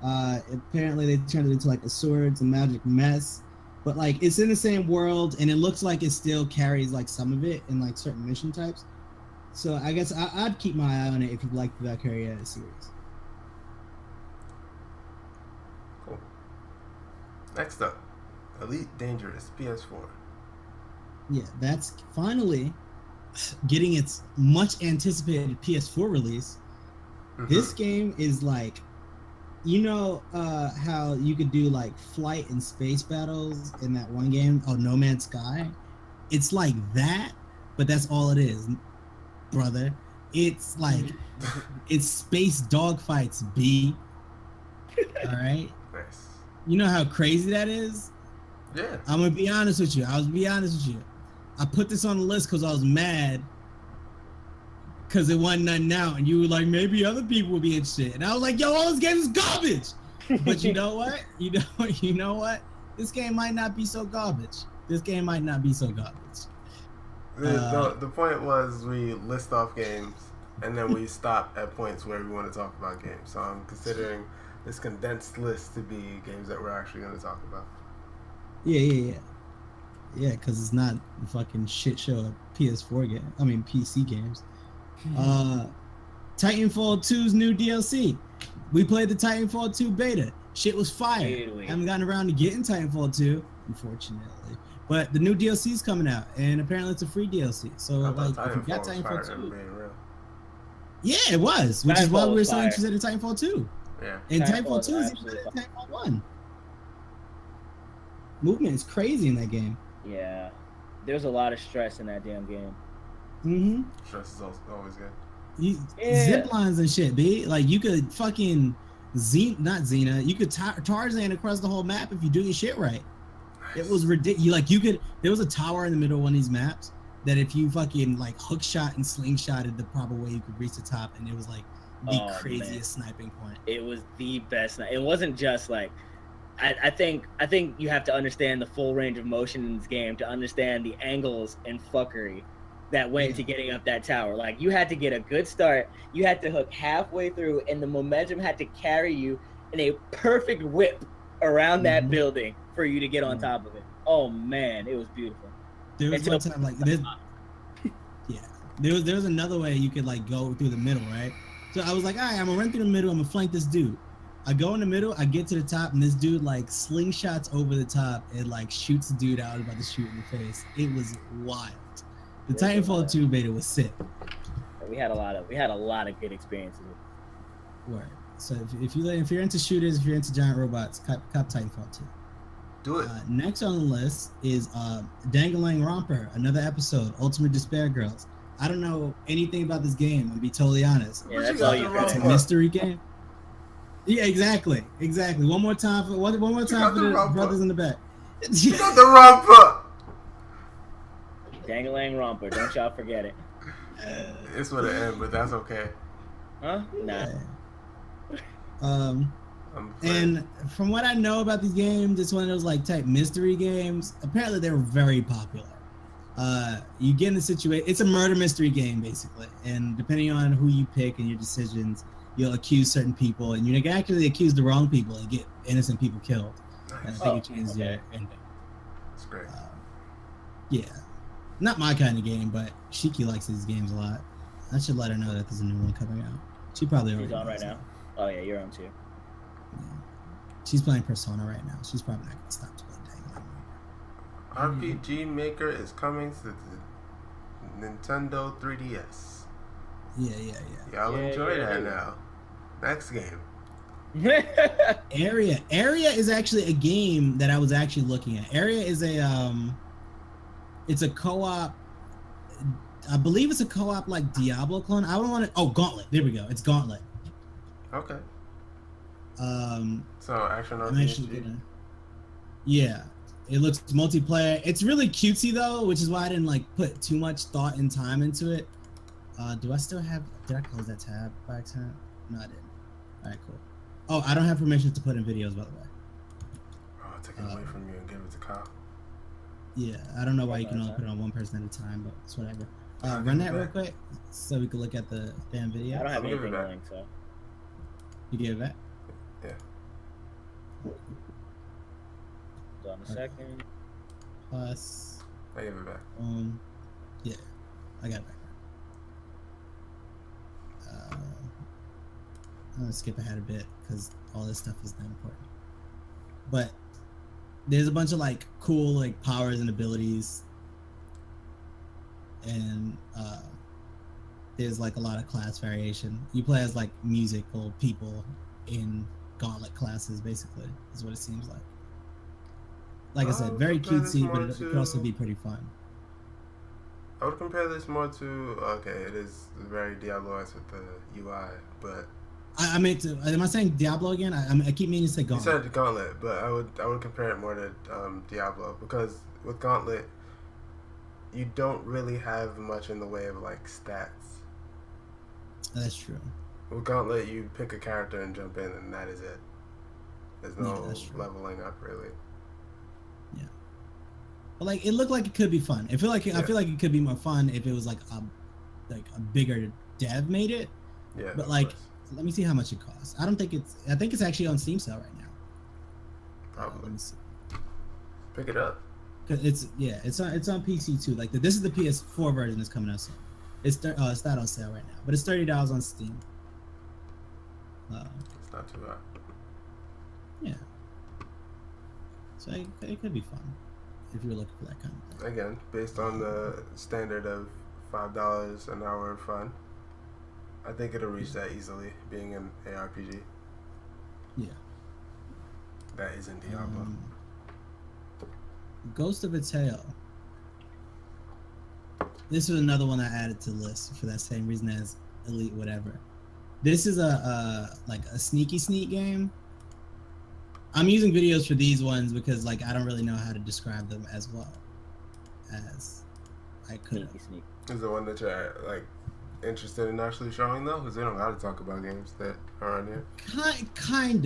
Apparently they turned it into like a swords and magic mess, but like it's in the same world, and it looks like it still carries like some of it in like certain mission types. So I guess I'd keep my eye on it if you like the Valkyria series. Cool. Next up, Elite Dangerous PS4. Yeah, that's finally getting its much anticipated PS4 release. This game is like, you know how you could do like flight and space battles in that one game, No Man's Sky? It's like that, but that's all it is, brother. It's like it's space dogfights, B. All right. Nice. You know how crazy that is? Yeah. I'm gonna be honest with you. I put this on the list because I was mad because it wasn't nothing out, and you were like, maybe other people would be interested, and I was like, yo, all this game is garbage. But you know what? You know what? This game might not be so garbage. The point was we list off games, and then we stop at points where we want to talk about games. So I'm considering this condensed list to be games that we're actually going to talk about. Yeah, because it's not the fucking shit show of PC games. Titanfall 2's new DLC. We played the Titanfall 2 beta. Shit was fire. I haven't gotten around to getting Titanfall 2, unfortunately. But the new DLC is coming out, and apparently it's a free DLC. So like, if you got Titanfall 2, yeah, it was, which is why we were so interested in Titanfall 2. Yeah, and Titanfall 2 is even better than Titanfall 1. Movement is crazy in that game. Yeah, there's a lot of stress in that damn game. Stress is always good. Zip lines and shit, B. Like you could fucking you could Tarzan across the whole map if you do your shit right. It was ridiculous. Like there was a tower in the middle of one of these maps that if you fucking like hook shot and slingshotted the proper way, you could reach the top, and it was like the craziest sniping point. It was the best. It wasn't just like, I think you have to understand the full range of motion in this game to understand the angles and fuckery that went into getting up that tower. Like you had to get a good start, you had to hook halfway through, and the momentum had to carry you in a perfect whip around that building for you to get on top of it. Oh man, it was beautiful. There was one time like this. Yeah, there was another way you could like go through the middle, right? So I was like, all right, I'm gonna run through the middle. I'm gonna flank this dude. I go in the middle. I get to the top, and this dude like slingshots over the top and like shoots the dude out about to shoot in the face. It was wild. The Titanfall 2 beta was sick. We had a lot of good experiences. Word. So if you're into shooters, if you're into giant robots, cop Titanfall 2. Do it. Next on the list is Dangalang Romper, another episode, Ultimate Despair Girls. I don't know anything about this game, I'll be totally honest. Yeah, that's all you got. It's a mystery game. Yeah, exactly. One more time for the brothers in the back. You got the romper. Dangalang romper. Don't y'all forget it. It's with an M, but that's okay. Huh? Nah. And from what I know about these games, it's one of those like type mystery games. Apparently, they're very popular. You get in the situation. It's a murder mystery game basically, and depending on who you pick and your decisions, you'll accuse certain people, and you can actually accuse the wrong people and get innocent people killed. And I think it changes your ending. That's great. Yeah, not my kind of game, but Shiki likes these games a lot. I should let her know that there's a new one coming out. She probably already She's on right now. Oh yeah, you're on too. Yeah. She's playing Persona right now. She's probably not gonna stop to play Danganronpa. RPG Maker is coming to the Nintendo 3DS. Yeah. Y'all enjoy that now. Next game. Area is actually a game that I was actually looking at. Area is a it's a co-op. I believe it's a co-op like Diablo clone. I don't want to. Oh, Gauntlet. There we go. It's Gauntlet. Okay. So action I'm actually RPG. gonna. Yeah, it looks multiplayer. It's really cutesy though, which is why I didn't like put too much thought and time into it. Do I still have? Did I close that tab by accident? No, I didn't. All right, cool. Oh, I don't have permission to put in videos, by the way. Oh, I'll take it away from you and give it to Kyle. Yeah, I don't know why you can only put it on one person at a time, but it's whatever. Run that real quick so we can look at the damn video. I don't have I'll give anything it back. linked, so. You give it back? Yeah. Hold on a second. Plus, I give it back. yeah, I got it back. I'm gonna skip ahead a bit because all this stuff is not important. But there's a bunch of like cool like powers and abilities, and there's like a lot of class variation. You play as like musical people in Gauntlet classes, basically, is what it seems like. Like I said, very cutesy, but it could also be pretty fun. I would compare this more to it is very Diablo-esque with the UI, but I meant to. Am I saying Diablo again? I keep meaning to say Gauntlet. you said Gauntlet, but I would compare it more to Diablo because with Gauntlet, you don't really have much in the way of like stats. That's true. With Gauntlet, you pick a character and jump in, and that is it. There's no leveling up really. Yeah, but like it looked like it could be fun. I feel like it could be more fun if it was like a bigger dev made it. Yeah, but like. Let me see how much it costs. I think it's actually on Steam sale right now. Probably. Let me see. Pick it up. Cause it's on PC too. Like this is the PS4 version that's coming out soon. It's not on sale right now, but it's $30 on Steam. It's not too bad. Yeah. So it could be fun if you're looking for that kind of thing. Again, based on the standard of $5 an hour of fun. I think it'll reach that easily, being an ARPG. Yeah. That isn't Diablo. Ghost of a Tale. This is another one I added to the list for that same reason as Elite whatever. This is a sneaky sneak game. I'm using videos for these ones because like I don't really know how to describe them as well as I could. Sneaky. Is the one that you're like interested in actually showing though, because they don't got to talk about games that are on here. Kind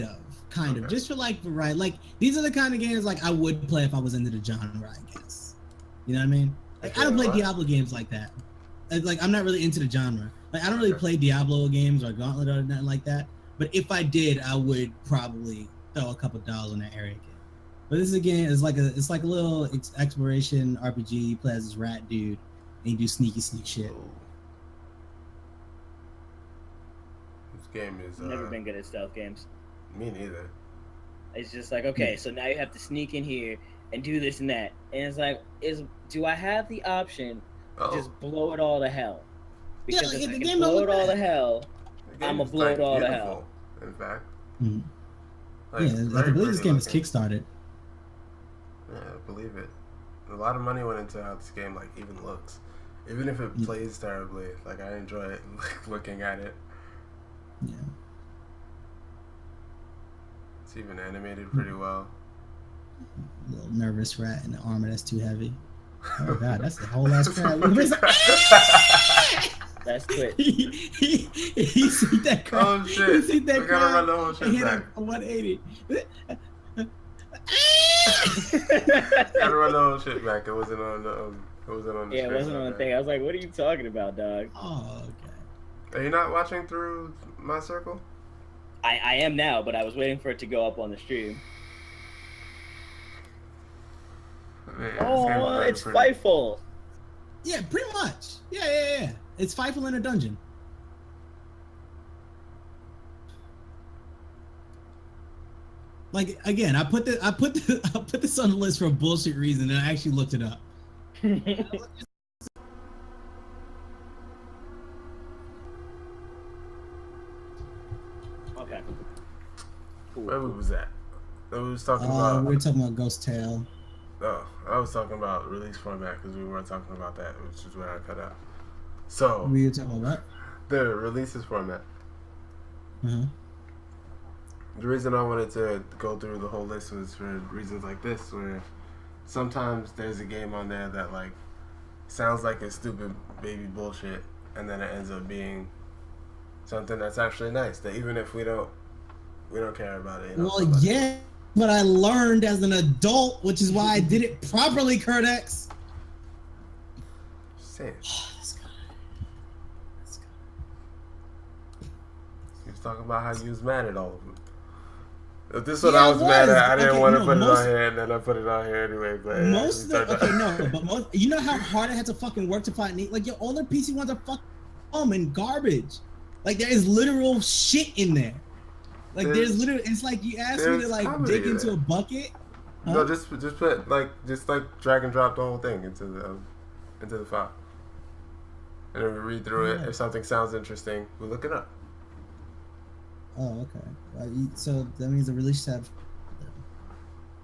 of, just for like right, like these are the kind of games like I would play if I was into the genre, I guess. You know what I mean? Like I don't play Diablo games like that. Like I'm not really into the genre. Like I don't really play Diablo games or Gauntlet or nothing like that. But if I did, I would probably throw a couple dollars on that area game. But this again is like a little exploration RPG. You play as this rat dude and you do sneaky sneak shit. Game is never been good at stealth games. Me neither. It's just like, okay, so now you have to sneak in here and do this and that, and it's like, do I have the option to just blow it all to hell? Because if I can blow it all to hell, I'm gonna blow it all to hell. In fact, I believe this game is kickstarted. Yeah, I believe it. A lot of money went into how this game like even looks, even if it plays terribly. Like I enjoy it, like looking at it. Yeah. It's even animated pretty well. Little nervous rat in the armor that's too heavy. Oh god, that's the whole ass crowd. That's Twitch. He see that crowd. Oh shit! He see that We gotta run crowd. the whole And shit hit back. him for 180. Gotta run the whole shit back. It wasn't on the. It wasn't on the. Yeah, it screen wasn't on the like thing. I was like, what are you talking about, dog? Oh, okay. that. Are you not watching through my circle? I am now, but I was waiting for it to go up on the stream. Man, Oh, it's Fightful. Yeah, pretty much. Yeah. It's Fightful in a dungeon. Like again, I put this on the list for a bullshit reason, and I actually looked it up. Okay. Cool. Where was that? We was talking We about. were talking about Ghost Tale. Oh, I was talking about release format because we weren't talking about that, which is where I cut out. So We were talking about what? the releases format. Uh-huh. The reason I wanted to go through the whole list was for reasons like this, where sometimes there's a game on there that like sounds like it's stupid baby bullshit, and then it ends up being something that's actually nice. That even if we don't care about it. You know, Well, somebody- yeah, but I learned as an adult, which is why I did it properly, Kurdex. Just saying. This guy. He was talking about how you was mad at all of them. If this one Yeah, I was I mad was. at, I didn't Okay, want to no, put it most- on here, and then I put it on here anyway. But Most of the, turned okay, out- no, but most, you know how hard I had to fucking work to find like your older PC ones are fucking dumb and garbage. Like there is literal shit in there. Like there's literally, it's like you asked me to there's like comedy dig in into there. a bucket. Huh? No, just put like drag and drop the whole thing into the file, and then we read through it. Yeah. If something sounds interesting, we look it up. Oh, okay. So that means the release tab.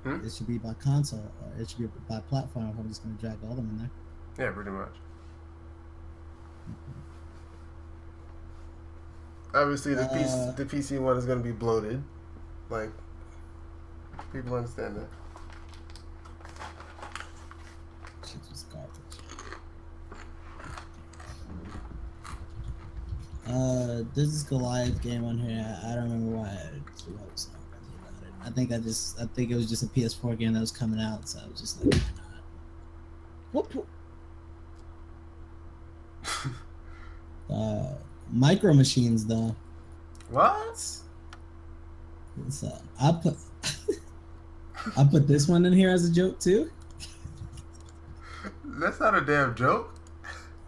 Hmm? It should be by console, or it should be by platform. I'm just gonna drag all of them in there. Yeah, pretty much. Obviously, the PC one is gonna be bloated. Like people understand that. Shit was garbage. There's this Goliath game on here. I don't remember why I was not really about it. I think it was just a PS4 game that was coming out, so I was just like, why not? Micro Machines though. What? So I put this one in here as a joke too. That's not a damn joke.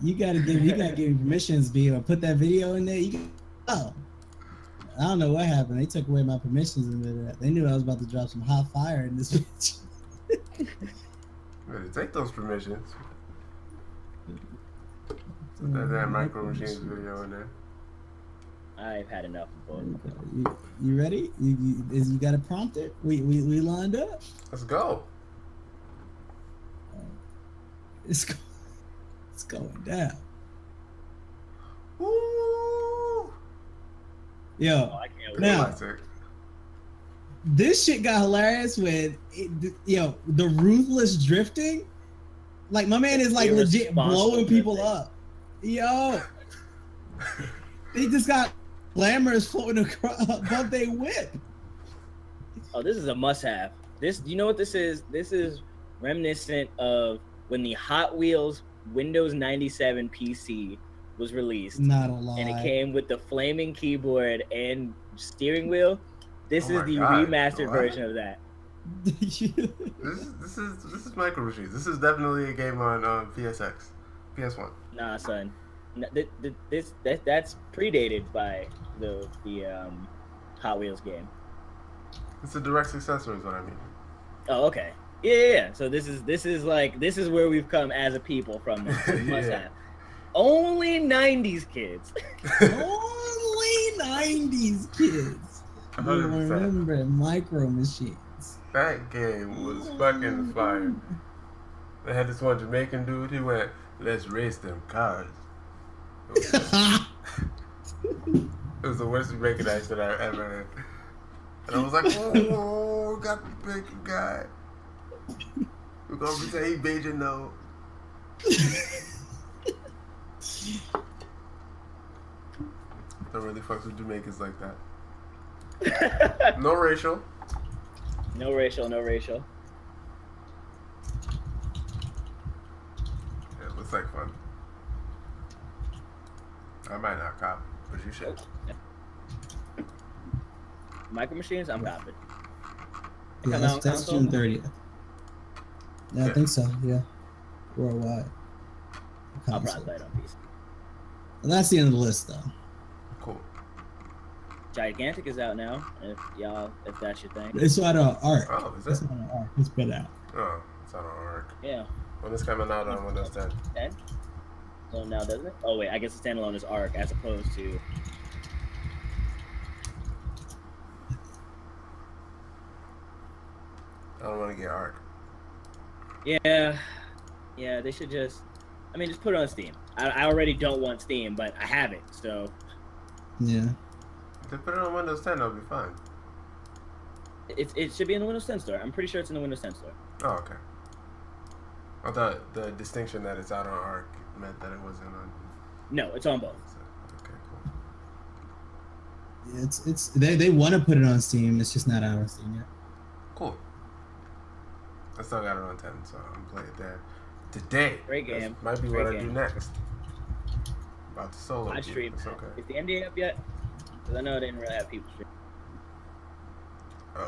You gotta give me permissions, B, or put that video in there. I don't know what happened. They took away my permissions and they knew I was about to drop some hot fire in this bitch. Better take those permissions. Put that damn Micro Machines video in there. I've had enough of both. You ready? You got it prompted? We lined up. Let's go. It's going down. Woo! Yo, Oh, I can't wait. Now- Classic. this shit got hilarious when the ruthless drifting. Like my man is like legit Irresponsible blowing people drifting. up. Yo, they just got glamours floating above their whip. Oh, this is a must-have. This, you know what this is? This is reminiscent of when the Hot Wheels Windows 97 PC was released, Not a lie. and it came with the flaming keyboard and steering wheel. This Oh is my the God, remastered what? version of that. This is Micro Machines. This is definitely a game on PSX, PS1. Nah, son. That's predated by the Hot Wheels game. It's a direct successor, is what I mean. Oh, okay. Yeah. So this is where we've come as a people from. This. Must Yeah. have. Only 90s kids. Only 90s kids. You 100%. remember Micro Machines. That game was fucking fire. They had this one Jamaican dude. He went, "Let's race them cars." It was the worst Jamaican accent I ever heard. And I was like, "Oh, got the bacon guy. We're gonna pretend he Beijing though." Don't really fucks with Jamaicans like that. No racial. No racial, no racial. Yeah, looks like fun. I might not cop, but you should. Micro Machines, I'm copping. Yeah, that's June 30th. Yeah, I think so. Yeah, worldwide. I'll probably play it on PC. Well, that's the end of the list, though. Cool. Gigantic is out now. If that's your thing. It's out on Arc. Oh, is It's it? out on Arc. It's been out. Oh, it's on Arc. Yeah. When it's coming out on Windows 10. 10? So now doesn't it? Oh wait, I guess the standalone is Arc as opposed to. I don't want to get Arc. Yeah, they should just. I mean, just put it on Steam. I already don't want Steam, but I have it, so. Yeah. If they put it on Windows 10, that'll be fine. It should be in the Windows 10 store. I'm pretty sure it's in the Windows 10 store. Oh, okay. I thought the distinction that it's out on Arc meant that it wasn't on. No, it's on both. Okay, cool. Yeah, it's they want to put it on Steam. It's just not out on Steam yet. Cool. I still got it on 10, so I'm playing it there today. Great game. That might be Great what I do game. next. About to solo. I stream. It's okay. Is the NDA up yet? Because I know I didn't really have people stream.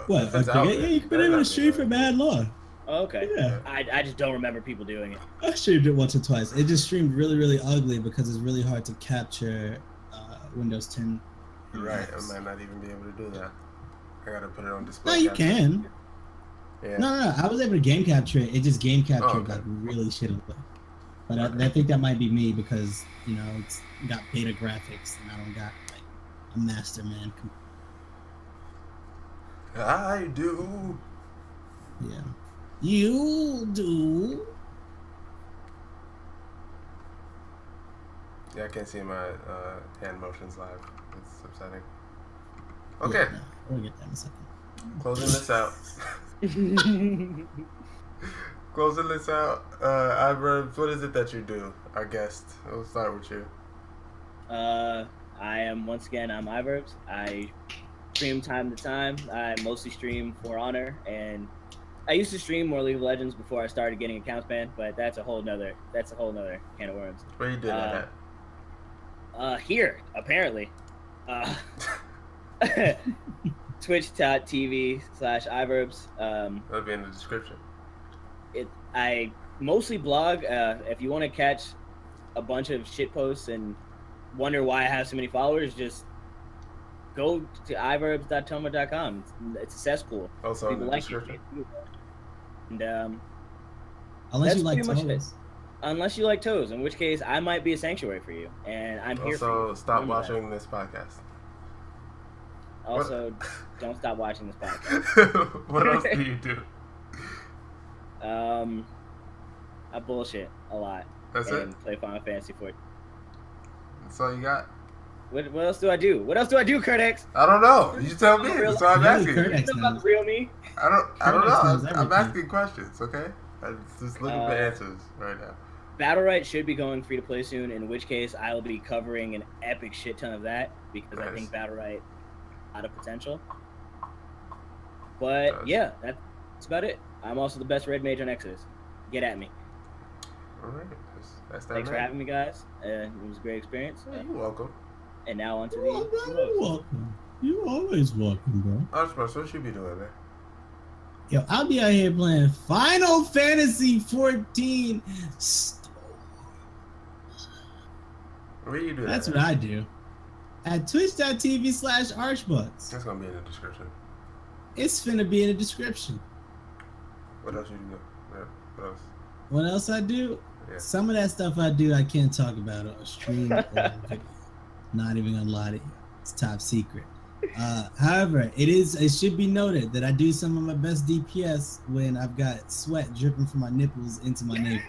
What? If it's Okay, out yeah, there, you've been better able to not be stream for like- mad long. Oh, okay. Yeah. I just don't remember people doing it. I streamed it once or twice. It just streamed really, really ugly because it's really hard to capture Windows 10. You're right. I might not even be able to do that. I gotta put it on display. No, you capture. can. Yeah. No. I was able to game capture it. It just game captured okay. like really shittily. But I think that might be me because it's got beta graphics and I don't got like a master man. I do. Yeah, you do. Yeah, I can't see my hand motions live. It's upsetting. Okay, Yeah, no, we'll get that in a second. closing this out. Closing this out. iVerbz, what is it that you do? Our guest. We'll start with you. I'm iVerbz. I stream time to time. I mostly stream For Honor, and I used to stream more League of Legends before I started getting accounts banned, but that's a whole nother can of worms. Where you did that at? Here, apparently. Twitch.tv/iVerbz. That'll be in the description. I mostly blog. If you want to catch a bunch of shit posts and wonder why I have so many followers, just go to iverbz.toma.com. It's a cesspool. Also in People the like description. it. And Unless that's you like pretty much it. toes. unless you like toes, in which case I might be a sanctuary for you, and I'm here for you. Also, stop Remember that. watching this podcast. Also, don't stop watching this podcast. What else do you do? I bullshit a lot. That's and it? play Final Fantasy 14. That's all you got? What else do I do? What else do I do, Kurdex? I don't know. You tell me. That's why I'm Really, asking. Kurdex You know about the real me? I don't Kurdex know. knows I'm everything. asking questions, okay? I'm just looking for answers right now. Battlerite should be going free to play soon, in which case I will be covering an epic shit ton of that because I Nice. think Battlerite out of potential. But Nice. yeah, that's about it. I'm also the best red mage on Exodus. Get at me. All right. That's that. Thanks for man. having me, guys. It was a great experience. Yeah, you're welcome. And now on to You're welcome. You always welcome, bro. Archbus, what you be doing, man? Yo, I'll be out here playing Final Fantasy 14. Where you do that? That's what I do. At twitch.tv/archbucks. That's gonna be in the description. It's finna be in the description. What else you do? Yeah. What else? What else I do? Yeah. Some of that stuff I do I can't talk about on stream or video. Not even gonna lie to you. It's top secret. However, it should be noted that I do some of my best DPS when I've got sweat dripping from my nipples into my navel.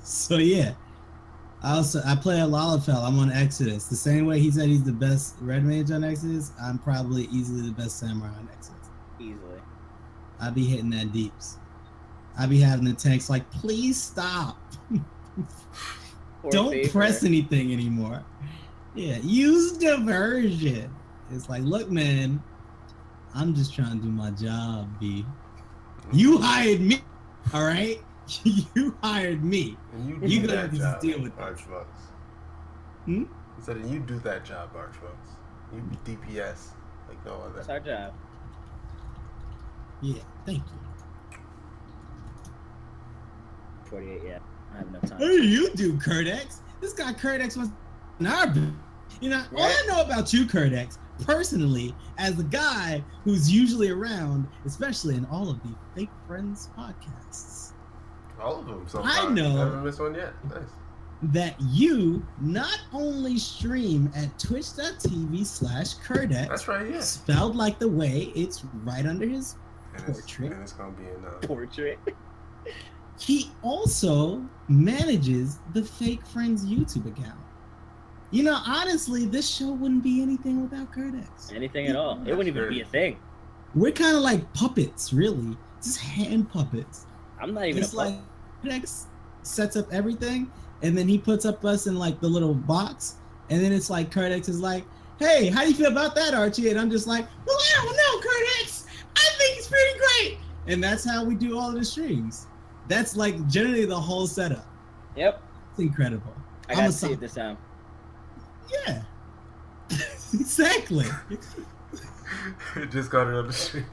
So yeah. I play a Lalafell. I'm on Exodus. The same way he said he's the best red mage on Exodus, I'm probably easily the best samurai on Exodus. Easily. I be hitting that deeps. I be having the tanks like, please stop. Don't favor. press anything anymore. Yeah, use diversion. It's like, look, man, I'm just trying to do my job, B. You hired me, all right? You hired me. And You do gonna that just job, deal with Archbox. Hmm? He said, and you do that job, Archbox. You be DPS like no other. That's our job. Yeah, thank you. 48, yeah. I have enough time. What do you do, Kurdex? This guy Kurdex was in our You know, all I know about you, Kurdex, personally, as a guy who's usually around, especially in all of the Fake Friends podcasts. All of them so I far. know. Haven't missed one yet. Nice. That you not only stream at twitch.tv/Kurdex. That's right, yeah. Spelled like the way it's right under his portrait. And it's going to be in portrait. He also manages the Fake Friends YouTube account. You know, honestly, this show wouldn't be anything without Kurdex. Anything at all. It wouldn't even be a thing. We're kind of like puppets, really. Just hand puppets. I'm not even it's like Kurdex sets up everything, and then he puts up us in like the little box, and then it's like Kurdex is like, hey, how do you feel about that, Archie? And I'm just like, well, I don't know, Kurdex. I think it's pretty great. And that's how we do all of the streams. That's like generally the whole setup. Yep. It's incredible. I got to see it this time. Yeah. Exactly. Just got it on the street.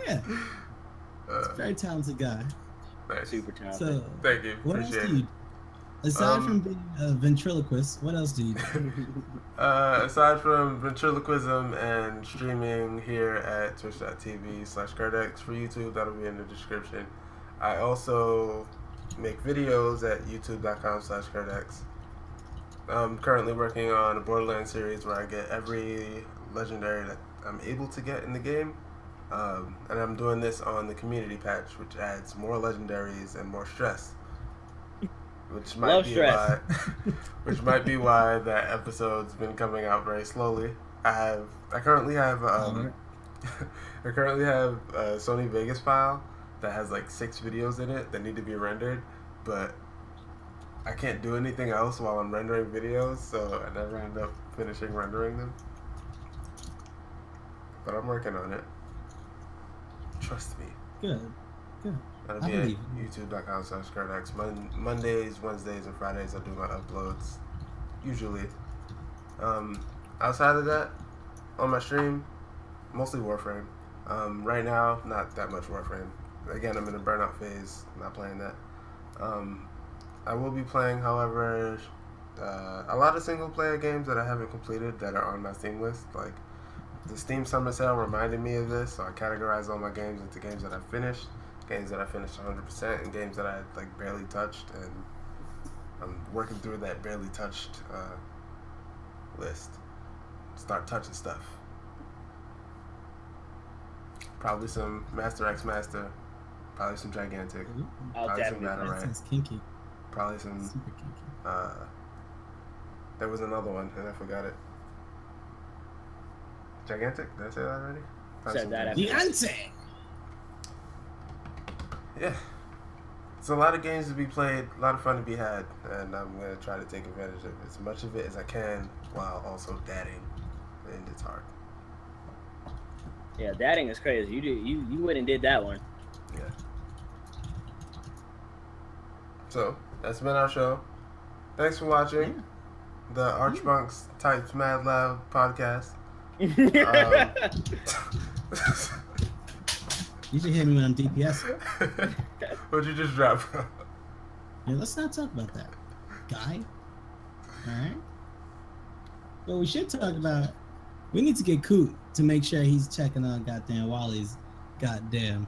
Yeah. It's a very talented guy. Nice. Super talented. So, thank you. What Appreciate else do you aside from being a ventriloquist, what else do you do? Aside from ventriloquism and streaming here at twitch.tv/Kurdex for YouTube, that'll be in the description. I also make videos at youtube.com/Kurdex. I'm currently working on a Borderlands series where I get every legendary that I'm able to get in the game. And I'm doing this on the community patch, which adds more legendaries and more stress. Which might be why that episode's been coming out very slowly. I currently have a Sony Vegas file that has like 6 videos in it that need to be rendered, but I can't do anything else while I'm rendering videos, so I never end up finishing rendering them. But I'm working on it. Trust me. Good. That'll be at youtube.com/Kurdex. Mondays, Wednesdays, and Fridays I do my uploads. Usually. Outside of that, on my stream, mostly Warframe. Right now, not that much Warframe. Again, I'm in a burnout phase, not playing that. I will be playing, however, a lot of single player games that I haven't completed that are on my Steam list. Like, the Steam Summer Sale reminded me of this, so I categorize all my games into games that I finished, games that I finished 100%, and games that I like barely touched, and I'm working through that barely touched list. Start touching stuff. Probably some Master X Master, probably some Gigantic, probably some Batarang. That's kinky. Probably some. Super kinky. There was another one, and I forgot it. Gigantic? Did I say that already? Said that. Beyonce. Yeah. It's a lot of games to be played, a lot of fun to be had, and I'm going to try to take advantage of as much of it as I can while also dadding, and it's hard. Yeah, dadding is crazy. You went and did that one. Yeah. So, that's been our show. Thanks for watching the Archbox Types Mad Loud podcast. You should hit me when I'm DPS. What'd you just drop? Yeah, let's not talk about that, guy. Alright? But we should talk about, we need to get Coot to make sure he's checking on goddamn Wally's goddamn.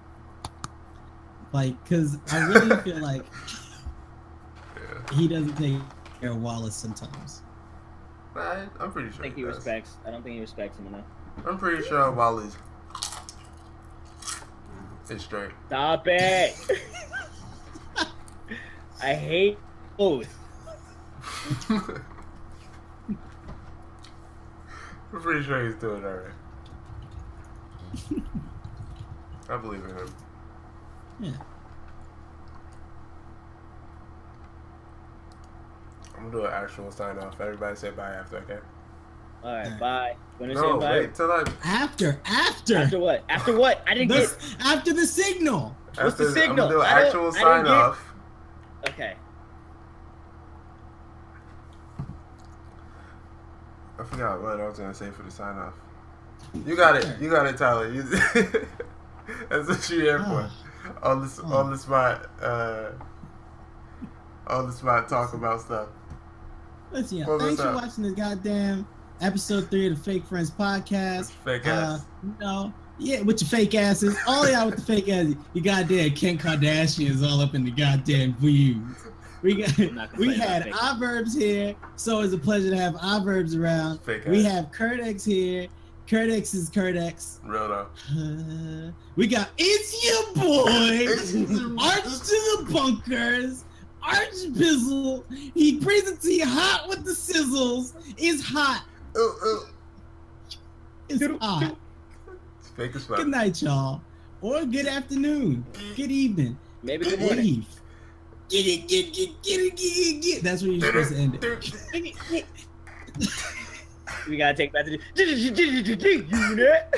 Like, because I really feel like he doesn't take care of Wallace sometimes. I'm pretty sure I don't think he respects him enough. I'm pretty sure Wally's is straight. Stop it! I hate both. I'm pretty sure he's doing alright. I believe in him. Yeah. I'm gonna do an actual sign off. Everybody say bye after, okay? All right, bye. When No, say bye? wait till I. After. After what? After what? I didn't get. After the signal. What's the I'm signal? gonna do an I don't- actual I didn't sign get- off. Okay. I forgot what I was gonna say for the sign off. You got it. You got it, Tyler. You, that's what you're here for. On the spot, talk about stuff. Listen, What was thanks for up? watching this goddamn episode 3 of the Fake Friends podcast. Fake ass. You know, yeah, with your fake asses. All y'all with the fake asses. You goddamn Kim Kardashian is all up in the goddamn views. We had iVerbz here, so it's a pleasure to have iVerbz around. Fake We ass. have Kurdex here. Kurdex is Kurdex. Real though. We got It's Your Boy, Arch to the Bunkers, Arch Bizzle. He brings it to you hot with the sizzles. It's hot. It's hot. It's fake as fuck. Good night, y'all. Or good afternoon. Good evening. Maybe good morning. Eve. Get it. That's where you're supposed to end it. We gotta take back to the unit.